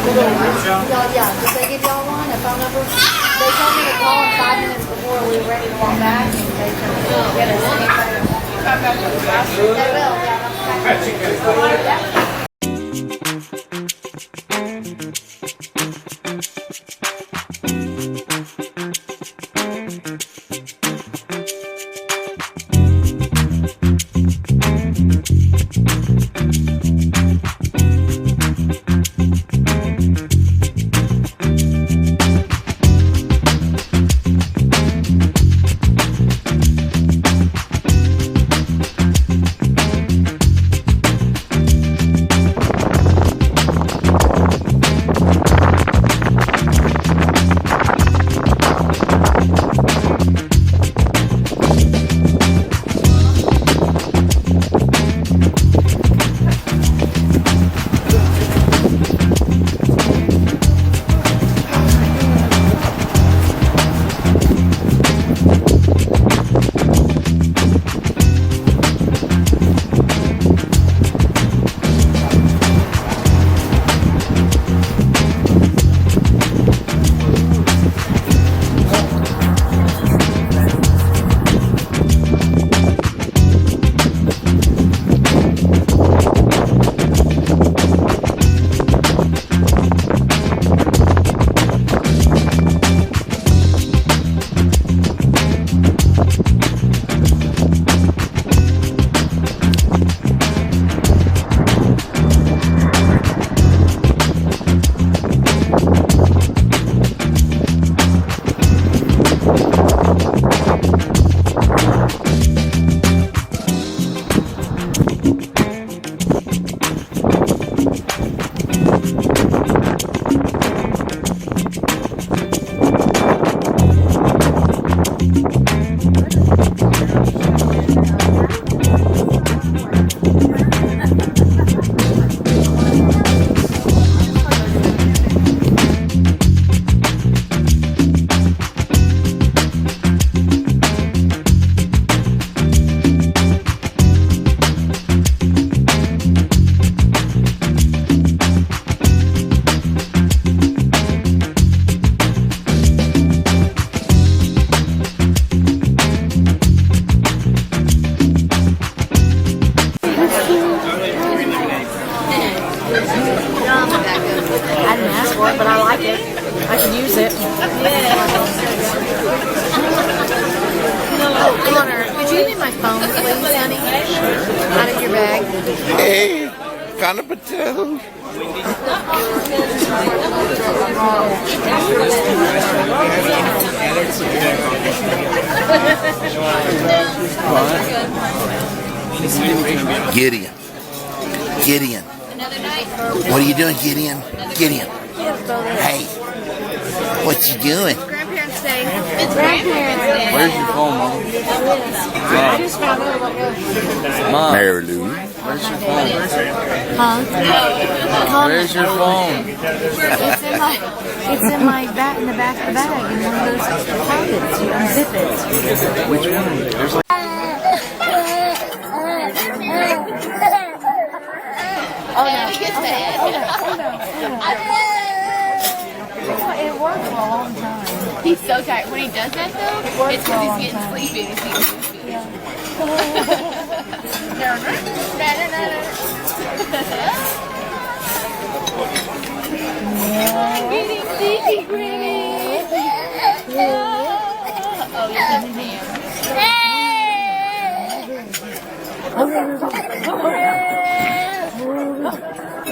S3: Yeah. Did they give y'all one? A phone number? They told me to call in 5 minutes before we were ready to walk back, and they told me to get us. They will. Yeah.
S17: I didn't ask for it, but I like it. I can use it. Connor, could you give me my phone, please, honey? Out of your bag.
S1: Hey, kind of potato. Gideon. Gideon. What are you doing, Gideon? Gideon. Hey. What you doing?
S3: Grandparents' Day. It's Grandparents' Day.
S9: Where's your phone, Mom?
S3: I just found out about that.
S9: Mom.
S1: Mary Lou.
S9: Where's your phone?
S3: Huh?
S9: Where's your phone?
S3: It's in my back, in the back of the bag, in one of those pockets. You unzip it.
S9: Which one? There's like
S3: Oh no! Oh no! It worked for a long time.
S17: He's so tired. When he does that though, it's because he's getting sleepy. He's getting sleepy.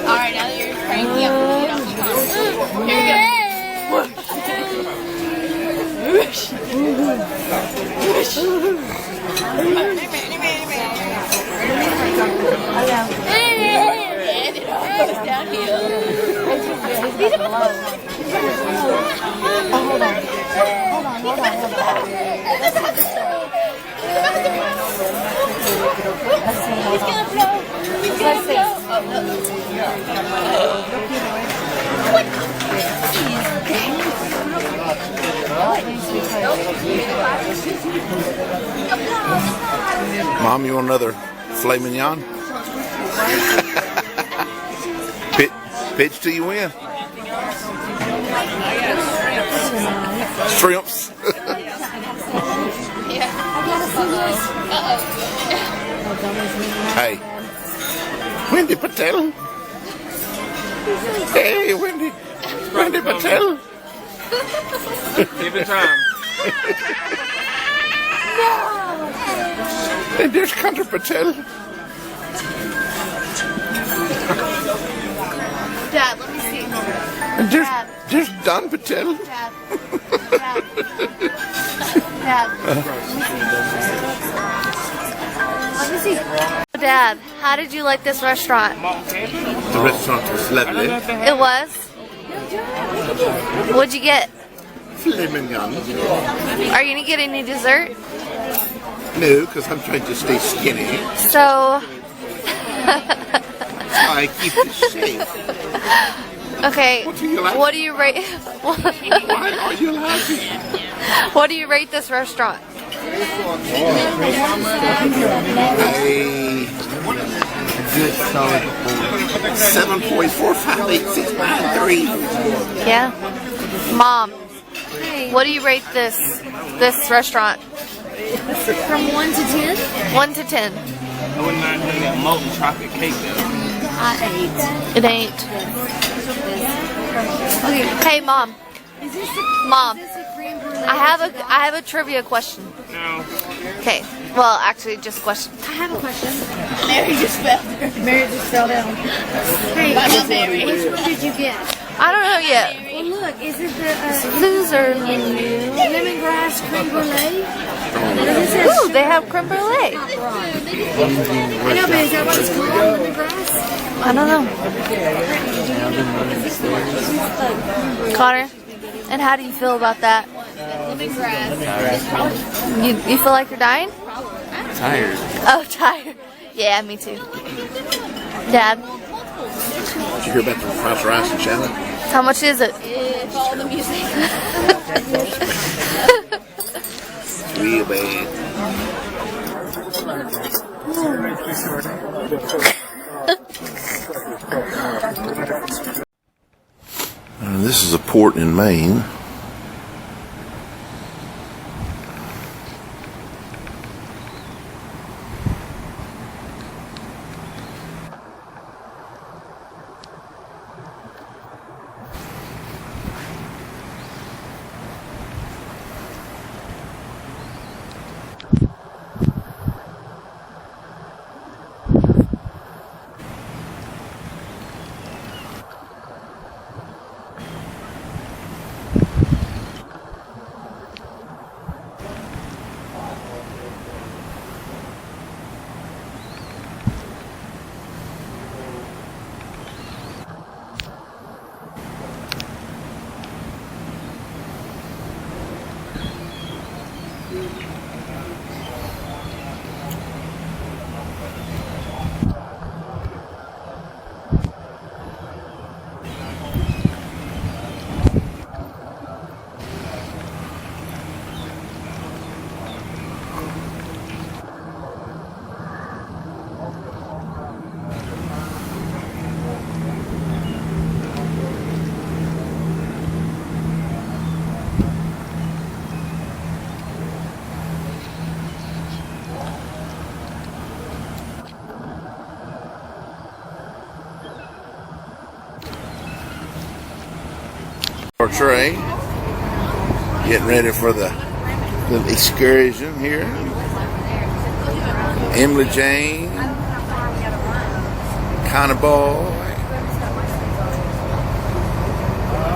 S17: Alright, now that you're cranky up, get off the phone. Here He's gonna blow. He's gonna blow.
S1: Mom, you want another filet mignon? Pitch till you win. Shrimps. Hey, Wendy Patel. Hey, Wendy Patel.
S2: Keep it time.
S1: And there's Hunter Patel.
S17: Dad, let me see.
S1: And there's Don Patel.
S17: Dad. Let me see. Dad, how did you like this restaurant?
S1: The restaurant was lovely.
S17: It was? What'd you get?
S1: Filet mignon.
S17: Are you gonna get any dessert?
S1: No, because I'm trying to stay skinny.
S17: So...
S1: I keep it safe.
S17: Okay,
S1: What are you laughing?
S17: what do you rate...
S1: Why are you laughing?
S17: What do you rate this restaurant?
S1: A good solid 7.45863.
S17: Yeah? Mom, what do you rate this restaurant?
S3: From 1 to 10?
S17: 1 to 10.
S2: I wouldn't mind having that molten chocolate cake though.
S3: I
S17: It ain't.
S3: Okay.
S17: Hey, Mom.
S3: Is this
S17: Mom,
S3: a cream brulee?
S17: I have a trivia question.
S2: No.
S17: Okay. Well, actually, just a question.
S3: I have a question. Mary just fell down. Mary just fell down. Hey, which one did you get?
S17: I don't know yet.
S3: Well, look, is it the
S17: Loser.
S3: lemongrass creme brulee?
S17: Ooh, they have creme brulee.
S3: I know, but is that what it's called? Lemongrass?
S17: I don't know. Connor, and how do you feel about that?
S3: Lemongrass.
S17: You feel like you're dying?
S4: Tired.
S17: Oh, tired. Yeah, me too. Dad,
S1: Did you hear about the French rice and salad?
S17: how much is it?
S3: Follow the music.
S1: It's real bad. This is a port in Maine. Trey. Getting ready for the little excursion here. Emily Jane. Cannibal.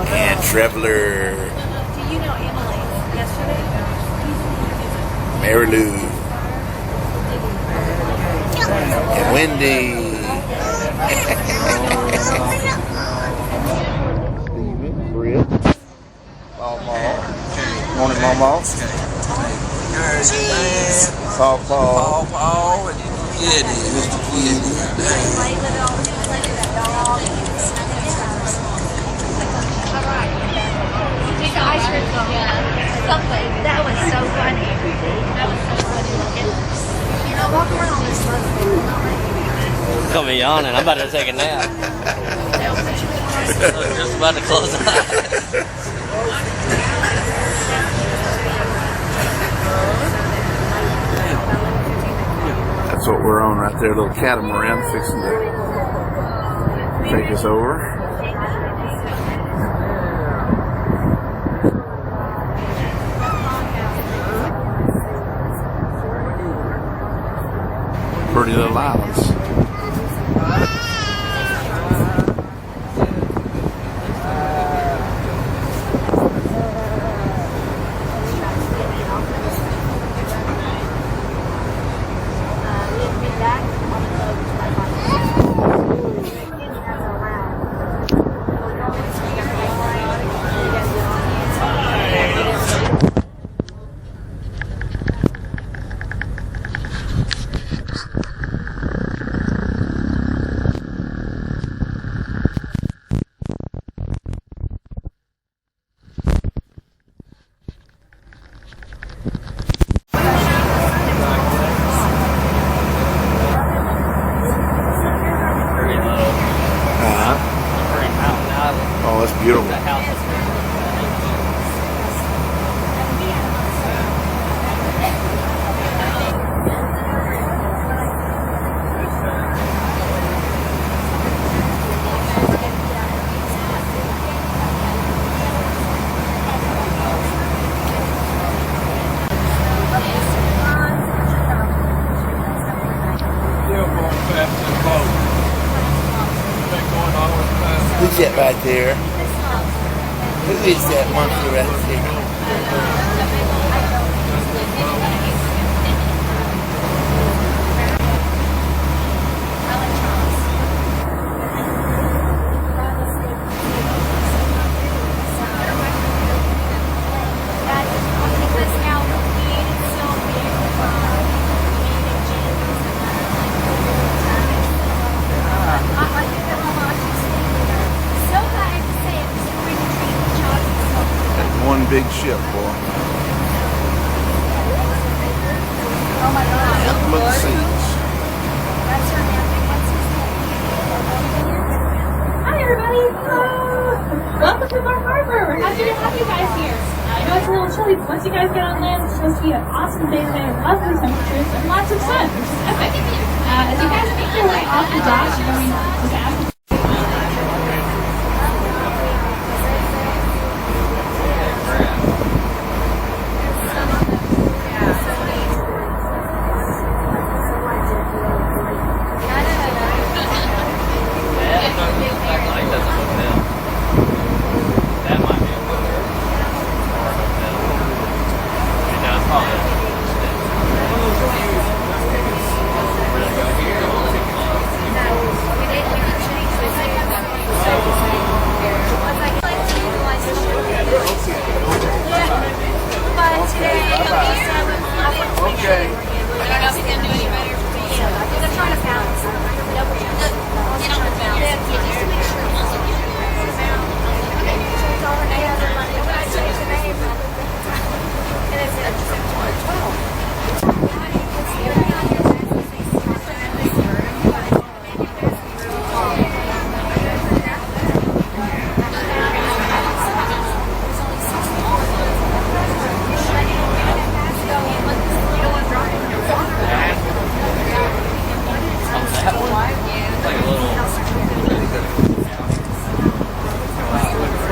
S1: And Traveler.
S3: Do you know Emily? Yesterday?
S1: Mary Lou. And Wendy. Steven, Britt. Mama. Morning, Mama. Paul.
S18: Paul and Kitty. Mr. Kitty.
S3: Take the ice cream cone. Something. That was so funny. That was so funny looking. You know, walk around on this road.
S4: Gonna be yawning. I'm about to take a nap. Just about to close eyes.
S1: That's what we're on right there, a little catamaran fixing to take us over. Pretty little islands. Oh, that's beautiful. Who's that right there? Who is that monkey right there? One big ship, boy.
S3: Oh my God.
S1: Anthem of the Seas.
S3: That's her name. What's his name? Hi, everybody. Welcome to Bar Harbor. We're happy to have you guys here. I know it's a little chilly, but once you guys get on land, it's supposed to be an awesome day today with lovely temperatures and lots of sun, which is epic. As you guys make your way off the dock, you're going to ask.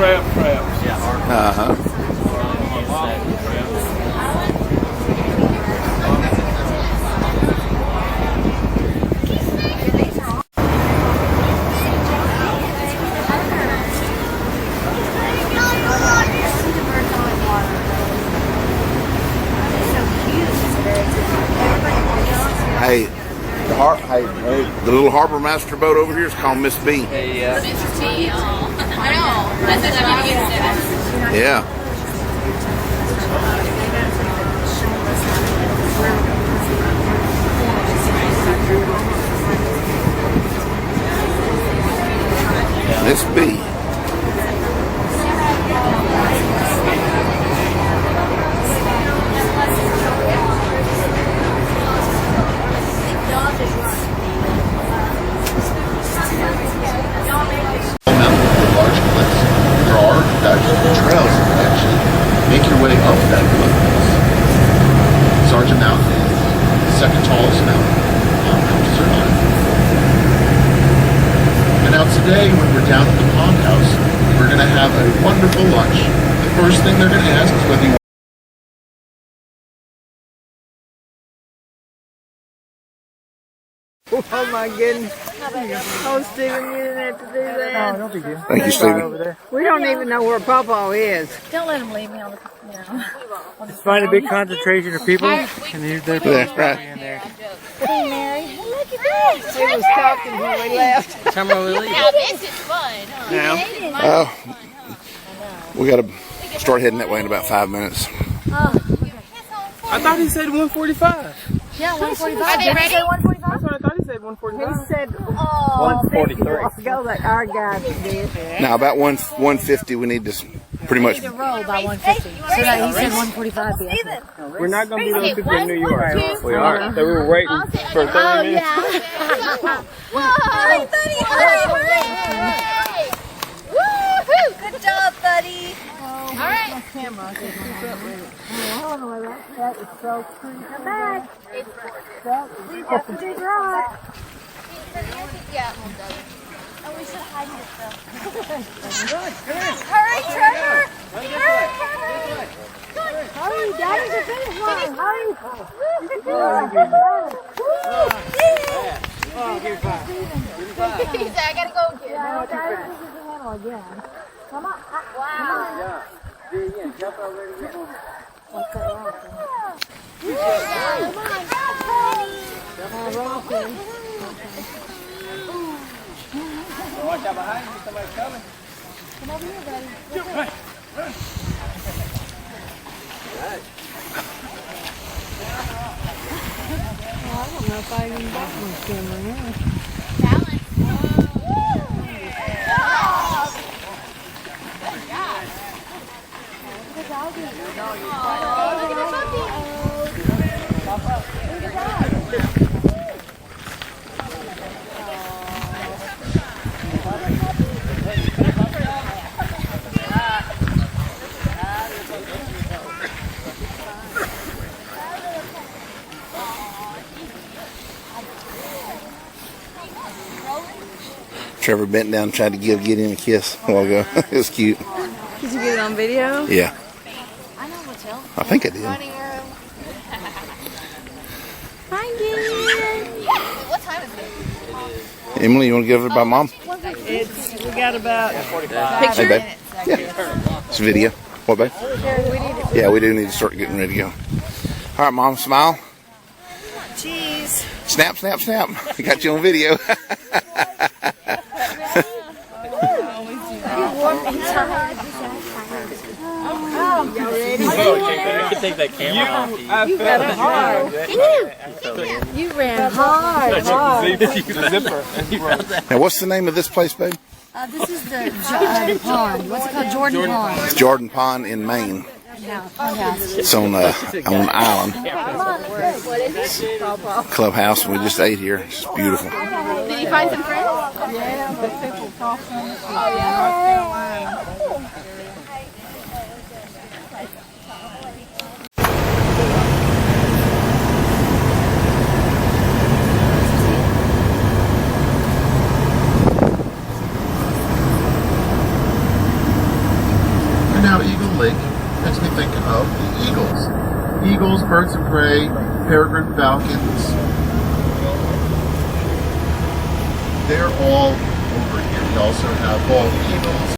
S9: Crabs. Yeah,
S1: Hey, the little harbor master boat over here is called Miss B.
S4: Hey,
S3: I know. I said I'm gonna use it.
S1: Yeah. Miss B.
S14: Large cliffs. There are trails that can actually make your way up that cliff. Sergeant Mountain is the second tallest mountain on Mount Search. And now today, when we're down at the pond house, we're going to have a wonderful lunch. The first thing they're going to ask is whether you
S19: Oh my goodness. Oh, Stephen, you didn't have to do that.
S7: Oh, don't be good.
S1: Thank you, Stephen.
S19: We don't even know where Pawpaw is.
S17: Don't let him leave me on the,
S7: Just find a big concentration of people, and they're probably in there.
S17: Hey, Mary. Look at this.
S19: He was talking when we left.
S4: Time will we leave?
S3: Yeah, this is fun. Huh?
S1: Oh, we got to start heading that way in about 5 minutes.
S7: I thought he said 145.
S17: Yeah, 145.
S3: Are they
S17: Did he
S3: ready?
S17: say 145?
S7: That's what I thought he said 145.
S19: He said
S7: 143.
S19: Go that our guy did.
S1: Now about 150, we need to pretty much.
S17: We need to roll by 150. So that he said 145. Yeah.
S7: We're not going to be those people in New York.
S3: We
S7: are. So we were waiting for 30 minutes.
S3: Whoa! Hurry, buddy! Hurry! Woohoo! Good job, buddy. All right.
S19: That is so pretty.
S3: Come back.
S19: That's a big rock.
S3: Yeah. Oh, we should hide it though. Hurry, Trevor! Hurry!
S19: Hurry, Daddy's a finish line. Hurry.
S3: He said, I gotta go again.
S19: Yeah, Daddy's a handle again. Come on.
S3: Wow.
S19: Do it again. Jump over again. What's that rock?
S4: Watch out behind you, somebody's coming.
S19: Come over here, buddy. I don't know if I even got my camera now.
S1: Trevor bent down and tried to give Gideon a kiss a while ago. It was cute.
S19: Did you get it on video?
S1: Yeah,
S3: I know what y'all.
S1: I think I did.
S3: Running room.
S19: Hi, Gideon.
S3: What time is it?
S1: Emily, you want to give it by mom?
S19: We got about
S1: Hey, babe. Yeah. It's video. What, babe? Yeah, we do need to start getting ready to go. All right, mom, smile.
S3: Cheese.
S1: Snap, snap, snap. We got you on video.
S4: You can take that camera off.
S19: You got a hard. You ran hard.
S1: Now, what's the name of this place, babe?
S17: This is the pond. What's it called? Jordan Pond.
S1: It's Jordan Pond in Maine.
S17: Yeah, pond house.
S1: It's on an island. Clubhouse, and we just ate here. It's beautiful.
S3: Did you find some friends?
S19: Yeah, but people talking. Oh, yeah, North Carolina.
S14: And now Eagle Lake makes me think of the eagles. Eagles, birds of prey, peregrine falcons. They're all over here. We also have bald eagles.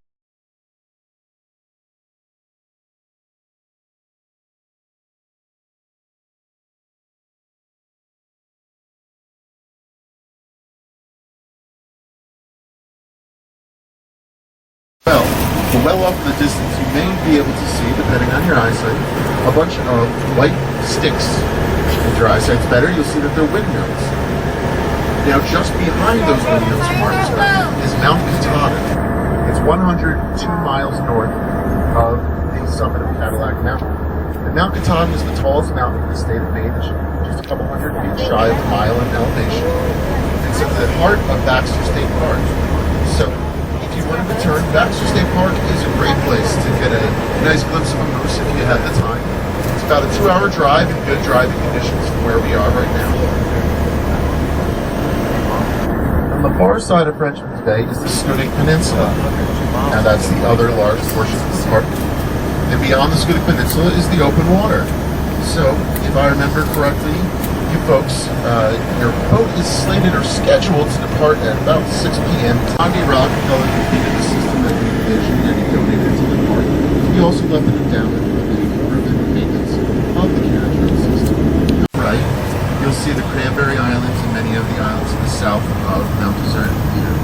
S20: well off in the distance, you may be able to see, depending on your eyesight, a bunch of white sticks. If your eyesight's better, you'll see that they're windmills. Now, just behind those windmills, Marcus, is Mount Katahdin. It's 102 miles north of the summit of Cadillac Mountain. And Mount Katahdin is the tallest mountain in the state of Maine. It's just a couple hundred feet shy of a mile in elevation. It's at the heart of Baxter State Park. So, if you wanted to turn, Baxter State Park is a great place to get a nice glimpse of a moose if you have the time. It's about a 2-hour drive in good driving conditions from where we are right now. On the far side of Frenchman's Bay is the Scotia Peninsula. Now that's the other large portion of the park. And beyond the Scotia Peninsula is the open water. So, if I remember correctly, you folks, your boat is slated or scheduled to depart at about 6 p.m. Tommy Rockefeller completed the system that we envisioned and he donated to the park. He also left an endowment for the improvement and maintenance of the canal system. Right? You'll see the Cranberry Islands and many of the islands to the south of Mount Desert here.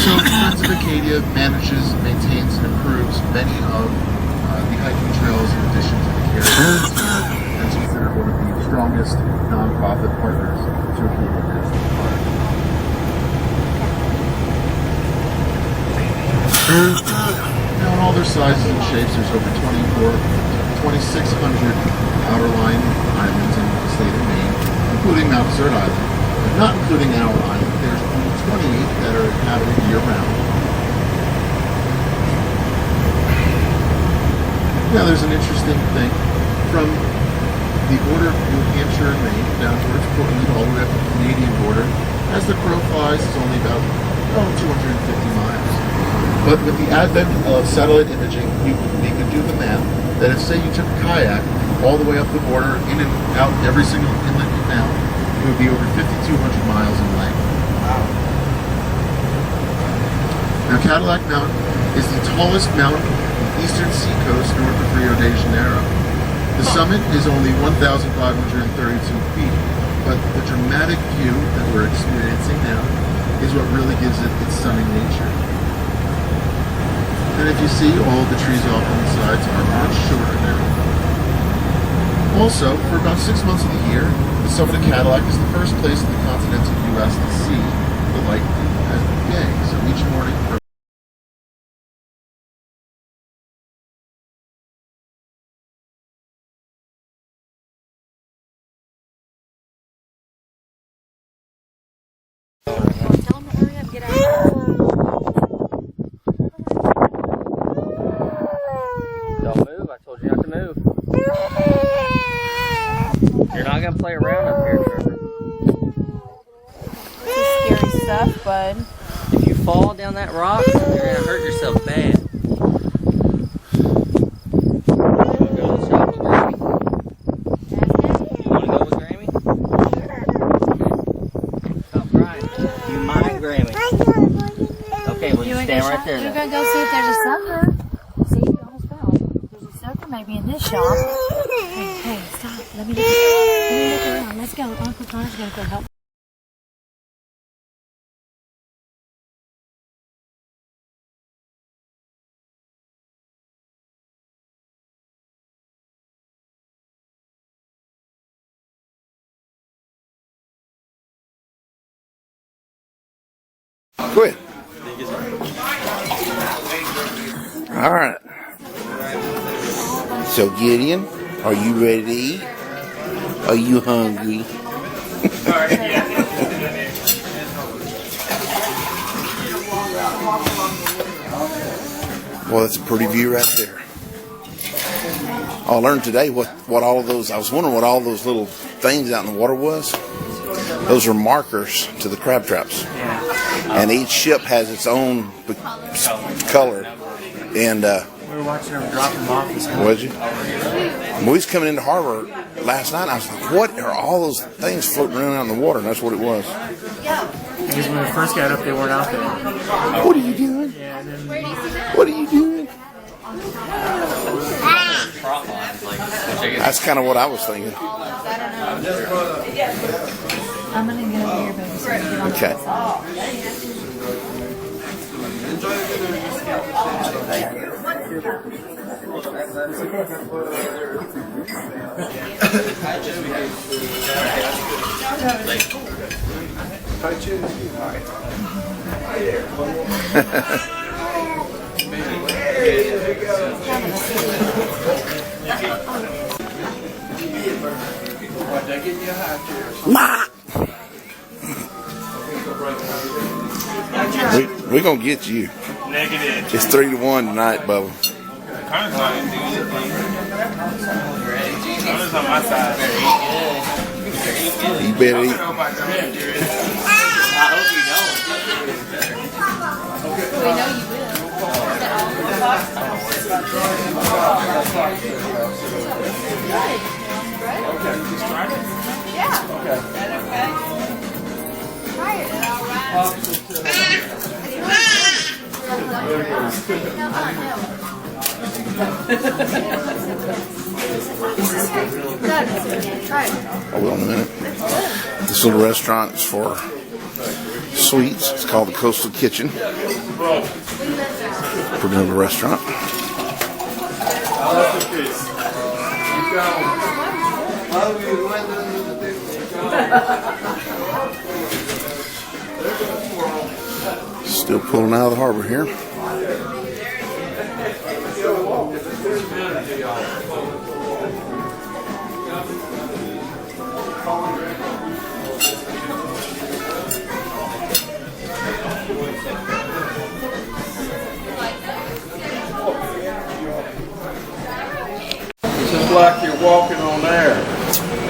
S20: So, Friends of Acadia manages, maintains, and improves many of the hiking trails in addition to the care and is considered one of the strongest non-profit partners to Acadia National Park. Now, in all their sizes and shapes, there's over 2,600 outer line islands in the state of Maine, including Mount Desert Island. But not including our island, there's only 28 that are inhabited year-round. Now there's an interesting thing. From the border of New Hampshire and Maine down towards Portland, all the way up to the Canadian border, as the crow flies, it's only about 250 miles. But with the advent of satellite imaging, you could do the math that if, say, you took a kayak all the way up the border, in and out every single inlet and canal, it would be over 5,200 miles in length. Wow. Now, Cadillac Mountain is the tallest mountain on the eastern seacoast north of Rio de Janeiro. The summit is only 1,532 feet, but the dramatic view that we're experiencing now is what really gives it its stunning nature. And if you see, all of the trees off on the sides are much shorter now. Also, for about 6 months of the year, the summit of Cadillac is the first place in the continental U.S. to see the light as the day. So each morning,
S3: Tell him to hurry up, get out.
S4: Don't move. I told you not to move. You're not gonna play around up here, Trevor.
S17: This is scary stuff, bud.
S4: If you fall down that rock, you're gonna hurt yourself bad. Go to the shop with Grammy. You wanna go with Grammy? Stop crying. You mind Grammy? Okay, well you stand right there.
S17: You're gonna go see if there's a sucker. See, you almost fell. There's a sucker maybe in this shop. Hey, stop. Let me look around. Let's go. Uncle Connor's gonna go help.
S1: Quit. All right. So Gideon, are you ready to eat? Are you hungry? Well, that's a pretty view right there. I learned today what all of those, I was wondering what all those little things out in the water was. Those are markers to the crab traps. And each ship has its own color. And
S7: We were watching them drop them off this morning.
S1: was you? We was coming into harbor last night. And I was like, what are all those things floating around out in the water? And that's what it was.
S7: Because when we first got up, they weren't out there.
S1: What are you doing?
S7: Yeah, and then
S1: What are you doing? That's kind of what I was thinking.
S17: I'm gonna get over here, baby. So we can get on the
S1: Okay.
S17: outside.
S1: We're gonna get you.
S2: Negative.
S1: It's 3-1 tonight, Bubba.
S2: Connor's not gonna do anything. Connor's on my side.
S1: You better eat.
S2: I hope you don't.
S3: We know you will. Yeah. Okay. Try it.
S1: Hold on a minute. This little restaurant is for sweets. It's called the Coastal Kitchen. Pretty little restaurant. Still pulling out of the harbor here.
S9: This is like you're walking on air.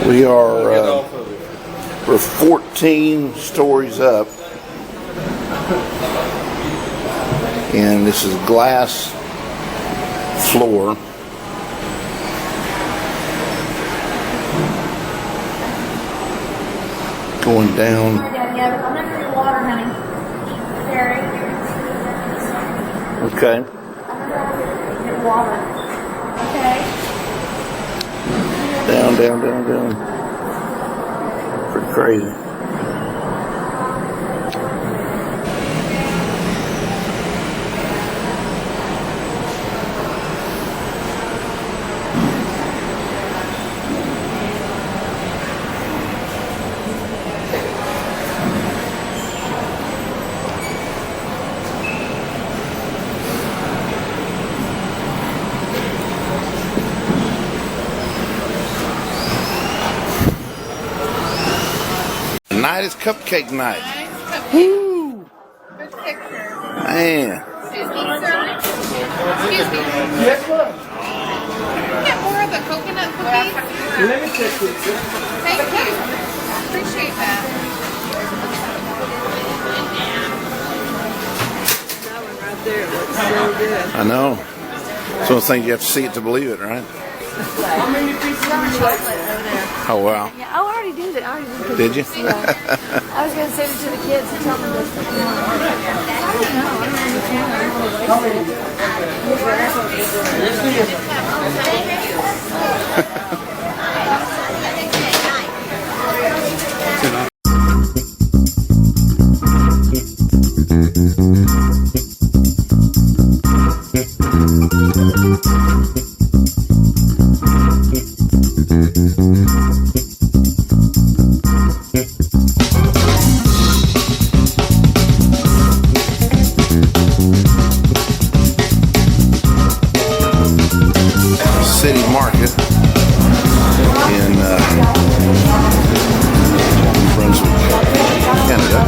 S1: We are we're 14 stories up, and this is glass floor. Going down.
S3: Yeah, I'm not drinking water, honey. Jerry.
S1: Okay.
S3: Get water. Okay.
S1: Down. Pretty crazy. Tonight is cupcake night. Woo!
S3: Good picture.
S1: Man.
S3: Excuse me, sir. Excuse me.
S9: Yes, ma'am.
S3: Get more of the coconut cookies.
S9: Let me check this.
S3: Thank you. Appreciate that.
S19: That one right there looks so good.
S1: I know. It's one of the things you have to see it to believe it, right?
S19: How many pieces do you like?
S3: Chocolate over there.
S1: Oh, wow.
S3: Yeah, oh, I already did it. I already did it.
S1: Did you?
S3: Yeah. I was going to send it to the kids and tell them this. I don't know. I don't understand.
S1: City Market in New Brunswick, Canada.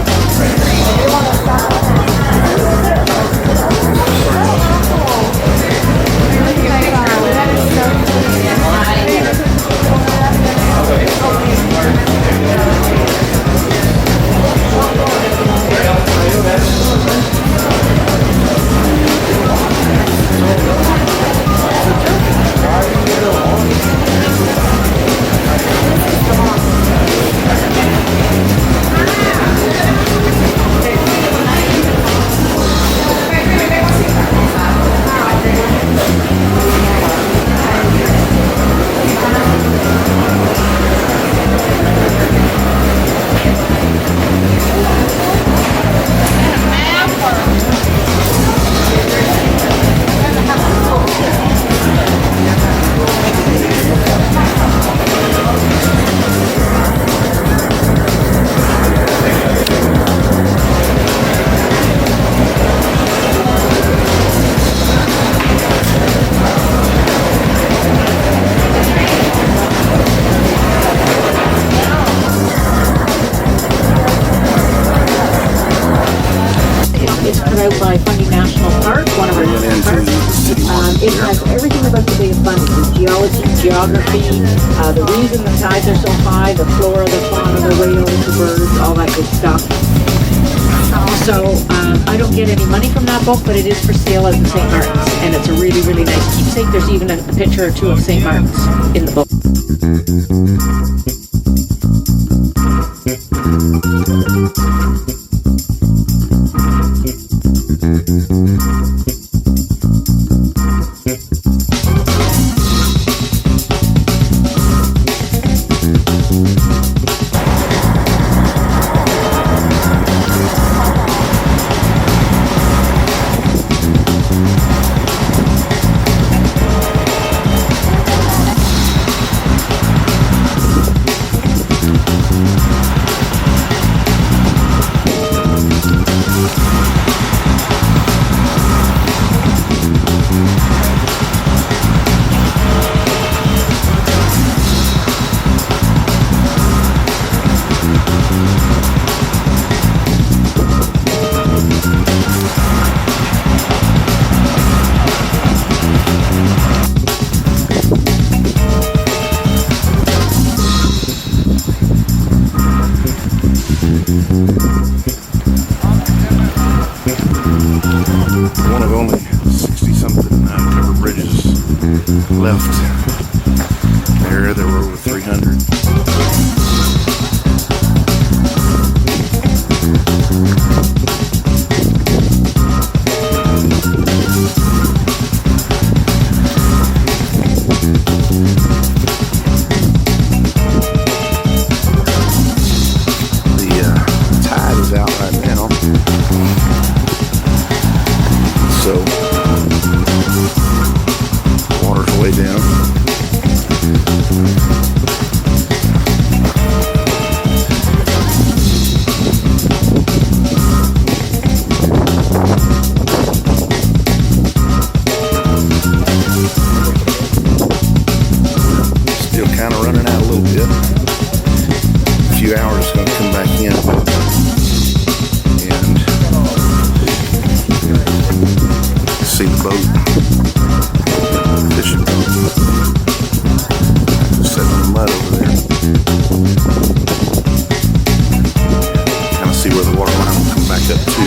S21: geology, geography, the reason the tides are so high, the flora, the fauna, the whales, the birds, all that good stuff. So I don't get any money from that book, but it is for sale at the St. Martin's, and it's a really, really nice keepsake. There's even a picture or two of St. Martin's in the book.
S1: One of only 60-something covered bridges left. There were over 300. The tide is out right now. So, water's way down. Still kind of running out a little bit. A few hours is going to come back in. See the boat, fishing boat, just sitting on the mud over there. Kind of see where the water line will come back up to.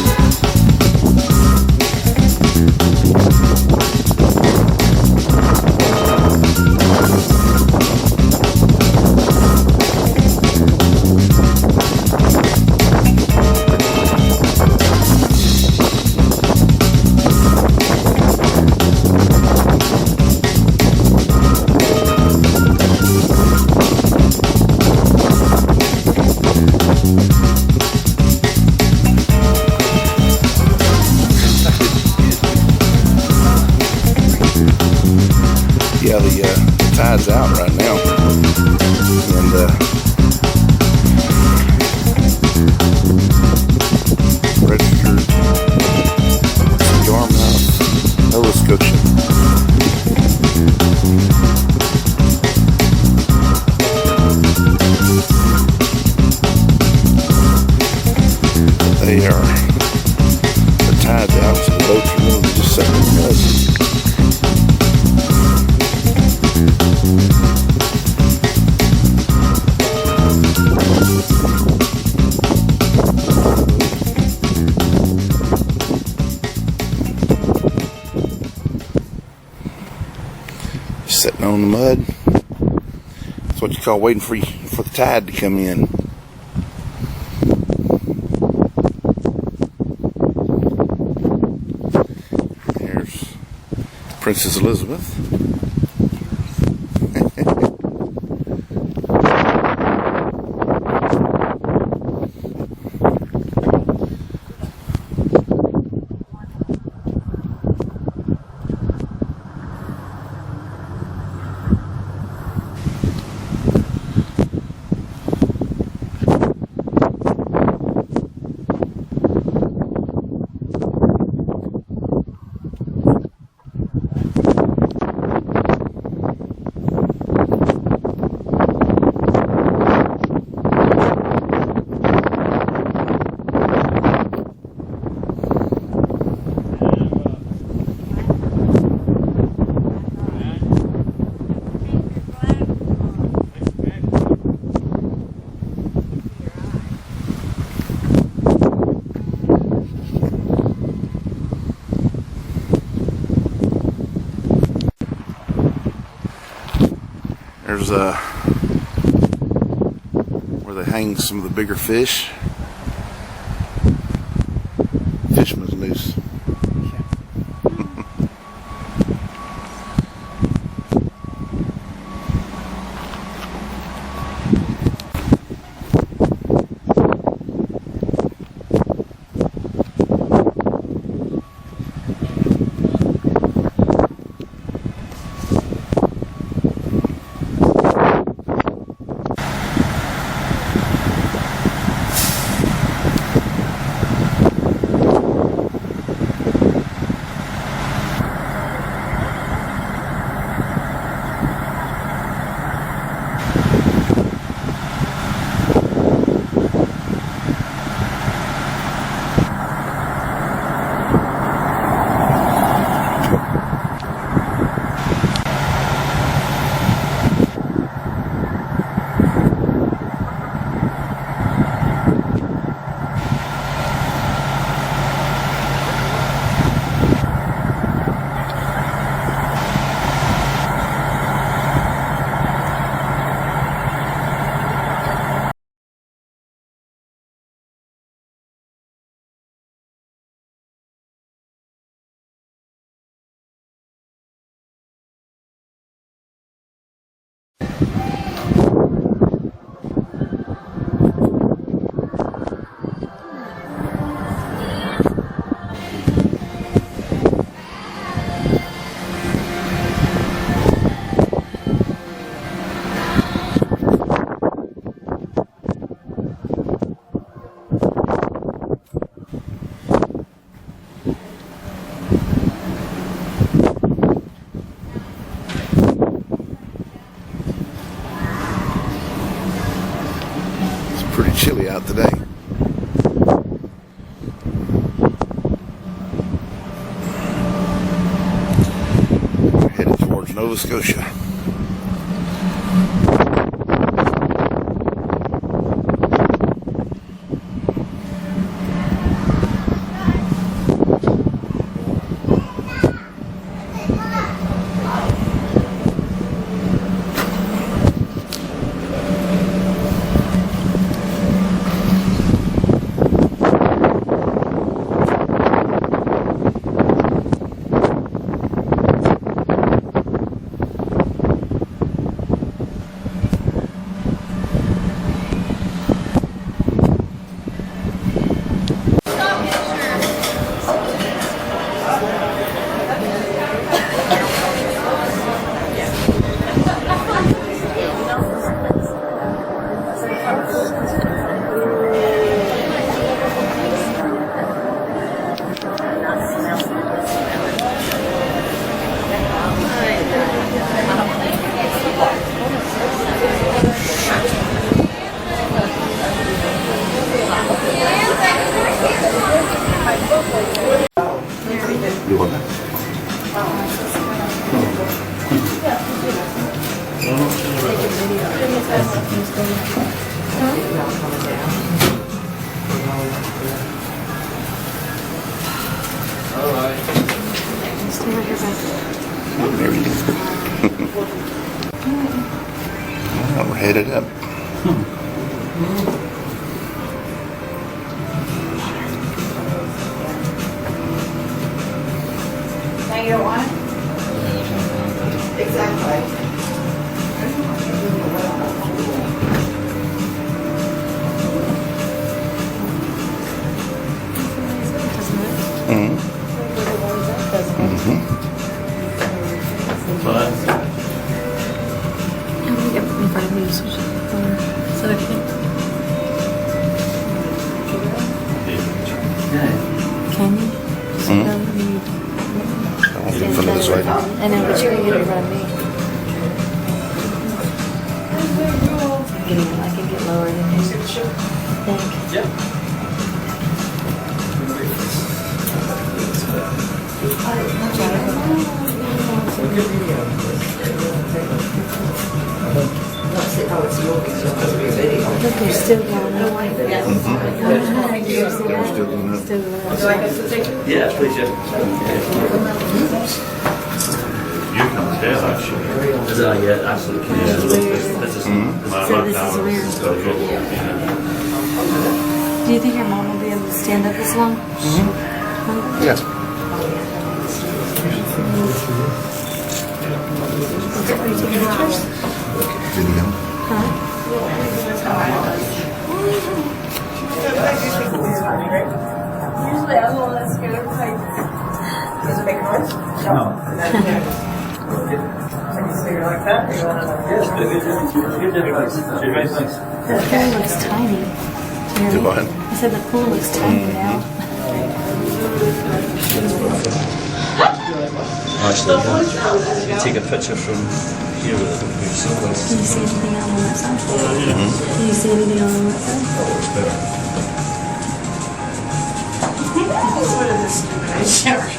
S1: Yeah, the tide's out right now, and registered Yarmouth, Nova Scotia. They are, the tide's out, so the boats are really just sitting in the mud. Sitting on the mud. That's what you call waiting for the tide to come in. There's Princess Elizabeth. There's where they hang some of the bigger fish. Fisherman's noose. Pretty chilly out today. We're headed towards Nova Scotia. You want that? Well, we're headed up.
S10: Now you don't want it? Exactly.
S1: Mm-hmm.
S17: Can you?
S1: Mm-hmm. I won't get in front of this right now.
S17: I know, but you're going to get in front of me. I can get lower than you. Think.
S13: Yep.
S17: Look, they're still going up.
S13: Yeah, please, yeah.
S20: You come
S9: tell, actually.
S4: Is it? Yeah, absolutely.
S9: Yeah.
S4: This is
S17: So this is weird. Do you think your mom will be able to stand up this long?
S1: Yes.
S17: Are you taking pictures?
S1: Video.
S17: Huh?
S10: Usually I'm the one that's scared. Does it make noise? No. So you're like that? Or you want to like this?
S17: The pool looks tiny.
S1: Do what?
S17: I said the pool looks tiny now.
S4: actually, you take a picture from here with it.
S17: Can you see anything on the website? Can you see anything on the website?
S10: What is this stupid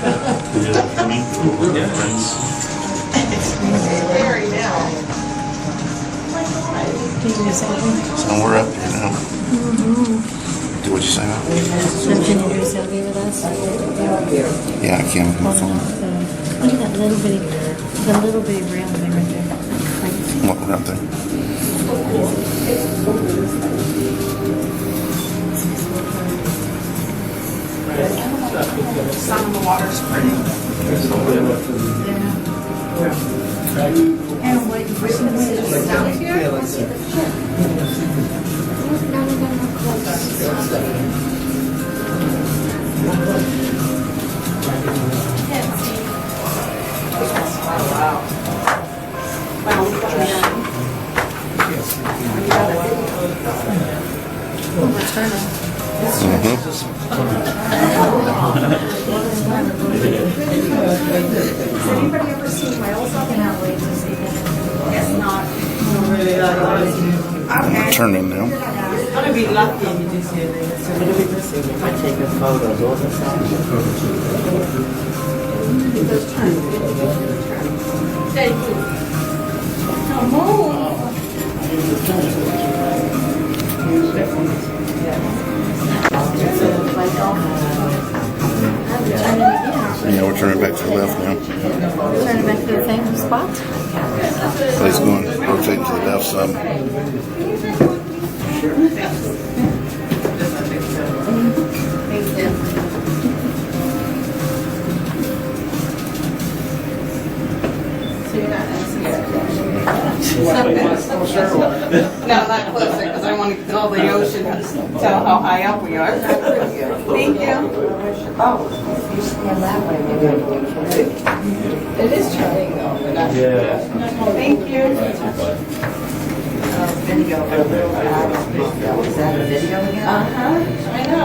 S10: Very now.
S17: Can you say anything?
S1: Somewhere up here now. Do what you say now.
S17: Can you do a selfie with us?
S1: Yeah, I can with my phone.
S17: Look at that little bitty round thing right there.
S1: What round thing?
S10: Sun in the water's pretty. And waiting for some visitors down here. Has anybody ever seen whales up in that lake this evening? Yes, not. Okay.
S1: Turning now.
S10: I'm gonna be lucky if you do see it. It's a little bit missing. If I take a photo, all the Come
S1: Yeah, we're turning back to the left now.
S17: Turning back to the same spot?
S1: Place going, rotating to the left side.
S10: No, not closer, because I want to get all the ocean and tell how high up we are. Thank you. Oh, you stand that way. It is turning though. Yeah. Thank you. Video. Was that a video again? Uh-huh, I know.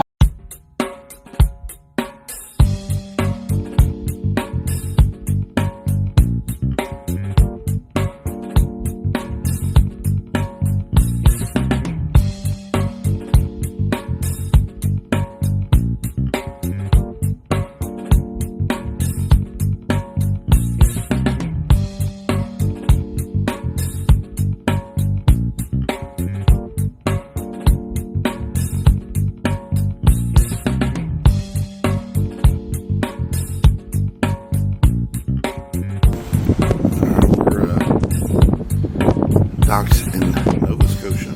S1: Docks in Nova Scotia.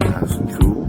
S1: Nice and cool.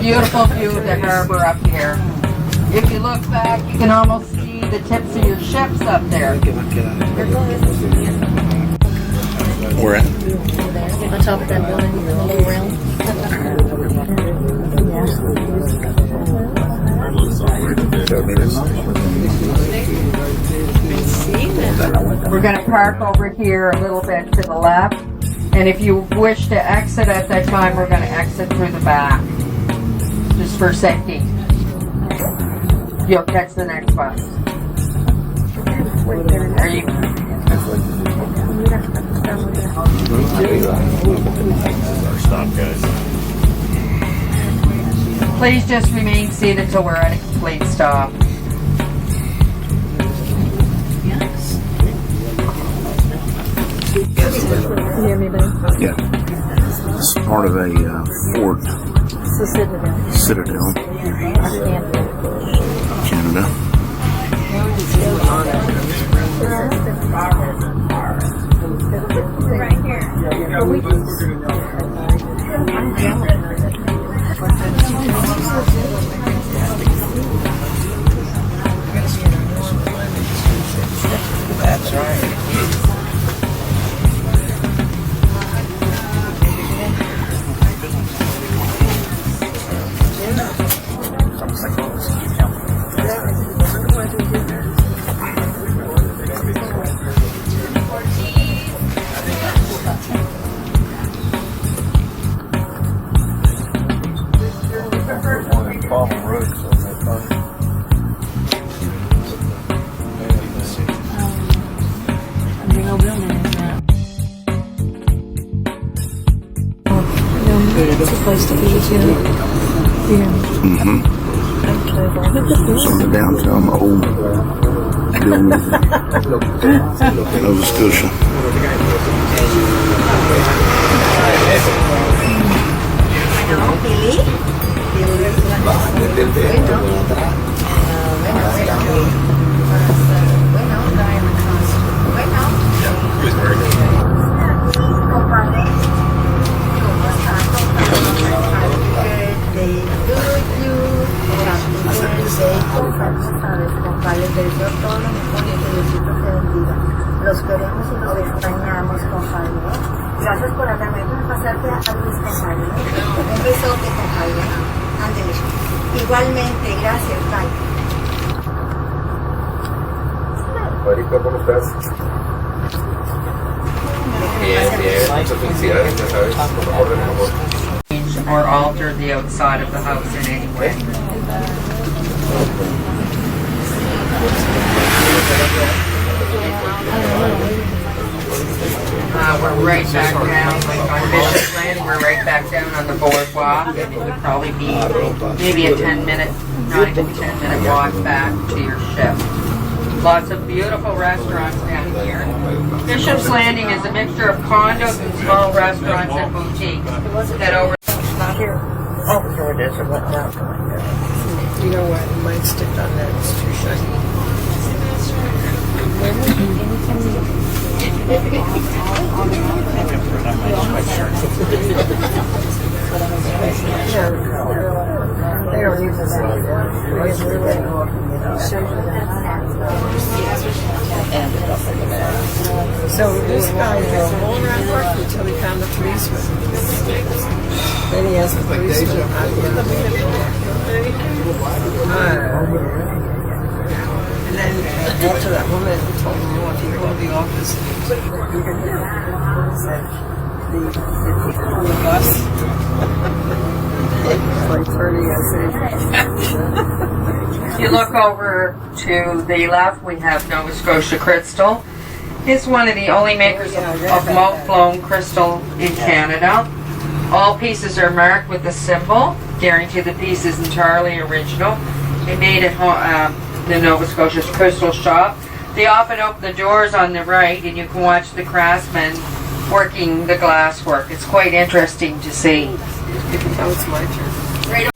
S10: beautiful view of the harbor up here. If you look back, you can almost see the tips of your ships up there.
S1: Where at?
S17: On top of that building, the little round.
S10: We're going to park over here a little bit to the left. And if you wish to exit at that time, we're going to exit through the back. Just for safety. You'll catch the next bus. Are you?
S9: Our stop, guys.
S10: Please just remain seated till we're at a complete stop.
S1: Yeah. It's part of a fort.
S17: It's a citadel.
S1: Citadel. Canada.
S17: Right here.
S1: That's right.
S17: It's a place to be, too. Yeah.
S1: Mm-hmm. So the downtown old building, Nova Scotia.
S17: Los queremos y los extrañamos, compadre. Gracias por haberme pasarte a Luis, compadre. Un besote, compadre. Ándale. Igualmente, gracias, bye.
S9: Marita, ¿cómo estás? Bien, bien. Muchas felicidades, ya sabes. Por favor, de favor.
S10: Or alter the outside of the house in any way. We're right back down, like on Bishop's Landing, we're right back down on the boardwalk, and it would probably be maybe a 10-minute, not even 10-minute walk back to your ship. Lots of beautiful restaurants down here. Bishop's Landing is a mixture of condos and small restaurants and boutiques that over.
S17: Not here. Oh, here it is, or what now? You know what? It might stick on that. It's too shiny. So this guy drove all around York until he found the policeman. Then he asked the policeman, and then he went to that woman and told him, well, if you go to the office, said, the people on the bus, like 30, I
S10: If you look over to the left, we have Nova Scotia Crystal. It's one of the only makers of malt-blown crystal in Canada. All pieces are marked with a symbol, guarantee the piece is entirely original. They made at the Nova Scotia Crystal Shop. They often open the doors on the right, and you can watch the craftsmen working the glass work. It's quite interesting to see.
S17: Now it's my turn.
S10: Right.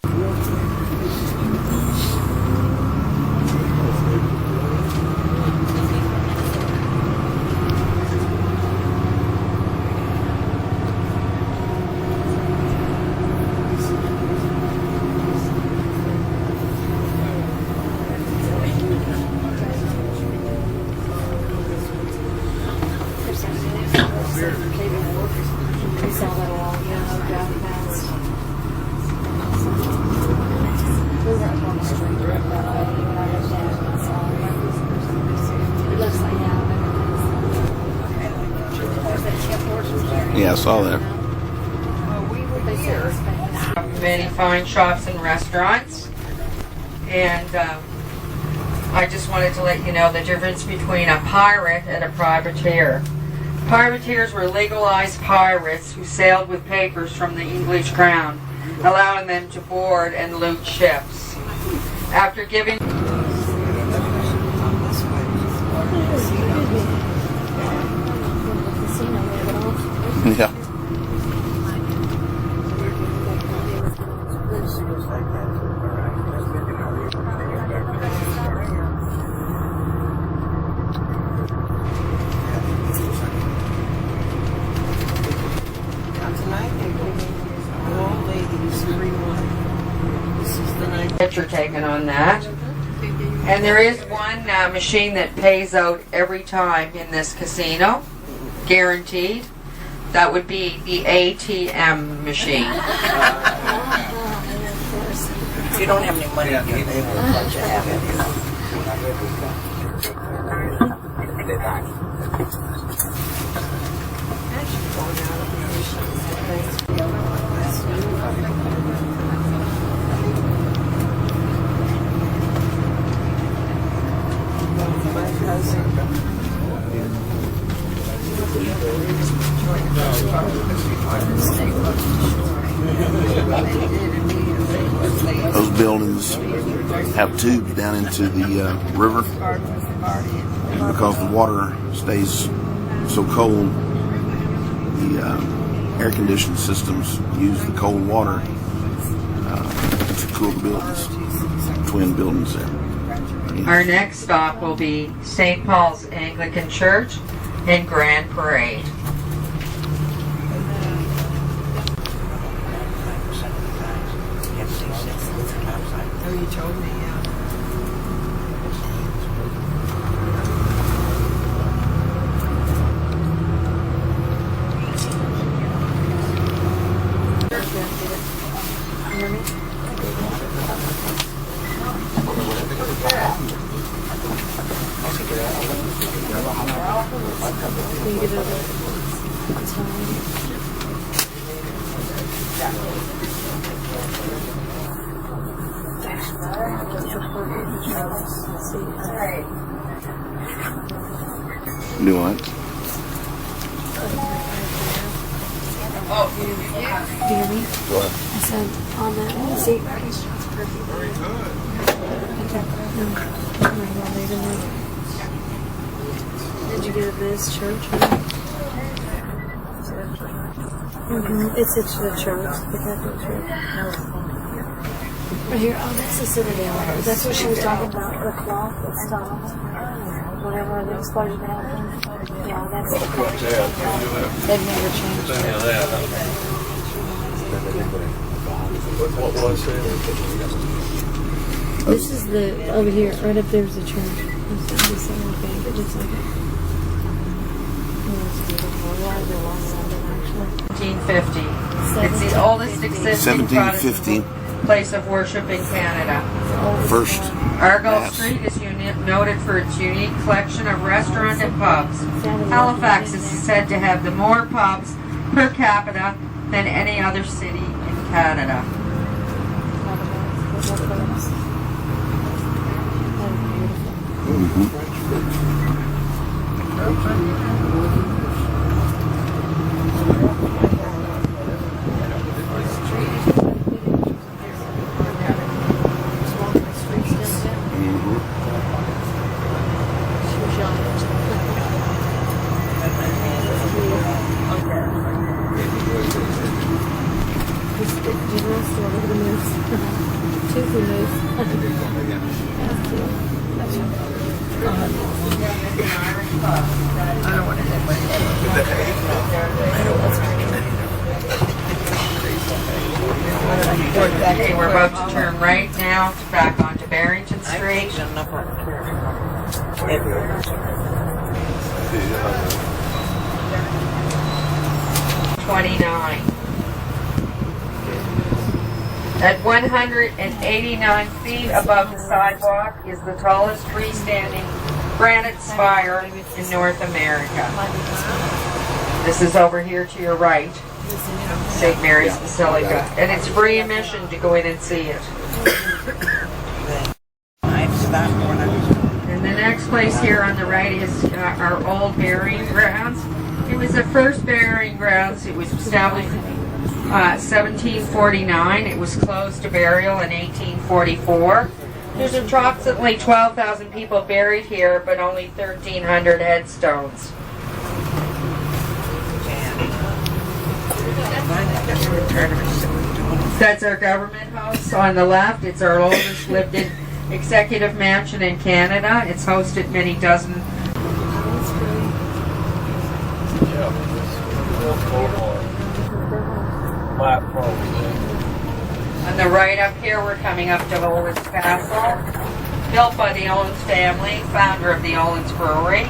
S1: Yeah, I saw that.
S10: Many fine shops and restaurants, and I just wanted to let you know the difference between a pirate and a privateer. Privateers were legalized pirates who sailed with papers from the English crown, allowing them to board and loot ships. After giving
S1: Yeah.
S10: picture taken on that. And there is one machine that pays out every time in this casino, guaranteed. That would be the ATM machine.
S12: If you don't have any money, they will let you have
S1: Those buildings have tubes down into the river, and because the water stays so cold, the air conditioning systems use the cold water to cool the buildings, twin buildings there.
S10: Our next stop will be St. Paul's Anglican Church in Grand Parade.
S12: Oh, you told me, yeah.
S1: Do what?
S3: Do you hear me?
S1: What?
S3: I said on that seat. Very good. Did you get it this church? It's at the church, the Catholic church. Right here. Oh, that's the Citadel. That's what she was talking about. The cloth that stopped whenever the explosion happened. Yeah, that's the cloth. They've never changed it.
S9: What was it?
S3: This is the, over here, right up there's the church. This is the same thing, but just like it.
S10: 1750. It's the oldest existing
S1: 1750.
S10: Protestant place of worship in Canada.
S1: First
S10: Argyle
S1: Mass.
S10: Street is noted for its unique collection of restaurants and pubs. Halifax is said to have the more pubs per capita than any other city in Canada. Okay, we're about to turn right now back onto Barrington Street. 29. At 189 feet above the sidewalk is the tallest freestanding granite spire in North America. This is over here to your right, St. Mary's Basilica, and it's free admission to go in and see it. And the next place here on the right is our old burying grounds. It was the first burying grounds. It was established 1749. It was closed to burial in 1844. There's approximately 12,000 people buried here, but only 1,300 headstones. That's our government house on the left. It's our oldest lived-in executive mansion in Canada. It's hosted many dozen. On the right up here, we're coming up to Olin's Castle, built by the Owens family, founder of the Owens Brewery.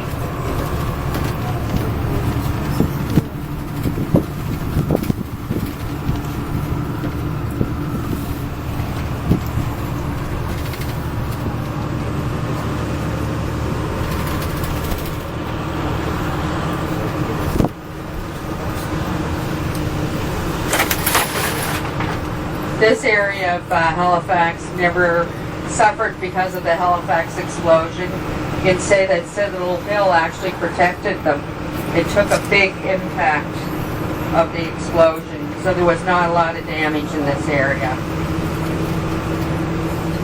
S10: This area of Halifax never suffered because of the Halifax explosion. You can say that Citadel Hill actually protected them. It took a big impact of the explosion, so there was not a lot of damage in this area.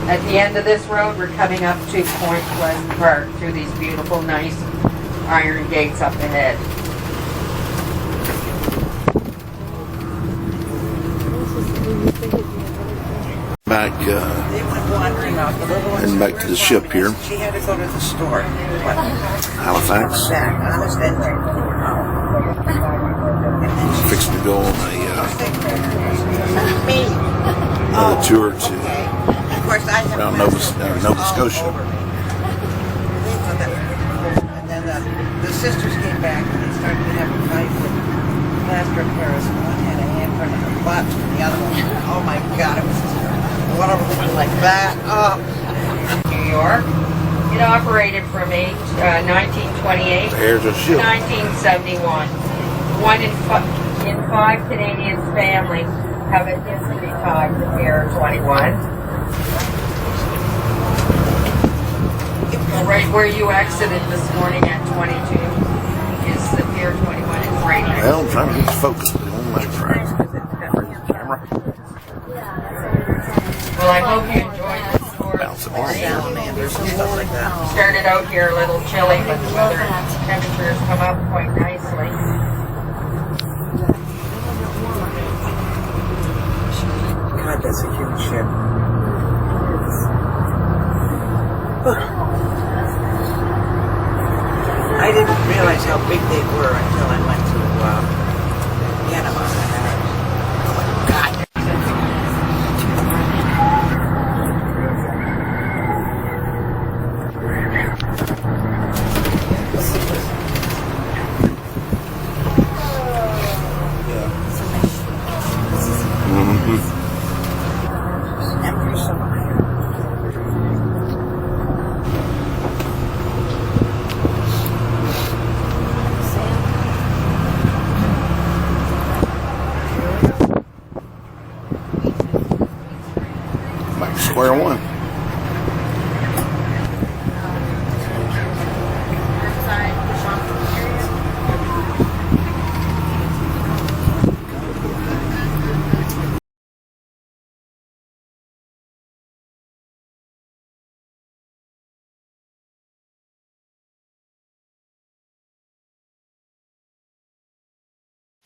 S10: At the end of this road, we're coming up to Point Pleasant Park through these beautiful, nice iron gates up ahead.
S1: Back, and back to the ship here.
S12: She had to go to the store.
S1: Halifax. Fixing to go on a tour to around Nova Scotia.
S12: And then the sisters came back and they started to have a fight with plaster of Paris. One had a handprint on the butt and the other one, oh my God, it was one of them was like that. Oh.
S10: New York. It operated from 1928 to 1971. One in five Canadian families have a history tied to Pier 21. Right where you exited this morning at 22 is the Pier 21 is right next.
S1: Well, I'm trying to get the focus, but it won't let me. Camera.
S10: Well, I hope you enjoyed this tour. Started out here a little chilly, but the weather temperatures come up quite nicely.
S12: God, that's a huge ship. I didn't realize how big they were until I went to Panama. Oh my God.
S1: Square one.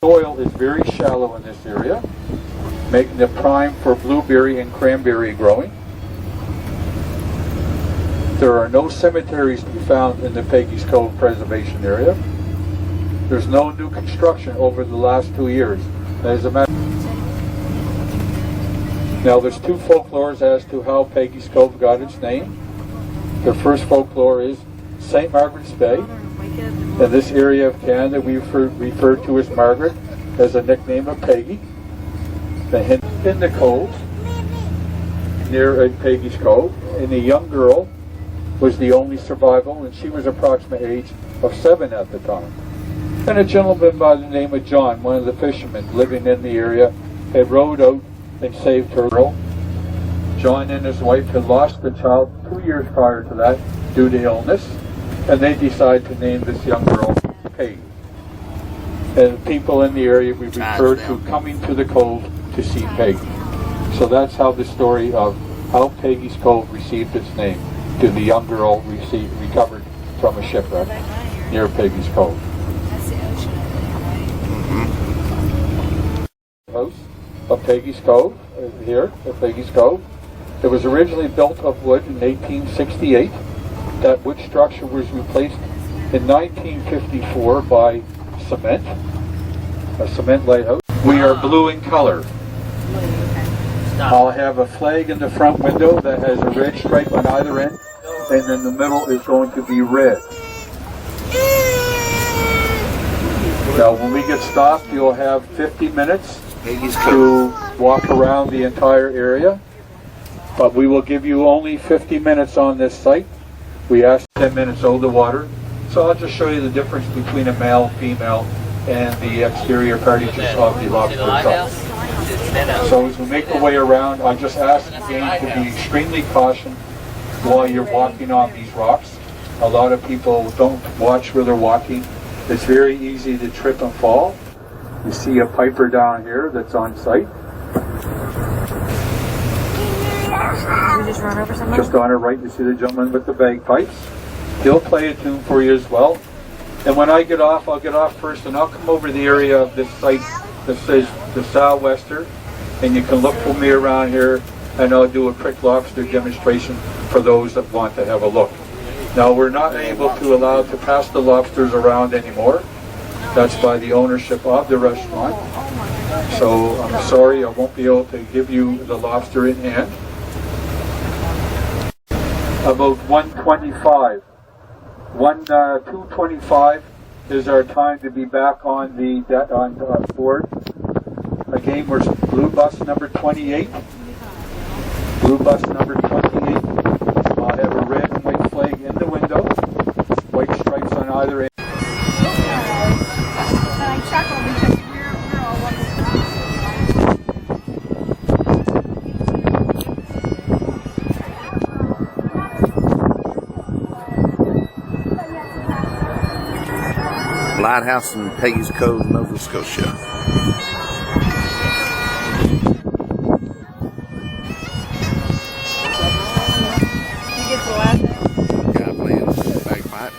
S11: Soil is very shallow in this area, making it prime for blueberry and cranberry growing. There are no cemeteries to be found in the Peggy's Cove Preservation Area. There's no new construction over the last 2 years. As a matter now, there's two folklores as to how Peggy's Cove got its name. The first folklore is St. Margaret's Bay. In this area of Canada, we refer to as Margaret as a nickname of Peggy. The hint in the cove, near Peggy's Cove, and a young girl was the only survival, and she was approximately age of 7 at the time. And a gentleman by the name of John, one of the fishermen living in the area, had rowed out and saved her girl. John and his wife had lost the child 2 years prior to that due to illness, and they decided to name this young girl Peggy. And people in the area we refer to coming to the Cove to see Peggy. So that's how the story of how Peggy's Cove received its name, to the young girl recovered from a shipwreck near Peggy's Cove. House of Peggy's Cove, here at Peggy's Cove. It was originally built of wood in 1868. That wood structure was replaced in 1954 by cement, a cement lighthouse. We are blue in color. I'll have a flag in the front window that has a red stripe on either end, and in the middle is going to be red. Now when we get stopped, you'll have 50 minutes to walk around the entire area, but we will give you only 50 minutes on this site. We ask 10 minutes over the water, so I'll just show you the difference between a male, female, and the exterior partages of the lobster itself. So as we make our way around, I just ask again to be extremely cautious while you're walking on these rocks. A lot of people don't watch where they're walking. It's very easy to trip and fall. You see a piper down here that's on site.
S3: We just run over somebody?
S11: Just on our right, you see the gentleman with the bagpipes. He'll play a tune for you as well. And when I get off, I'll get off first and I'll come over to the area of this site that says the Southwester, and you can look for me around here, and I'll do a quick lobster demonstration for those that want to have a look. Now we're not able to allow to pass the lobsters around anymore. That's by the ownership of the restaurant. So I'm sorry, I won't be able to give you the lobster in hand. About 1:25. 2:25 is our time to be back on the on board. Again, we're blue bus number 28. Blue bus number 28. I'll have a red and white flag in the window. White stripes on either end.
S3: I chuckle because we're all one.
S1: Lighthouse in Peggy's Cove, Nova Scotia. Guy playing bagpipe.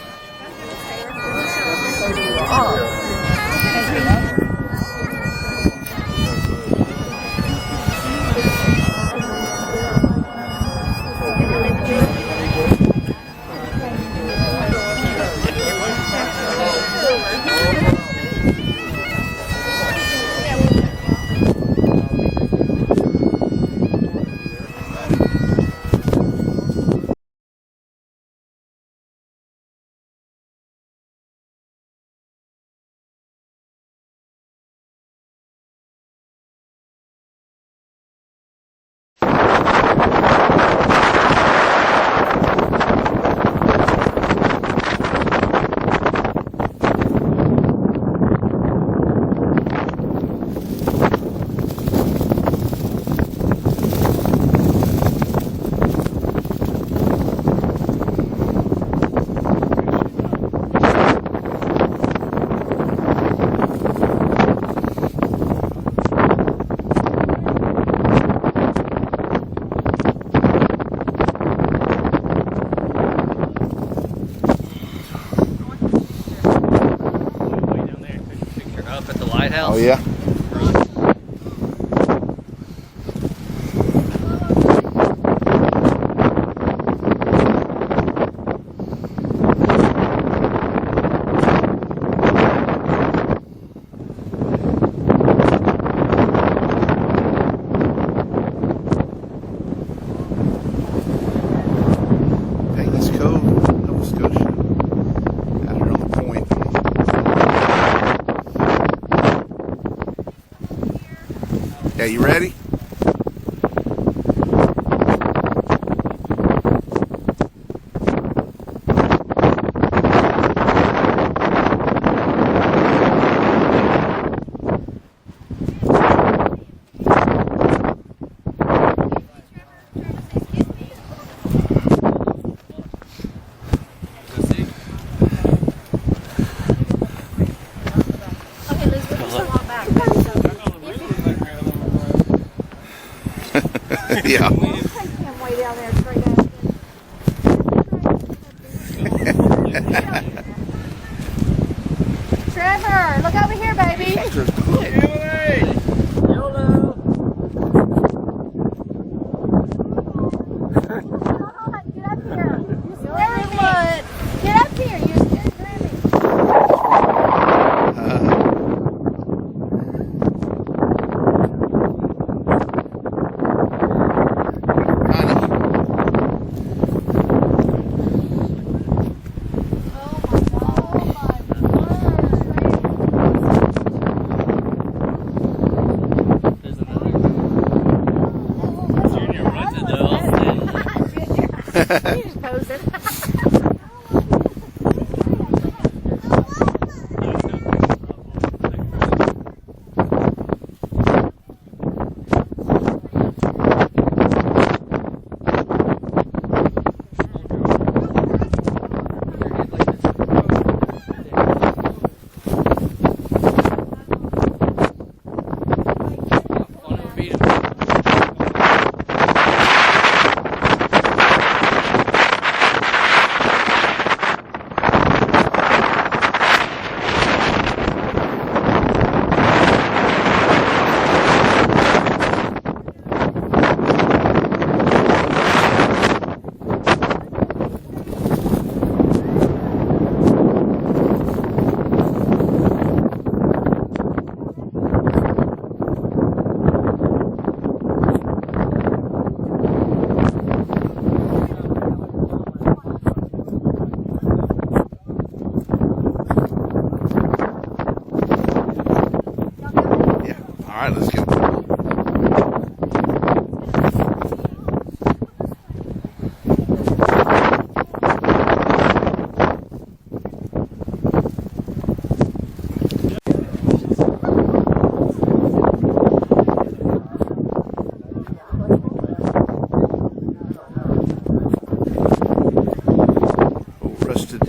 S1: Oh yeah. Peggy's Cove, Nova Scotia. Out here on the point. Yeah, you ready? Yeah.
S17: We'll take him way down there straight out. Trevor, look over here, baby. Get up here. You're scared of Grammy. He's posing.
S1: All right, let's go. Rusted.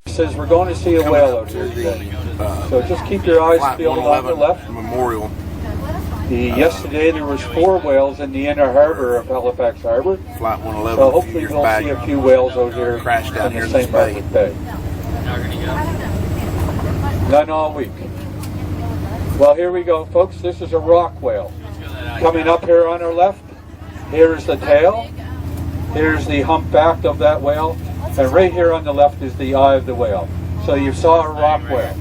S11: Says we're going to see a whale out here today. So just keep your eyes peeled on the left.
S1: Memorial.
S11: Yesterday there was 4 whales in the inner harbor of Halifax Harbor.
S1: Flight 111.
S11: So hopefully we'll see a few whales out here
S1: Crashed down
S11: in
S1: here
S11: the
S1: in
S11: St.
S1: this bay.
S11: Margaret Bay. None all week. Well, here we go, folks. This is a rock whale. Coming up here on our left, here's the tail. Here's the humpback of that whale. And right here on the left is the eye of the whale. So you saw a rock whale.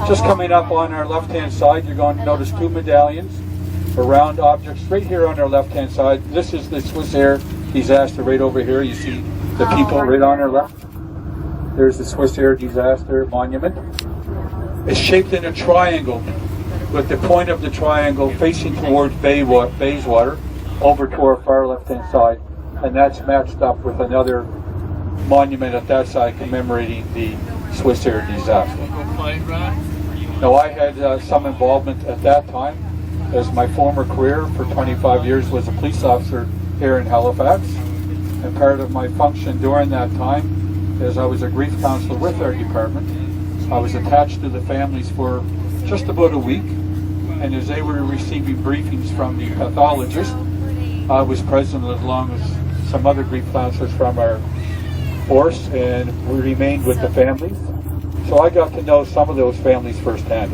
S11: Just coming up on our left-hand side, you're going to notice 2 medallions, or round objects right here on our left-hand side. This is the Swiss Air disaster right over here. You see the people right on our left. There's the Swiss Air disaster monument. It's shaped in a triangle, with the point of the triangle facing towards Bayswater, over to our far left-hand side. And that's matched up with another monument at that side commemorating the Swiss Air disaster. Now, I had some involvement at that time, as my former career for 25 years was a police officer here in Halifax. And part of my function during that time, as I was a grief counselor with our department, I was attached to the families for just about a week. And as they were receiving briefings from the pathologist, I was present along with some other grief counselors from our force, and we remained with the families. So I got to know some of those families firsthand.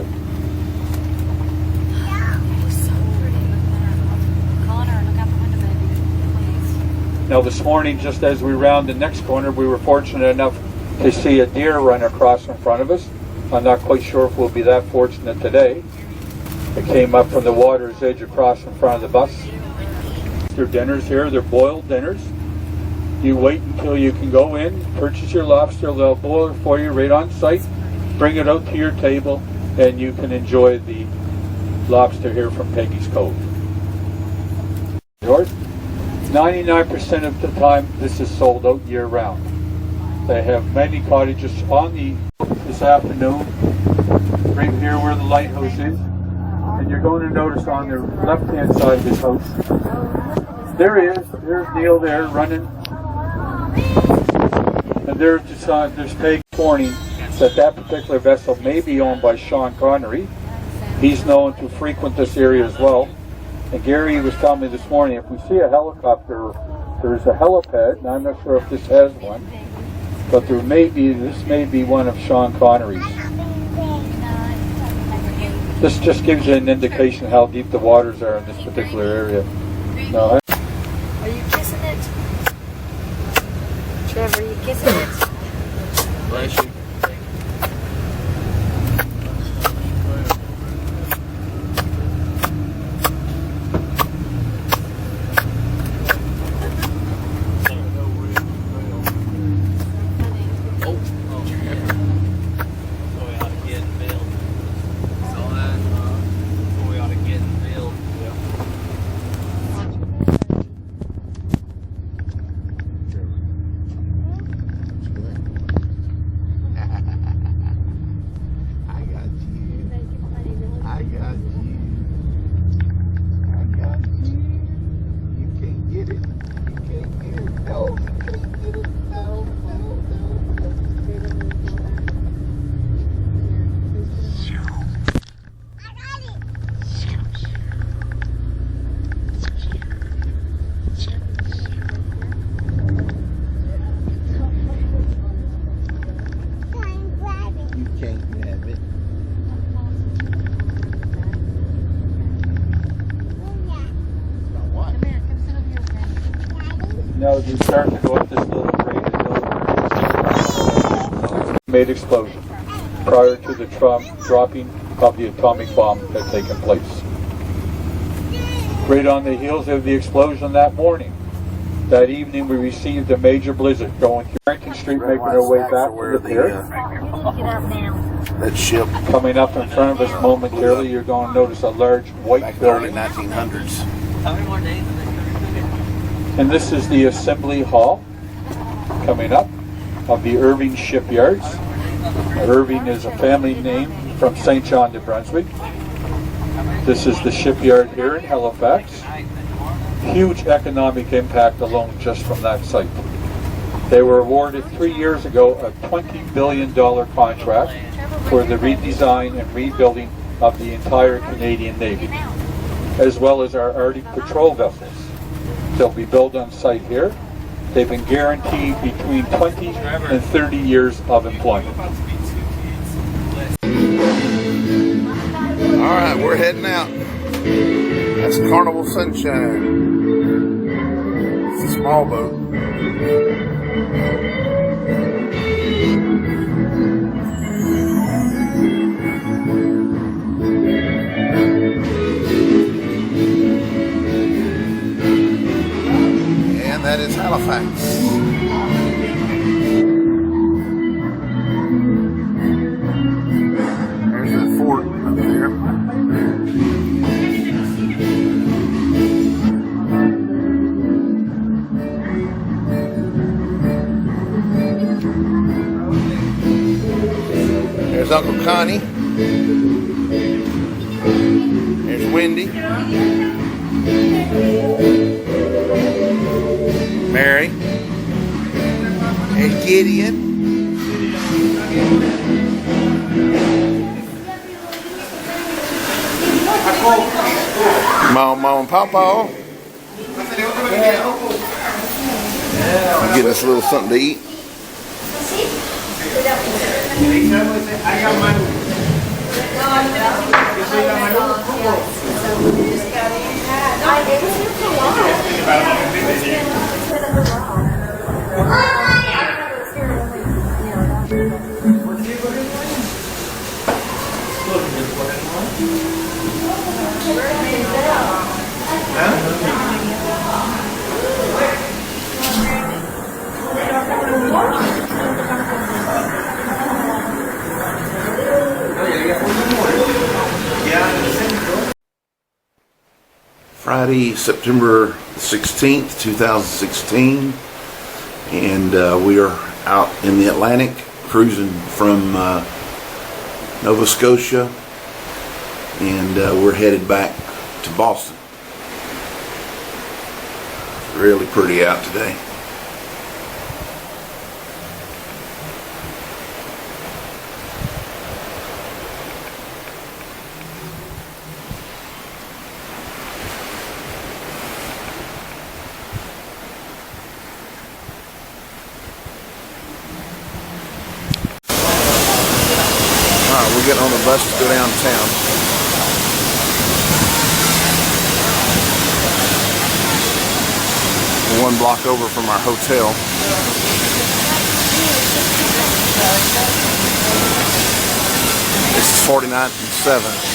S11: Now this morning, just as we round the next corner, we were fortunate enough to see a deer run across in front of us. I'm not quite sure if we'll be that fortunate today. that came up from the water's edge across in front of the bus. Their dinners here, they're boiled dinners. You wait until you can go in, purchase your lobster, they'll boil it for you right on site, bring it out to your table, and you can enjoy the lobster here from Peggy's Cove. 99% of the time this is sold out year round. They have many cottages on this afternoon, right here where the lighthouse is. And you're going to notice on the left-hand side of this house, there's Neil there running. And there's Peggy warning that particular vessel may be owned by Sean Connery. He's known to frequent this area as well. And Gary was telling me this morning, if we see a helicopter, there's a helipad, and I'm not sure if this has one, but this may be one of Sean Connery's. This just gives you an indication how deep the waters are in this particular area. No,
S3: Are you kissing it? Trevor, are you kissing it?
S1: Bless you.
S11: Now as you start to go up this little grade, made explosion prior to the dropping of the atomic bomb that had taken place. Right on the heels of the explosion that morning, that evening we received a major blizzard going through Barrington Street, making our way back to the pier.
S1: That ship
S11: coming up in front of us momentarily, you're going to notice a large white building.
S1: 1900s.
S11: How many more days? And this is the assembly hall coming up of the Irving Shipyards. Irving is a family name from St. John, New Brunswick. This is the shipyard here in Halifax. Huge economic impact alone just from that site. They were awarded 3 years ago a $20 billion contract for the redesign and rebuilding of the entire Canadian Navy, as well as our Arctic patrol vessels. They'll be built on site here. They've been guaranteed between 20 and 30 years of employment.
S1: All right, we're heading out. That's Carnival Sunshine. It's a small boat. That is Halifax. There's that fort up there. There's Uncle Connie. There's Wendy. Mary, and Gideon, Mom and Papa. Getting us a little something to eat. Friday, September 16th, 2016, and we are out in the Atlantic cruising from Nova Scotia, and we're headed back to Boston. Really pretty out today. We're getting on the bus to go downtown. We're 1 block over from our hotel. This is 49th and 7th.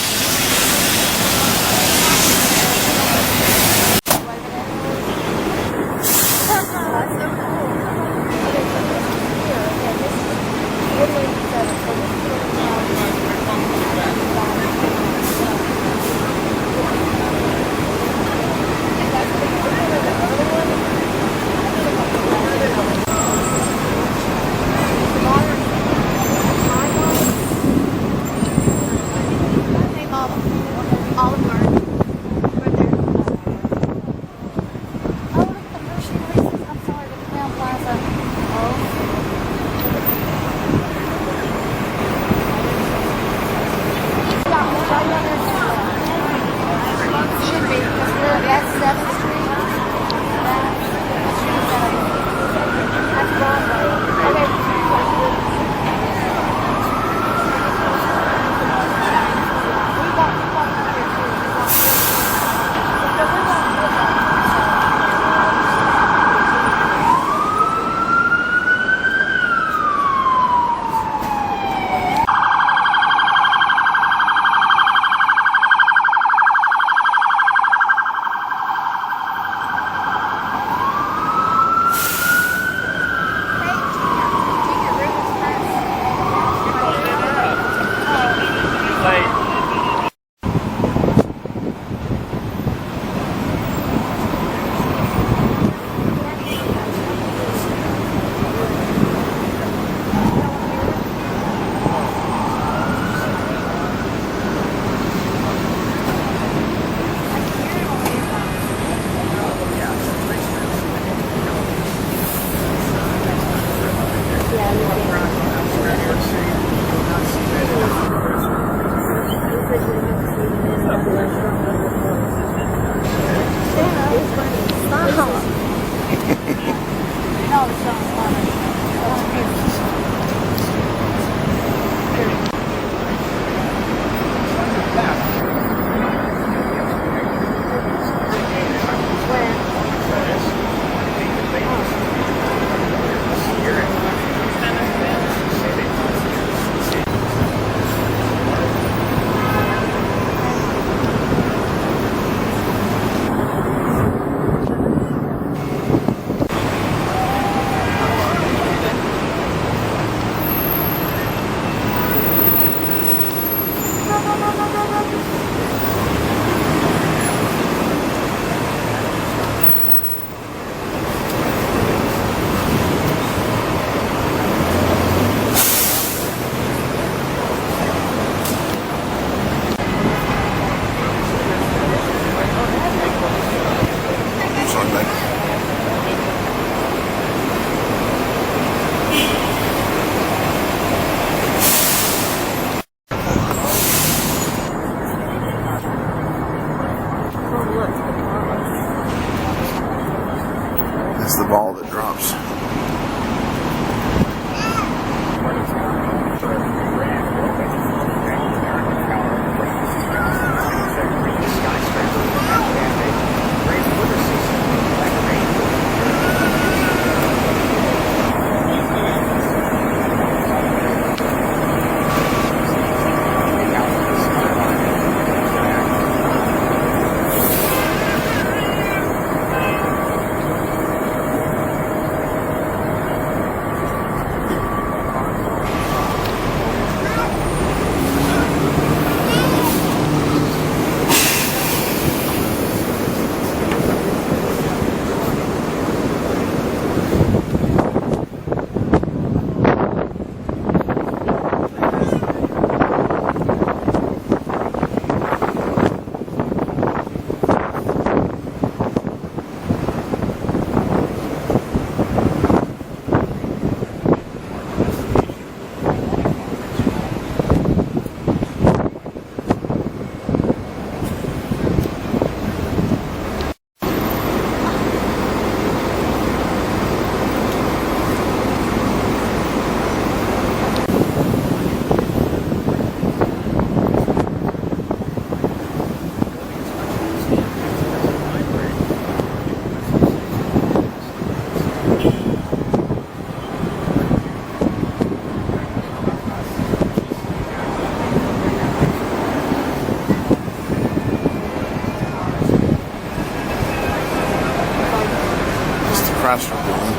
S1: Chrysler building.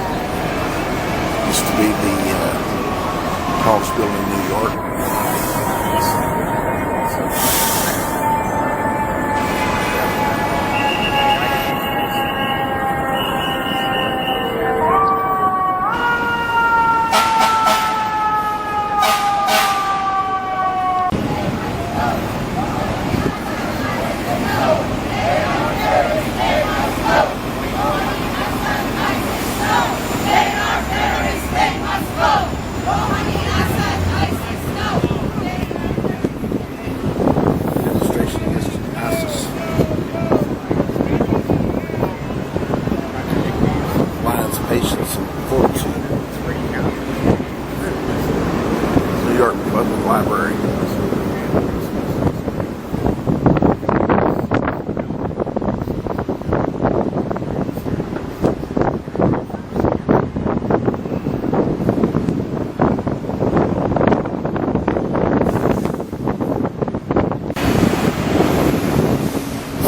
S1: Used to be the tallest building in New York. Patience and fortitude. New York Public Library.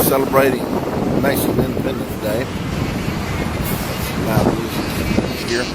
S1: Celebrating Mexican Independence Day. Loud music here.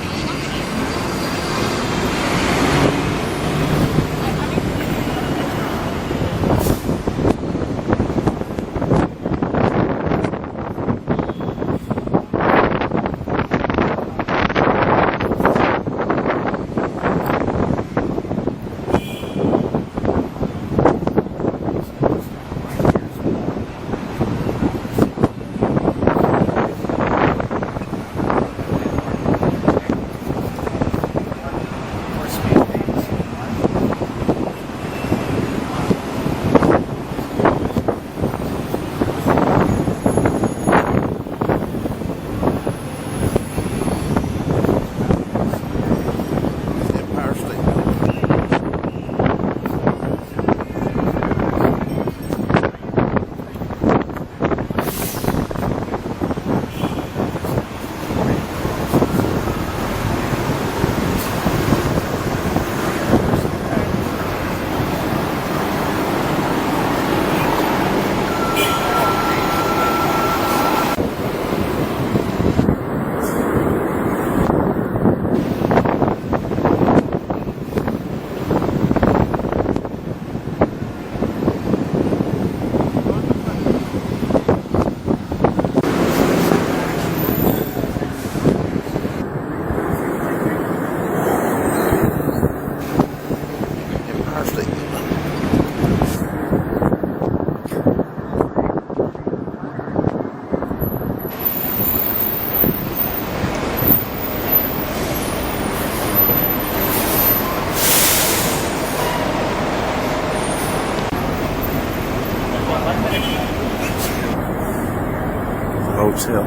S1: Hotel.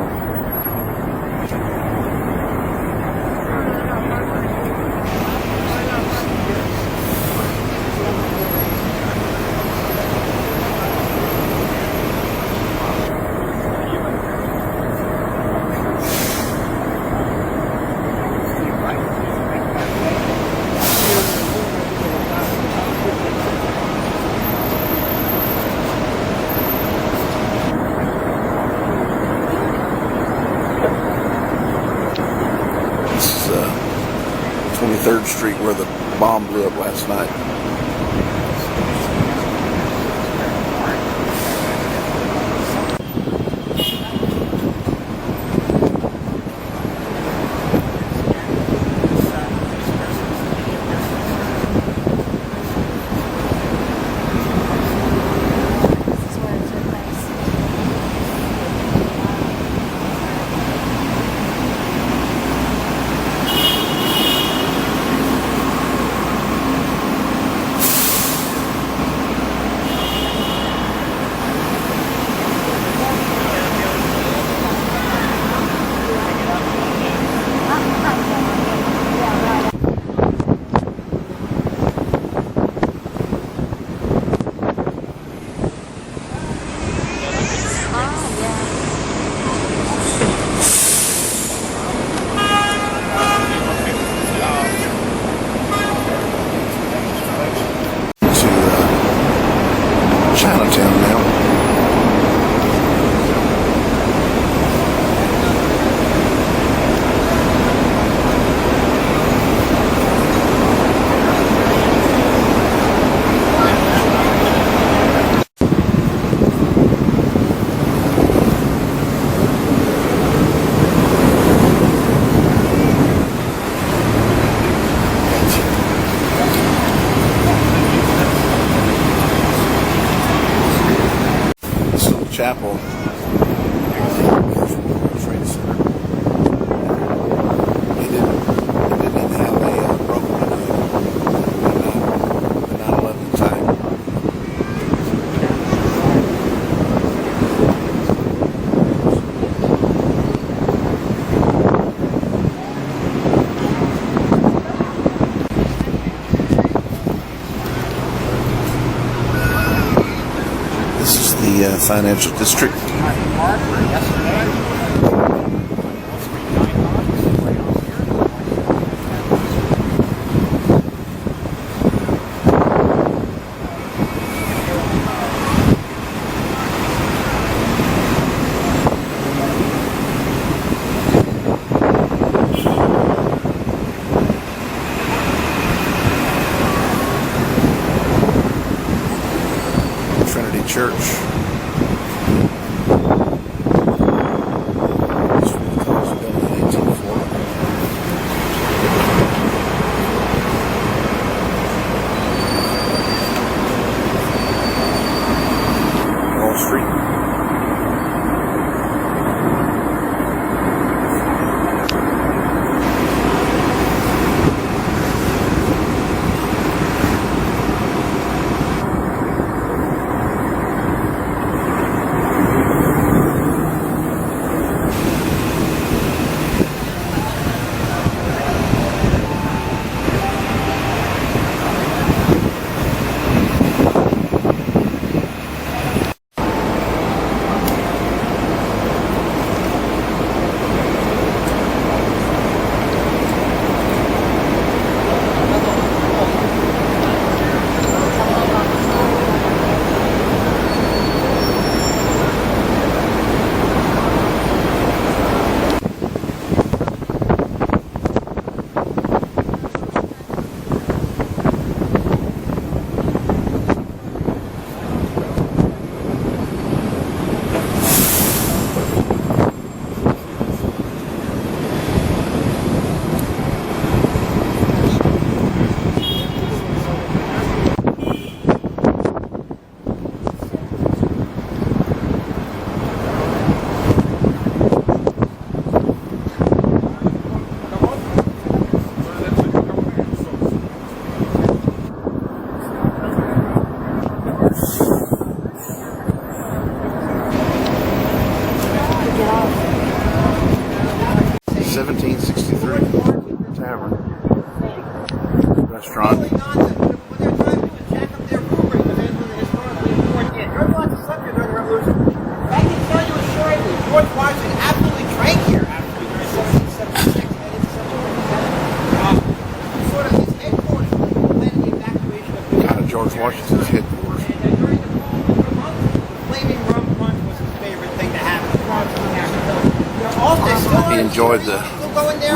S1: This is 23rd Street where the bomb blew up last night. chapel. Trade Center. It didn't have a broken the 9/11 time. This is the financial district. Trinity Church. Wall Street. Tavern. Restaurant. Kind of George Washington's headquarters. He enjoyed the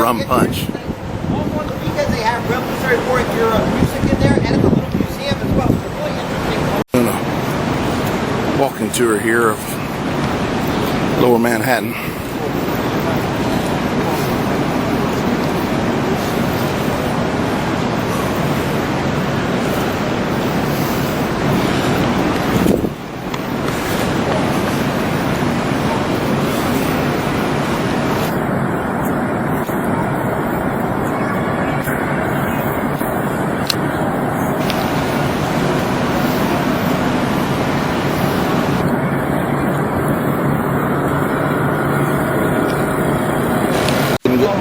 S1: rum punch.
S12: Because they have Revolutionary War era music in there, and it's a little museum as well. So really interesting.
S1: Doing a walking tour here of Lower Manhattan.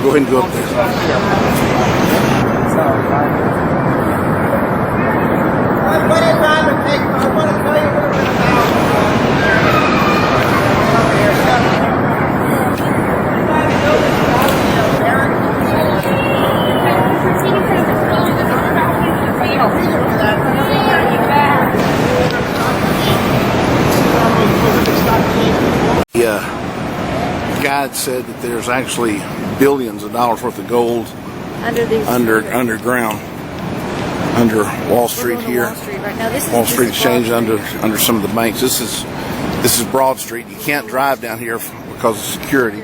S1: Go ahead and go up there. Guide said that there's actually billions of dollars worth of gold underground under Wall Street here.
S3: Wall Street right now. This is
S1: Wall Street Exchange under some of the banks. This is Broad Street. You can't drive down here because of security.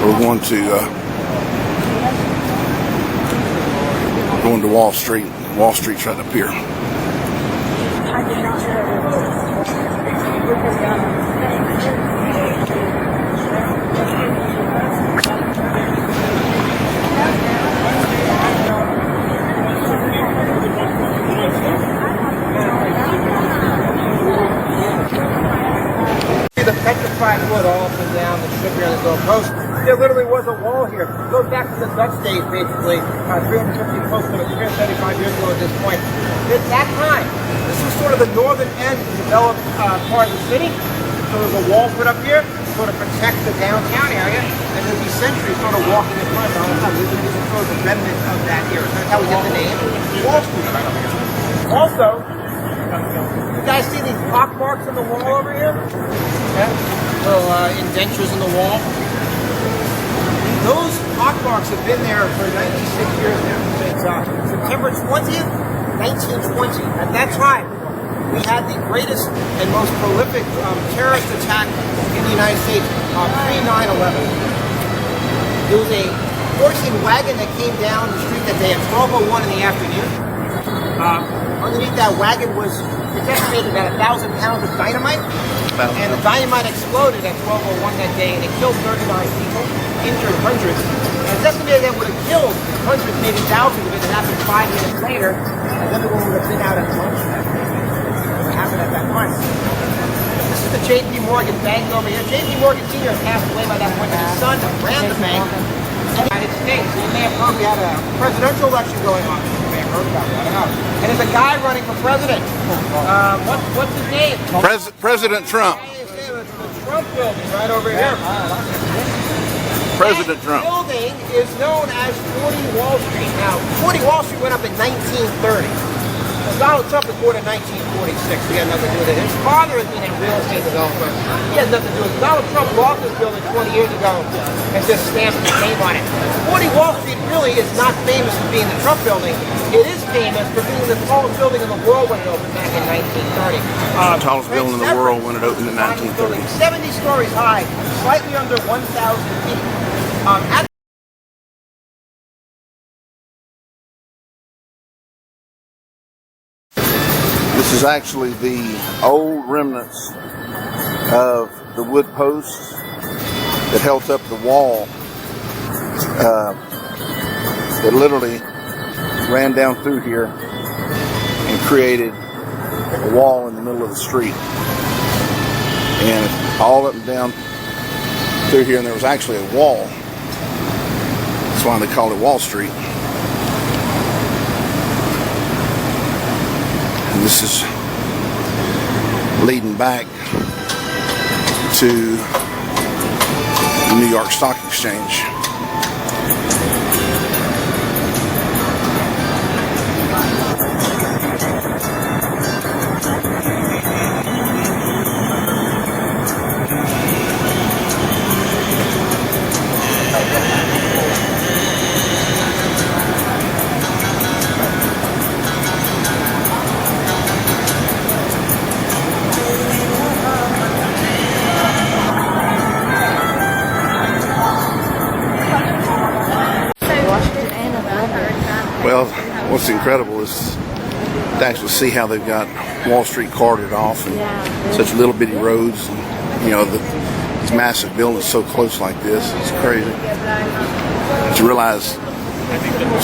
S1: We're going to going to Wall Street. Wall Street's right up here.
S15: The petrified wood all up and down the strip here on this little coast. There literally was a wall here. It goes back to the Dutch days, basically, 350 close to 375 years ago at this point. At that time, this was sort of the northern end developed part of the city. So there's a wall put up here, sort of protect the downtown area, and there'd be sentries sort of walking in front all the time. This is sort of the remnant of that era. So that's how we get the name Wall Street right over here. Also, you guys see these pock marks on the wall over here? Yeah. Little indentures in the wall. Those pock marks have been there for 96 years now. Since September 20th, 1920. At that time, we had the greatest and most prolific terrorist attack in the United States pre-9/11. There was a horse and wagon that came down the street that day at 12:01 in the afternoon. Underneath that wagon was, it's estimated, about 1,000 pounds of dynamite. And the dynamite exploded at 12:01 that day, and it killed 39 people, injured hundreds. And it's estimated that would have killed hundreds, maybe thousands, if it happened 5 minutes later, and everyone would have been out at lunch. What happened at that time? This is the J.P. Morgan Bank over here. J.P. Morgan Sr. passed away by that point, and his son ran the bank in the United States. So you may have heard we had a presidential election going on. You may have heard about it. I don't know. And there's a guy running for president. What's his name?
S1: President Trump.
S15: The Trump building right over here.
S1: President Trump.
S15: That building is known as 40 Wall Street. Now, 40 Wall Street went up in 1930. Well, Donald Trump was born in 1946. He had nothing to do with it. His father has been a real estate developer. He has nothing to do with it. Donald Trump bought this building 20 years ago and just stamped his name on it. 40 Wall Street really is not famous for being the Trump building. It is famous for being the tallest building in the world when it opened back in 1930.
S1: The tallest building in the world when it opened in 1930.
S15: 70 stories high, slightly under 1,000 feet.
S1: This is actually the old remnants of the wood posts that held up the wall that literally ran down through here and created a wall in the middle of the street. And all up and down through here, and there was actually a wall. That's why they call it Wall Street. And this is leading back to the New York Stock Exchange. Well, what's incredible is to actually see how they've got Wall Street carted off and such little bitty roads. And, you know, these massive buildings so close like this. It's crazy to realize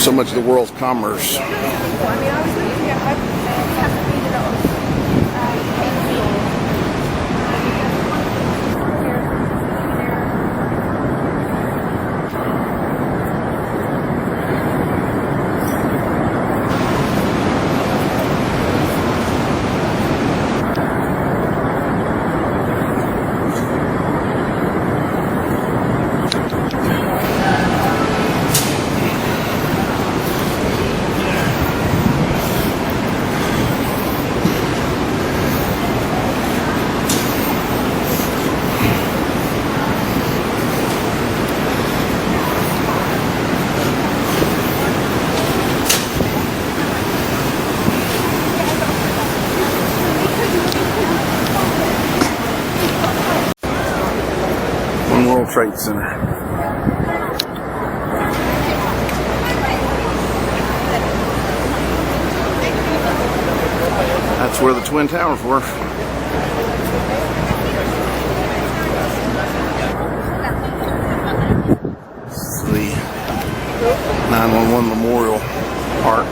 S1: so much of the world's commerce. World Trade Center. where the Twin Towers were. The 911 Memorial Park.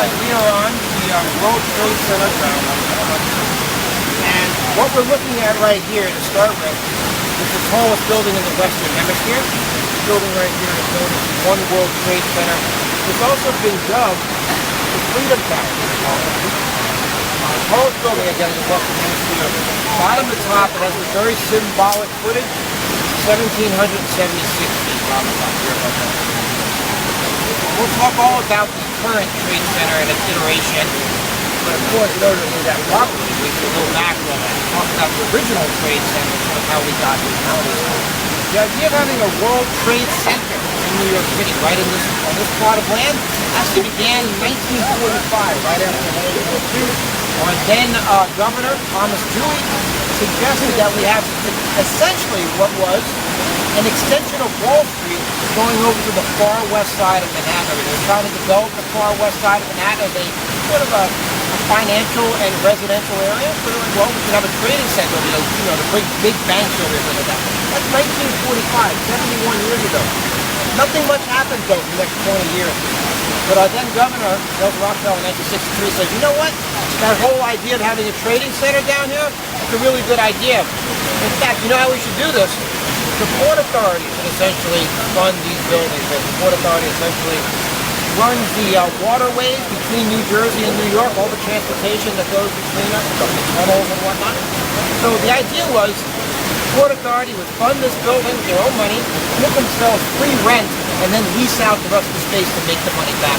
S15: We are on the World Trade Center ground. And what we're looking at right here to start with is the tallest building in the Western Hemisphere. This building right here is known as the One World Trade Center. It's also been dubbed the Freedom Tower. The tallest building again in the Western Hemisphere. Bottom to top, it has a very symbolic footage. 1,776 feet bottom to top here. We'll talk all about the current trade center and its iteration, but of course, in order to do that properly, we can go back and talk about the original trade center and how we got here nowadays. The idea of having a World Trade Center in New York City, right in this plot of land, actually began in 1945, right after World War II. Our then Governor Thomas Dewey suggested that we have essentially what was an extension of Wall Street going over to the far west side of Manhattan. They were trying to develop the far west side of Manhattan as a sort of a financial and residential area. So like, well, we can have a trading center, the big banks over here. That's 1945, 71 years ago. Nothing much happened though in the next 20 years. But our then governor, Bill Rockefeller, in 1963 said, you know what? That whole idea of having a trading center down here, it's a really good idea. In fact, you know how we should do this? The Port Authority should essentially fund these buildings. The Port Authority essentially runs the waterways between New Jersey and New York, all the transportation that goes between us, the tunnels and whatnot. So the idea was the Port Authority would fund this building with their own money, give themselves free rent, and then lease out the rest of the space to make the money back.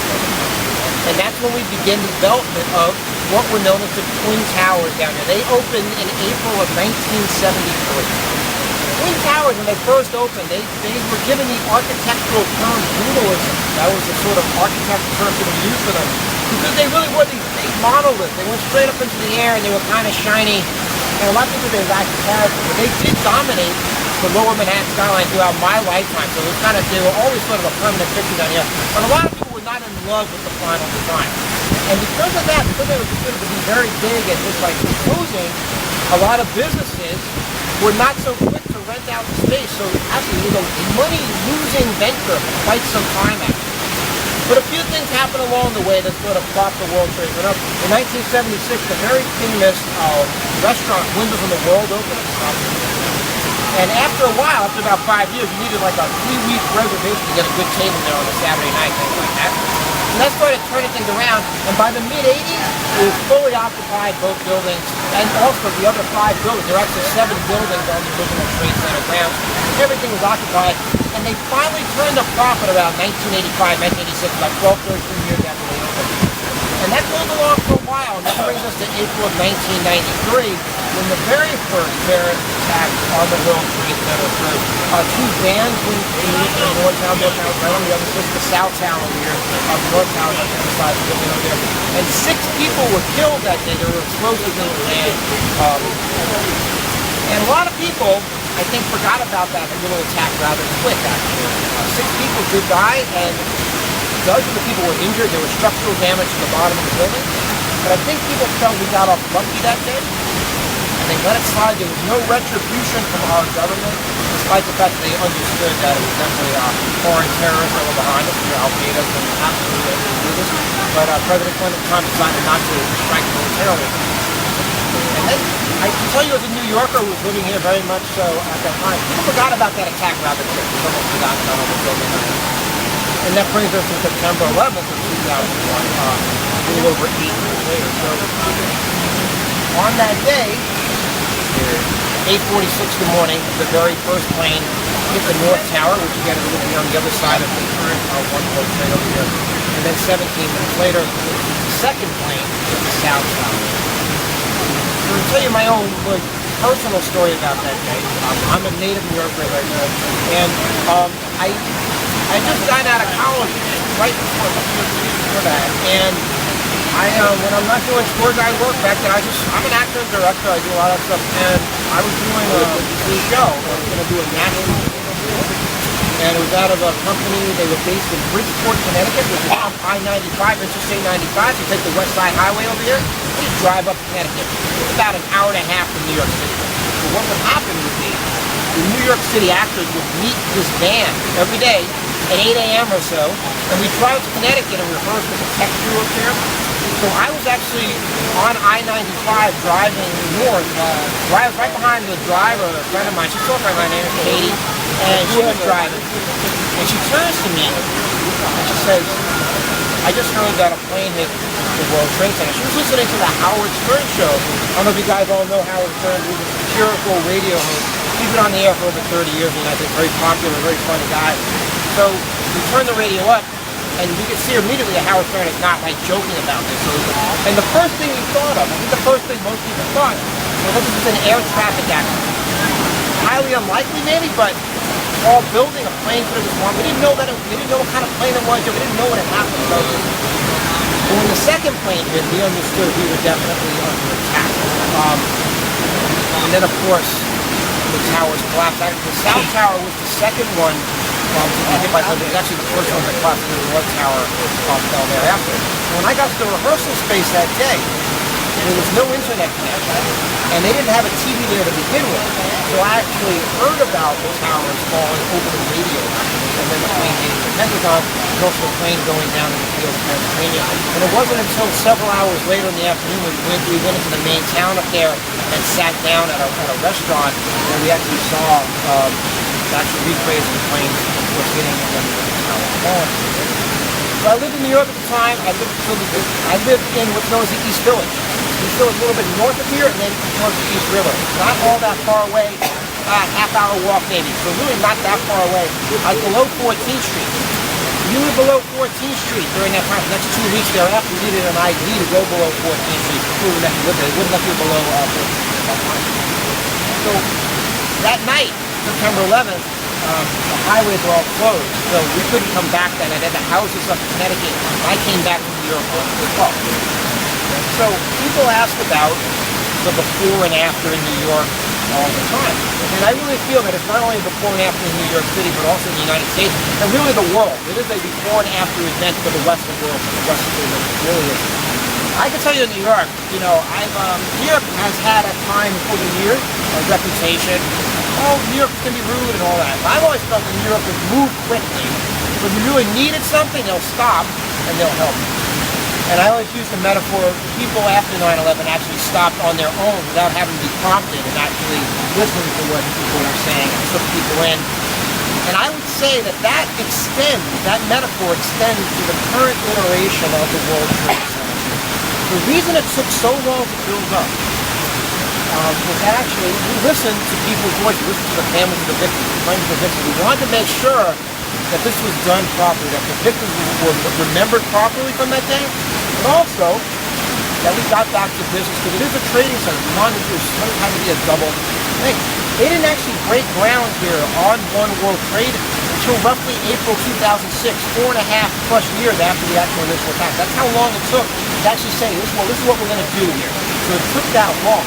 S15: And that's when we begin the development of what were known as the Twin Towers down here. They opened in April of 1973. Twin Towers, when they first opened, they were given the architectural term brutalism. That was the sort of architectural term that was used for them. Because they really were these big monoliths. They went straight up into the air and they were kind of shiny. And a lot of people didn't like the character, but they did dominate the lower Manhattan skyline throughout my lifetime. So it was they were always sort of a permanent fixture down here. But a lot of people were not in love with the final design. And because of that, because they were considered to be very big and just like imposing, a lot of businesses were not so quick to rent out the space. So actually, it was a money-losing venture for quite some time actually. But a few things happened along the way that sort of propped the World Trade Center up. In 1976, the very famous restaurant Windows in the World opened. And after a while, after about 5 years, you needed like a 3-week reservation to get a good table there on a Saturday night, things like that. And that started turning things around. And by the mid-80s, it was fully occupied, both buildings, and also the other 5 buildings. There are actually 7 buildings on the original Trade Center grounds. Everything was occupied. And they finally turned a profit around 1985, 1986, about 12, 13 years after they opened. And that goes along for a while, and that brings us to April of 1993, when the very first terrorist attack on the World Trade Center occurred. 2 vans were used in Northtown, right on the other side, the South Tower here, Northtown on the other side of the building over there. And 6 people were killed that day. There were explosives in the land. And a lot of people, I think, forgot about that little attack rather quick, actually. 6 people did die, and dozens of people were injured. There was structural damage to the bottom of the building. But I think people felt we got off lucky that day. And they let it slide. There was no retribution from our government, despite the fact that they understood that it was definitely foreign terrorists that were behind us, Al-Qaeda, and absolutely able to do this. But President Clinton at the time decided not to strike militarily. And then, I can tell you as a New Yorker who was living here very much so at that time, people forgot about that attack rather quick. People almost forgot about all the buildings. And that brings us to September 11th of 2001, a little over 8 years later. So on that day, 8:46 in the morning, the very first plane hit the North Tower, which again is looking on the other side of the current One World Trade over here. And then 17 minutes later, the second plane hit the South Tower. So to tell you my own personal story about that day, I'm a native New Yorker, as I said, and I just got out of college right before that, and when I'm not doing tour guide work back then, I'm an actor and director, I do a lot of stuff, and I was doing a show. I was going to do a national tour, and it was out of a company. They were based in Bridgeport, Connecticut, which is on I-95, Interstate 95. You take the West Side Highway over here, you just drive up to Connecticut. It's about an hour and a half from New York City. So what would happen would be, the New York City actors would meet this band every day at 8 a.m. or so, and we'd drive to Connecticut and rehearse with the tech crew up there. So I was actually on I-95 driving north, right behind the driver, a friend of mine. She's still a friend of mine, her name is Katie, and she was driving. And she turns to me and she says, I just heard that a plane hit the World Trade Center. She was listening to the Howard Stern show. I don't know if you guys all know Howard Stern. He's a satirical radio host. He's been on the air for over 30 years, and I think very popular, very funny guy. So we turned the radio up, and you could see immediately that Howard Stern is not like joking about this. And the first thing we thought of, I think the first thing most people thought, well, this is an air traffic accident. Highly unlikely maybe, but all building a plane could have just gone. We didn't know what kind of plane it was, we didn't know what had happened. So when the second plane hit, we understood we were definitely under attack. And then of course, the towers collapsed. The South Tower was the second one to be hit by something. It was actually the first one that collapsed, and the North Tower fell thereafter. When I got to the rehearsal space that day, there was no internet connection, and they didn't have a TV there to begin with. So I actually heard about the towers falling over the radio, and then the plane hitting the Pentagon, and also the plane going down in the field of Pennsylvania. And it wasn't until several hours later in the afternoon when we went into the main town up there and sat down at a restaurant, and we actually saw actually rephrase the planes were hitting and the tower falling. So I lived in New York at the time. I lived in what's known as the East Village. East Village, a little bit north of here, and then towards the East River. Not all that far away, half-hour walk maybe. So really not that far away. I was below 14th Street. You were below 14th Street during that time. The next 2 weeks thereafter, we needed an ID to go below 14th Street. They wouldn't let you below 14th Street at that time. So that night, September 11th, the highways were all closed, so we couldn't come back then. I had the houses up in Connecticut. I came back to New York on the 12th. So people ask about the before and after in New York all the time. And I really feel that it's not only before and after in New York City, but also in the United States, and really the world. It is a before and after event for the Western world, for the Western world. It really is. I can tell you in New York, New York has had at times over the years a reputation. Oh, New York can be rude and all that. But I've always felt that New York would move quickly. When you really needed something, they'll stop and they'll help you. And I always use the metaphor, people after 9/11 actually stopped on their own without having to be prompted and actually listening to what people were saying and took people in. And I would say that that metaphor extends to the current iteration of the World Trade Center. The reason it took so long to build up was actually, we listened to people's voices, we listened to the families of the victims, the friends of the victims. We wanted to make sure that this was done properly, that the victims were remembered properly from that day, but also that we got back to business, because it is a trading center. We wanted to have to be a double thing. They didn't actually break ground here on One World Trade until roughly April 2006, 4.5+ years after the actual initial attack. That's how long it took to actually say, this is what we're going to do here. So it took that long.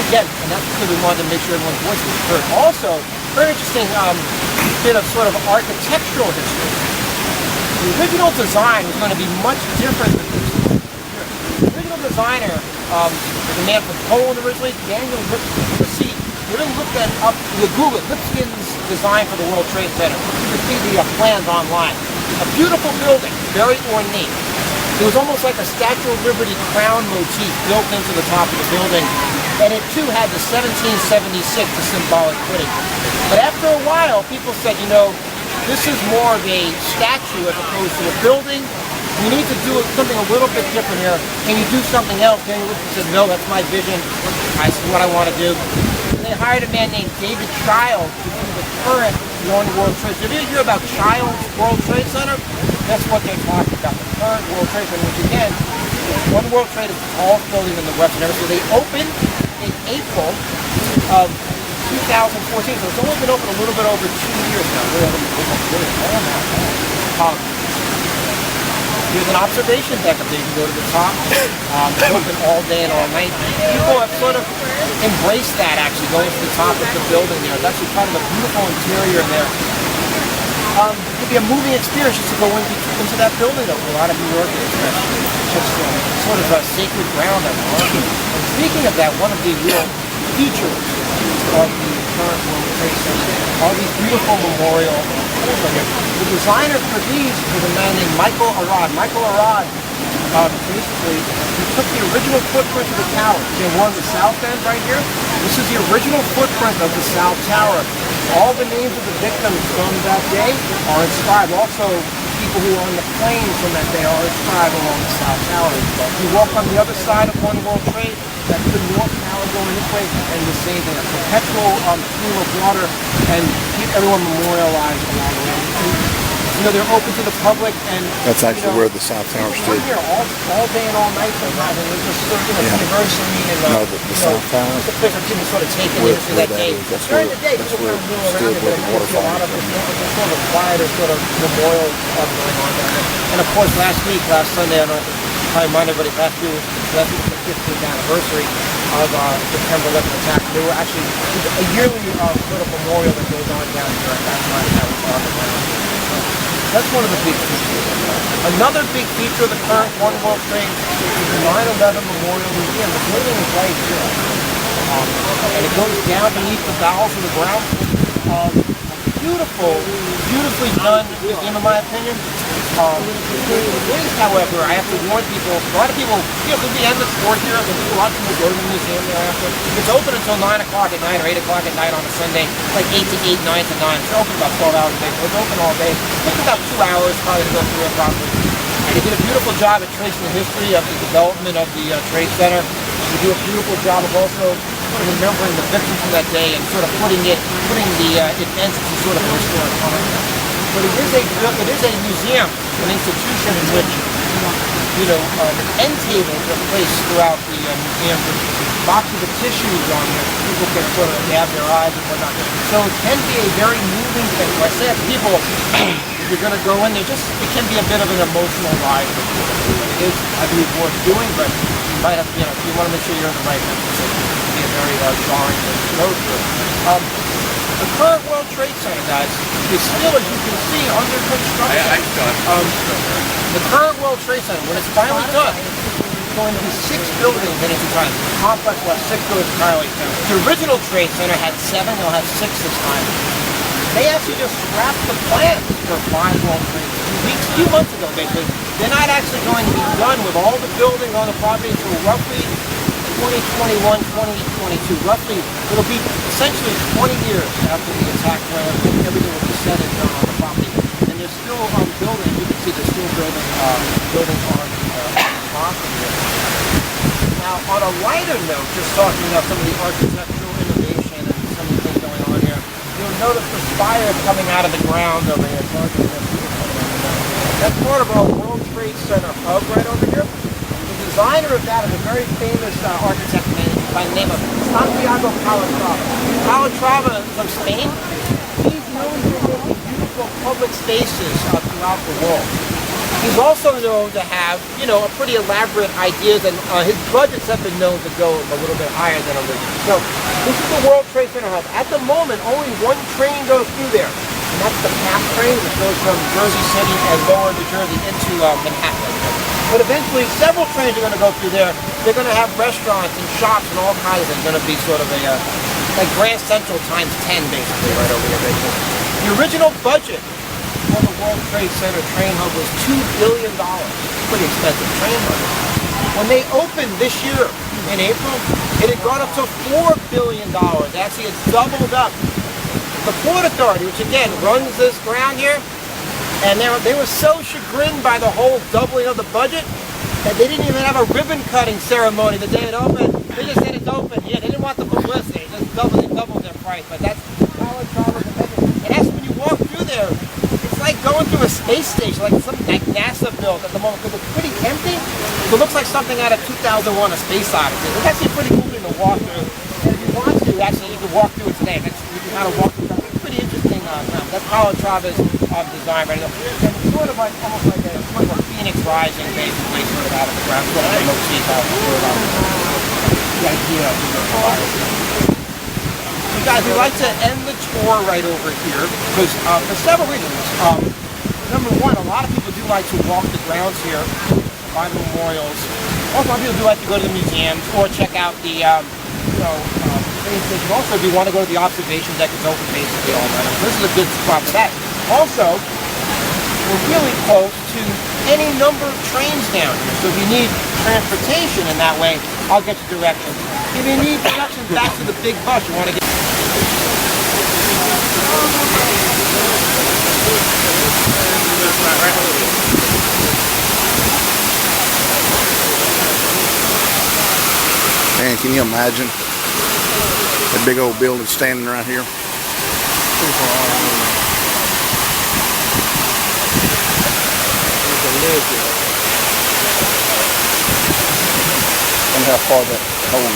S15: Again, and that's because we wanted to make sure everyone's voice was heard. Also, very interesting bit of sort of architectural history. The original design was going to be much different than this. The original designer was a man from Poland originally, Daniel Lipskin. You didn't look that up, you Google it, Lipskin's design for the World Trade Center. You can see the plans online. A beautiful building, very ornate. It was almost like a Statue of Liberty crown motif built into the top of the building. And it too had the 1776, the symbolic footing. But after a while, people said, This is more of a statue as opposed to a building. We need to do something a little bit different here. Can you do something else? Danny Wilson said, no, that's my vision. I see what I want to do. And they hired a man named David Childs to do the current One World Trade Center. Did you hear about Childs World Trade Center? That's what they're talking about, the current World Trade Center, which again, One World Trade is the tallest building in the Western Hemisphere. They opened in April of 2014, so it's only been open a little bit over 2 years now. There's an observation deck up there. You can go to the top. It's open all day and all night. People have sort of embraced that, actually, going to the top of the building there. It's actually kind of a beautiful interior there. It could be a moving experience just to go into that building that a lot of New Yorkers especially. It's just sort of a sacred ground. And speaking of that, one of the real features of the current World Trade Center are these beautiful memorial holes right here. The designer for these was a man named Michael Arad. Michael Arad, basically, he took the original footprint of the tower. We're on the south end right here. This is the original footprint of the South Tower. All the names of the victims from that day are inscribed. Also, people who are on the planes from that day are inscribed along the South Tower. You walk on the other side of One World Trade, that's the North Tower going this way, and the same thing, a perpetual stream of water, and keep everyone memorialized along the way. You know, they're open to the public, and
S1: That's actually where the South Tower stood.
S15: Here all day and all night. They're driving. It's just sort of, very serene and
S1: No, the South Tower.
S15: It's a place where people sort of take it into that day.
S1: That's
S15: During
S1: where,
S15: the day,
S1: that's
S15: people
S1: where
S15: kind of move
S1: stood
S15: around it,
S1: where
S15: but
S1: the
S15: I think
S1: waterfall
S15: a lot of
S1: is.
S15: it's sort of a quieter sort of memorial going on down there. And of course, last Sunday, I don't know if I remind everybody, last week was the 15th anniversary of September 11th attack. There were actually a yearly sort of memorial that goes on down here at that time that was talking about. That's one of the big features. Another big feature of the current One World Trade is the 9/11 Memorial Museum. The building is right here. And it goes down beneath the bowels of the ground. Beautifully done museum, in my opinion. It is, however, I have to warn people, a lot of people, could be endless for here. A lot of people go to the museum thereafter. It's open until 9 o'clock at night or 8 o'clock at night on a Sunday, like 8 to 8, 9 to 9. It's open about 12 hours a day. So it's open all day. It takes about 2 hours probably to go through it properly. And they did a beautiful job at tracing the history of the development of the Trade Center. They do a beautiful job of also remembering the victims from that day and sort of putting the events into sort of a historic context. But it is a museum, an institution in which, end tables are placed throughout the museum with boxes of tissues on there. People can sort of dab their eyes and whatnot. So it can be a very moving thing. So I say to people, if you're going to go in there, it can be a bit of an emotional ride for people. It is, I believe, worth doing, but you might have, you want to make sure you're in the right place. It can be a very jarring thing to go through. The current World Trade Center, guys, is still, as you can see, under construction. The current World Trade Center, when it's finally done, it's going to be 6 buildings at any time. The complex will have 6 buildings entirely. The original Trade Center had 7, they'll have 6 this time. They actually just scrapped the plans for 5 World Trade Centers. A few months ago, basically. They're not actually going to be done with all the buildings on the property until roughly 2021, 2022, roughly, it'll be essentially 20 years after the attack when everything will be said and done on the property. And they're still building, you can see they're still building buildings on the property. Now, on a lighter note, just talking about some of the architectural innovation and some of the things going on here, you'll notice the spire coming out of the ground over here. That's part of our World Trade Center hub right over here. The designer of that is a very famous architect by the name of Santiago Calatrava. Calatrava from Spain. He's known for making beautiful public spaces throughout the world. He's also known to have, pretty elaborate ideas, and his budgets have been known to go a little bit higher than original. So this is the World Trade Center hub. At the moment, only one train goes through there, and that's the PATH train that goes from Jersey City and lower New Jersey into Manhattan. But eventually, several trains are going to go through there. They're going to have restaurants and shops and all kinds of things. It's going to be sort of like Grand Central times 10, basically, right over here. Basically. The original budget for the World Trade Center train hub was $2 billion. Pretty expensive train hub. When they opened this year, in April, it had gone up to $4 billion. Actually, it's doubled up. the Port Authority, which again runs this ground here, and they were so chagrined by the whole doubling of the budget that they didn't even have a ribbon cutting ceremony the day it opened. They just said it's open. Yeah, they didn't want the publicity. They just doubled their price. But that's how it's always amazing. And that's when you walk through there, it's like going through a space station, like something like NASA built at the moment, because it's pretty empty. So it looks like something out of 2001: A Space Odyssey. It's actually pretty cool thing to walk through. And if you want to, actually, you can walk through its name. You can kind of walk through. It's pretty interesting. That's Calatrava's design right now. And it's sort of like almost like a phoenix rising, basically, sort of out of the ground. Sort of motif out the idea of you guys, we'd like to end the tour right over here because for several reasons. Number one, a lot of people do like to walk the grounds here by the memorials. Also, a lot of people do like to go to the museums or check out the space station. Also, if you want to go to the observation deck, it's open basically all night. So this is a good spot for that. Also, we're really close to any number of trains down here. So if you need transportation in that way, I'll get you directions. If you need directions back to the big bus, you want to get...
S1: Man, can you imagine that big old building standing right here? And how far that hole is.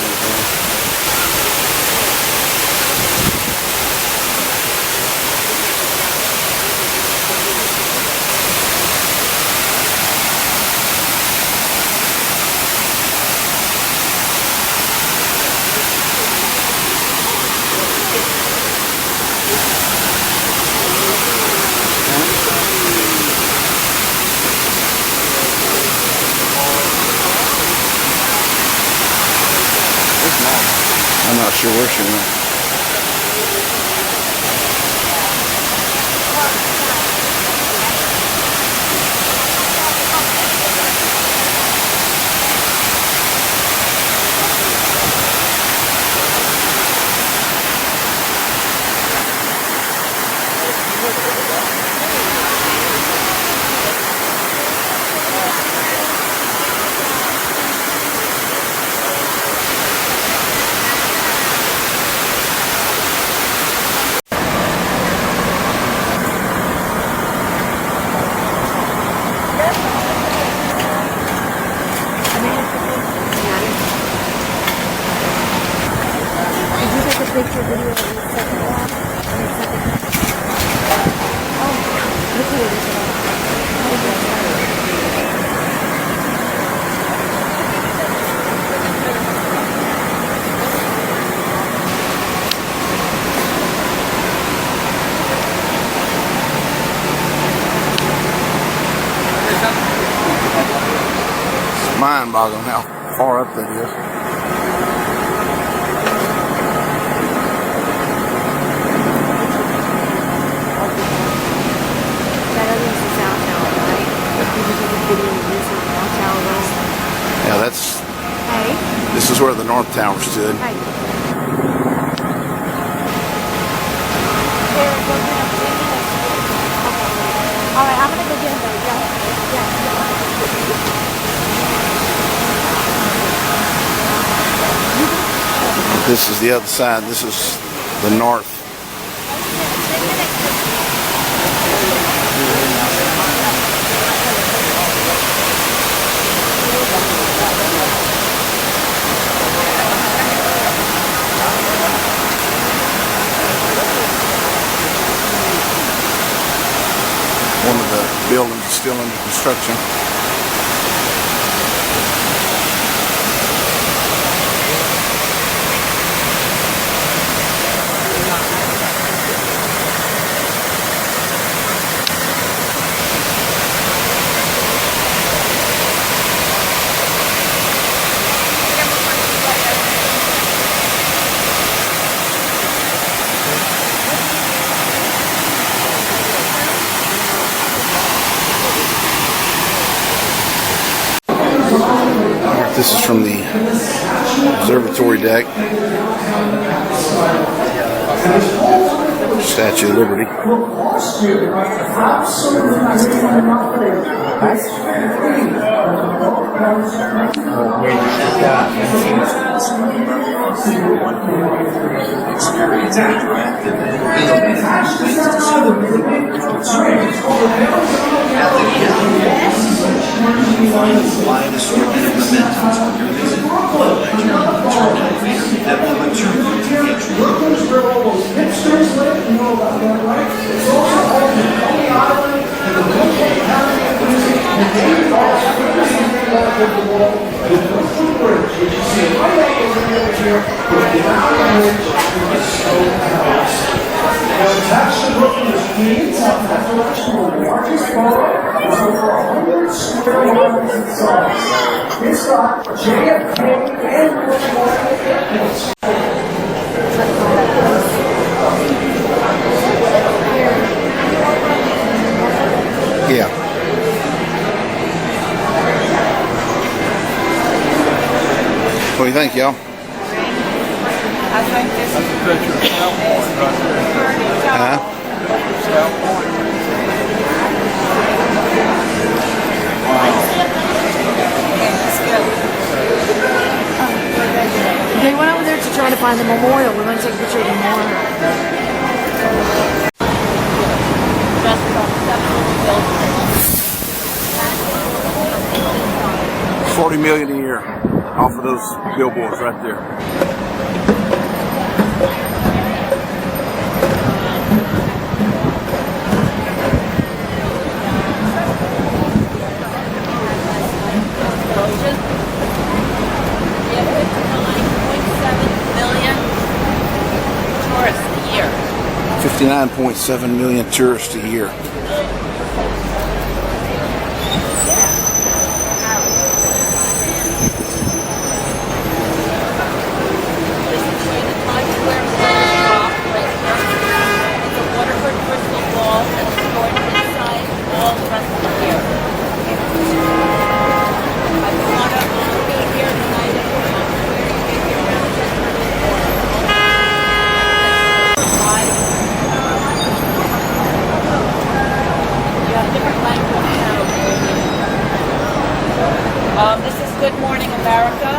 S1: I'm not sure where she went. Mind-boggling how far up that is. Yeah, that's... Hey. This is where the North Tower stood.
S3: Hey. Alright, I'm gonna go get him.
S1: This is the other side. This is the north. One of the buildings is still under construction. This is from the observatory deck. Statue of Liberty. Yeah. What do you think, y'all?
S3: They went over there to try to find the memorial. We went to take a picture of the memorial.
S1: 40 million a year off of those billboards right there.
S8: Tourists a year.
S1: 59.7 million tourists a year.
S8: This is Good Morning America.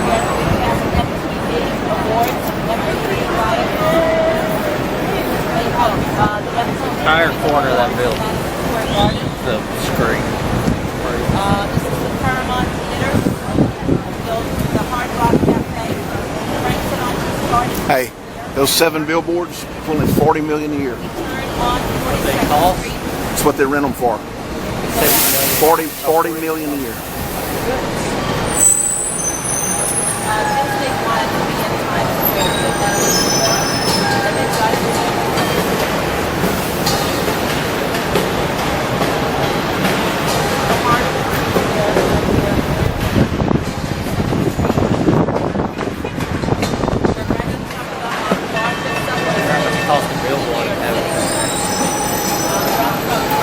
S8: Yes, we have MTV awards.
S4: Entire corner of that building. The screen.
S8: This is the Paramount Theater. The Hard Rock Cafe. Frank Sinatra's party.
S1: Hey, those 7 billboards, only 40 million a year.
S4: What they cost?
S1: That's what they rent them for. 40 million a year.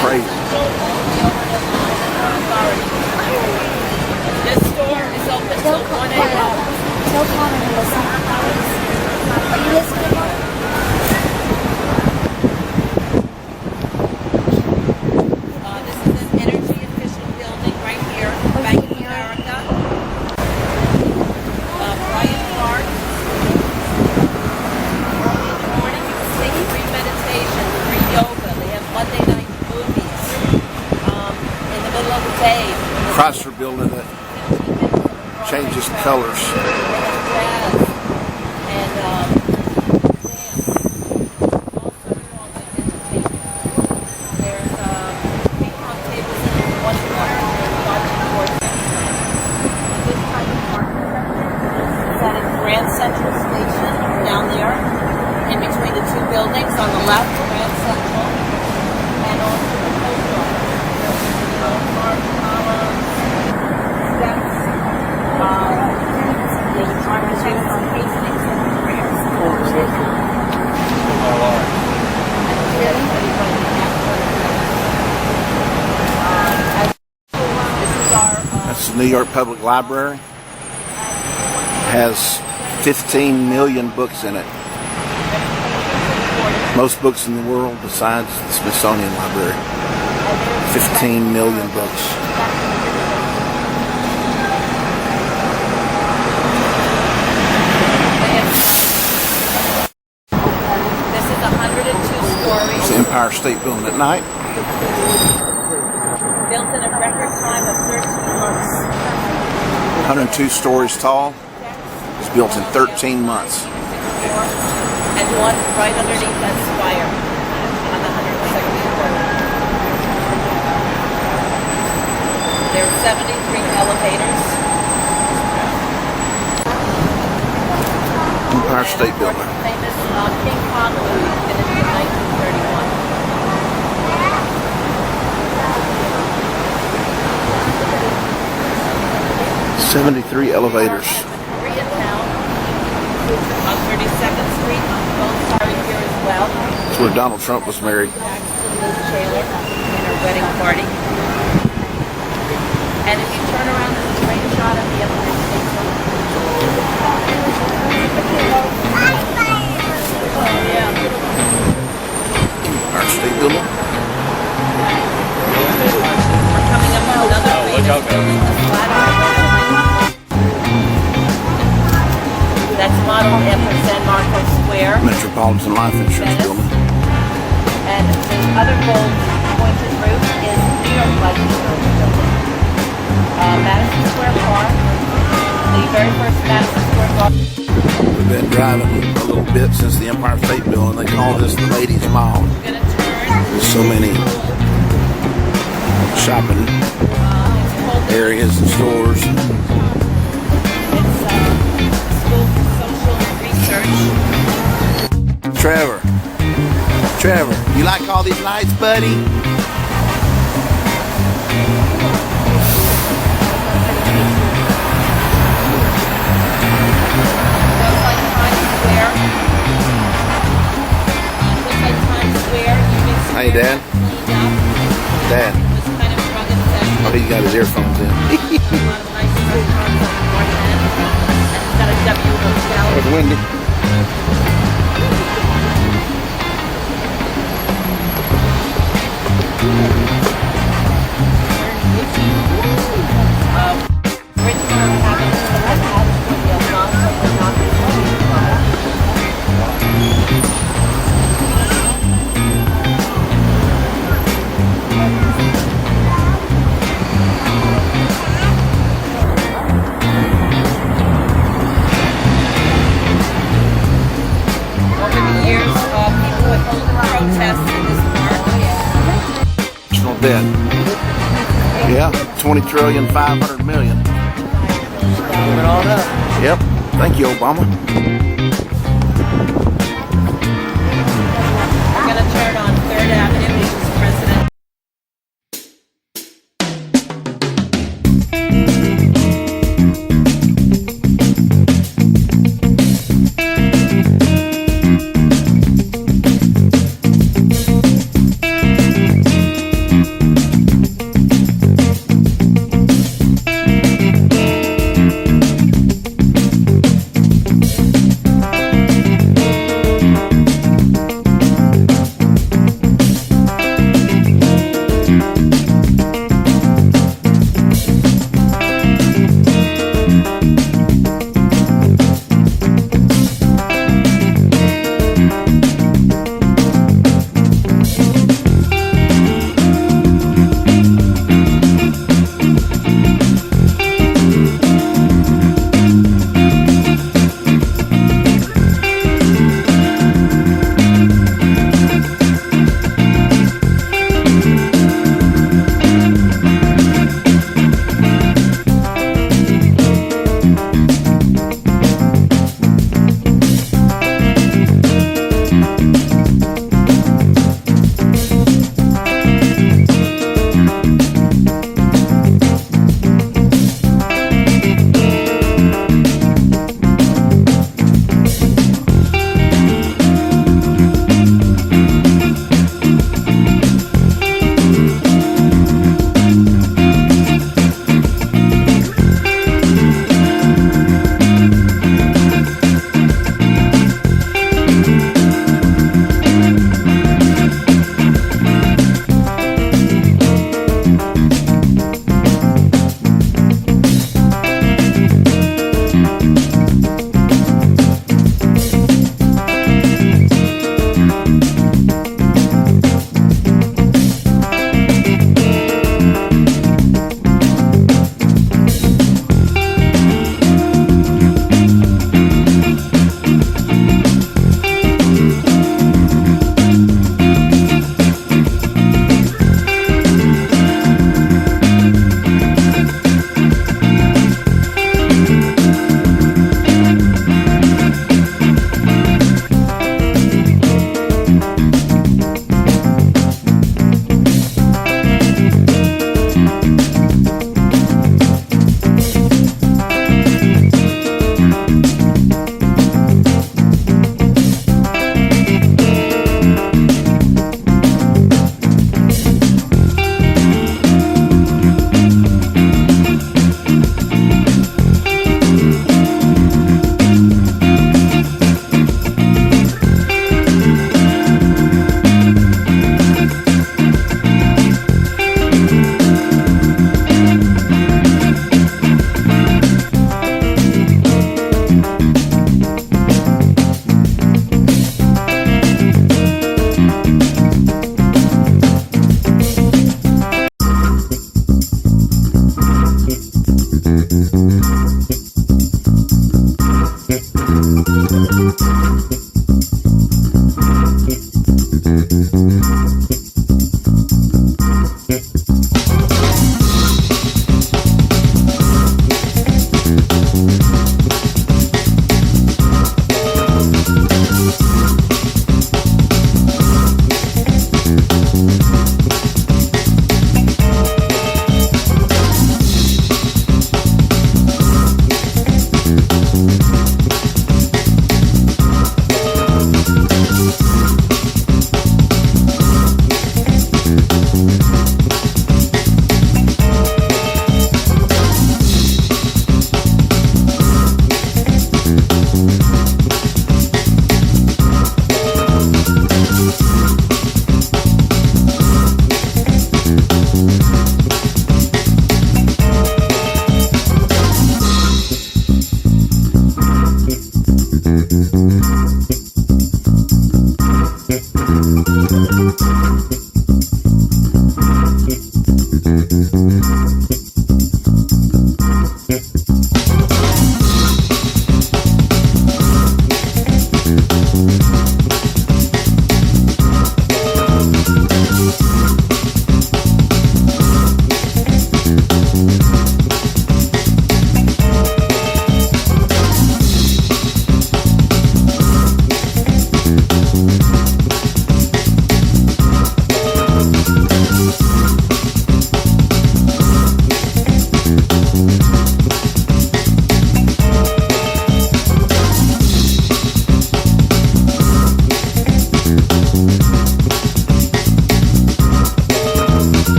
S1: Crazy.
S8: This store is open till 1 a.m.
S17: No comment on this. Are you listening, Mom?
S8: This is an energy efficient building right here, Bank of America. Bryant Park. In the morning you can take free meditation, free yoga. They have Monday night movies. In the middle of the day.
S1: Chrysler building that changes colors.
S8: Jazz and there's ping pong tables in one corner and watching horses. This type of market is at a Grand Central Station down there, in between the two buildings. On the left, Grand Central, and also the post office. Steps. There's a driver's license on Hastings and Careers.
S1: That's the New York Public Library. Has 15 million books in it. Most books in the world besides the Smithsonian Library. 15 million books.
S8: This is 102 stories.
S1: It's the Empire State Building at night.
S8: Built in a record time of 13 months.
S1: 102 stories tall. It's built in 13 months.
S8: And one right underneath that spire on the 102nd floor. There are 73 elevators.
S1: Empire State Building.
S8: Famous King Kong movie finished in 1931.
S1: 73 elevators.
S8: Koreatown on 32nd Street on both sides here as well.
S1: That's where Donald Trump was married.
S8: Liz Taylor in her wedding party. And if you turn around, there's a great shot of the Empire State Building. Oh, yeah.
S1: Empire State Building.
S8: We're coming up to another famous building, the Flatiron Building. That's modeled after San Marcos Square.
S1: Metropolitan Life Insurance Building.
S8: And the other gold pointed roof is New York Life Insurance Building. Madison Square Park, the very first Madison Square Park.
S1: We've been driving a little bit since the Empire State Building. They call this the Ladies Mall. There's so many shopping areas and stores. Trevor, you like all these lights, buddy? Hey, Dad. Dad. Oh, he got his earphones in. There's Wendy. Debt. Yeah, 20 trillion, 500 million. Yep. Thank you, Obama.
S8: We're going to turn on 3rd Avenue, which is President.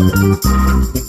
S14: Thank you.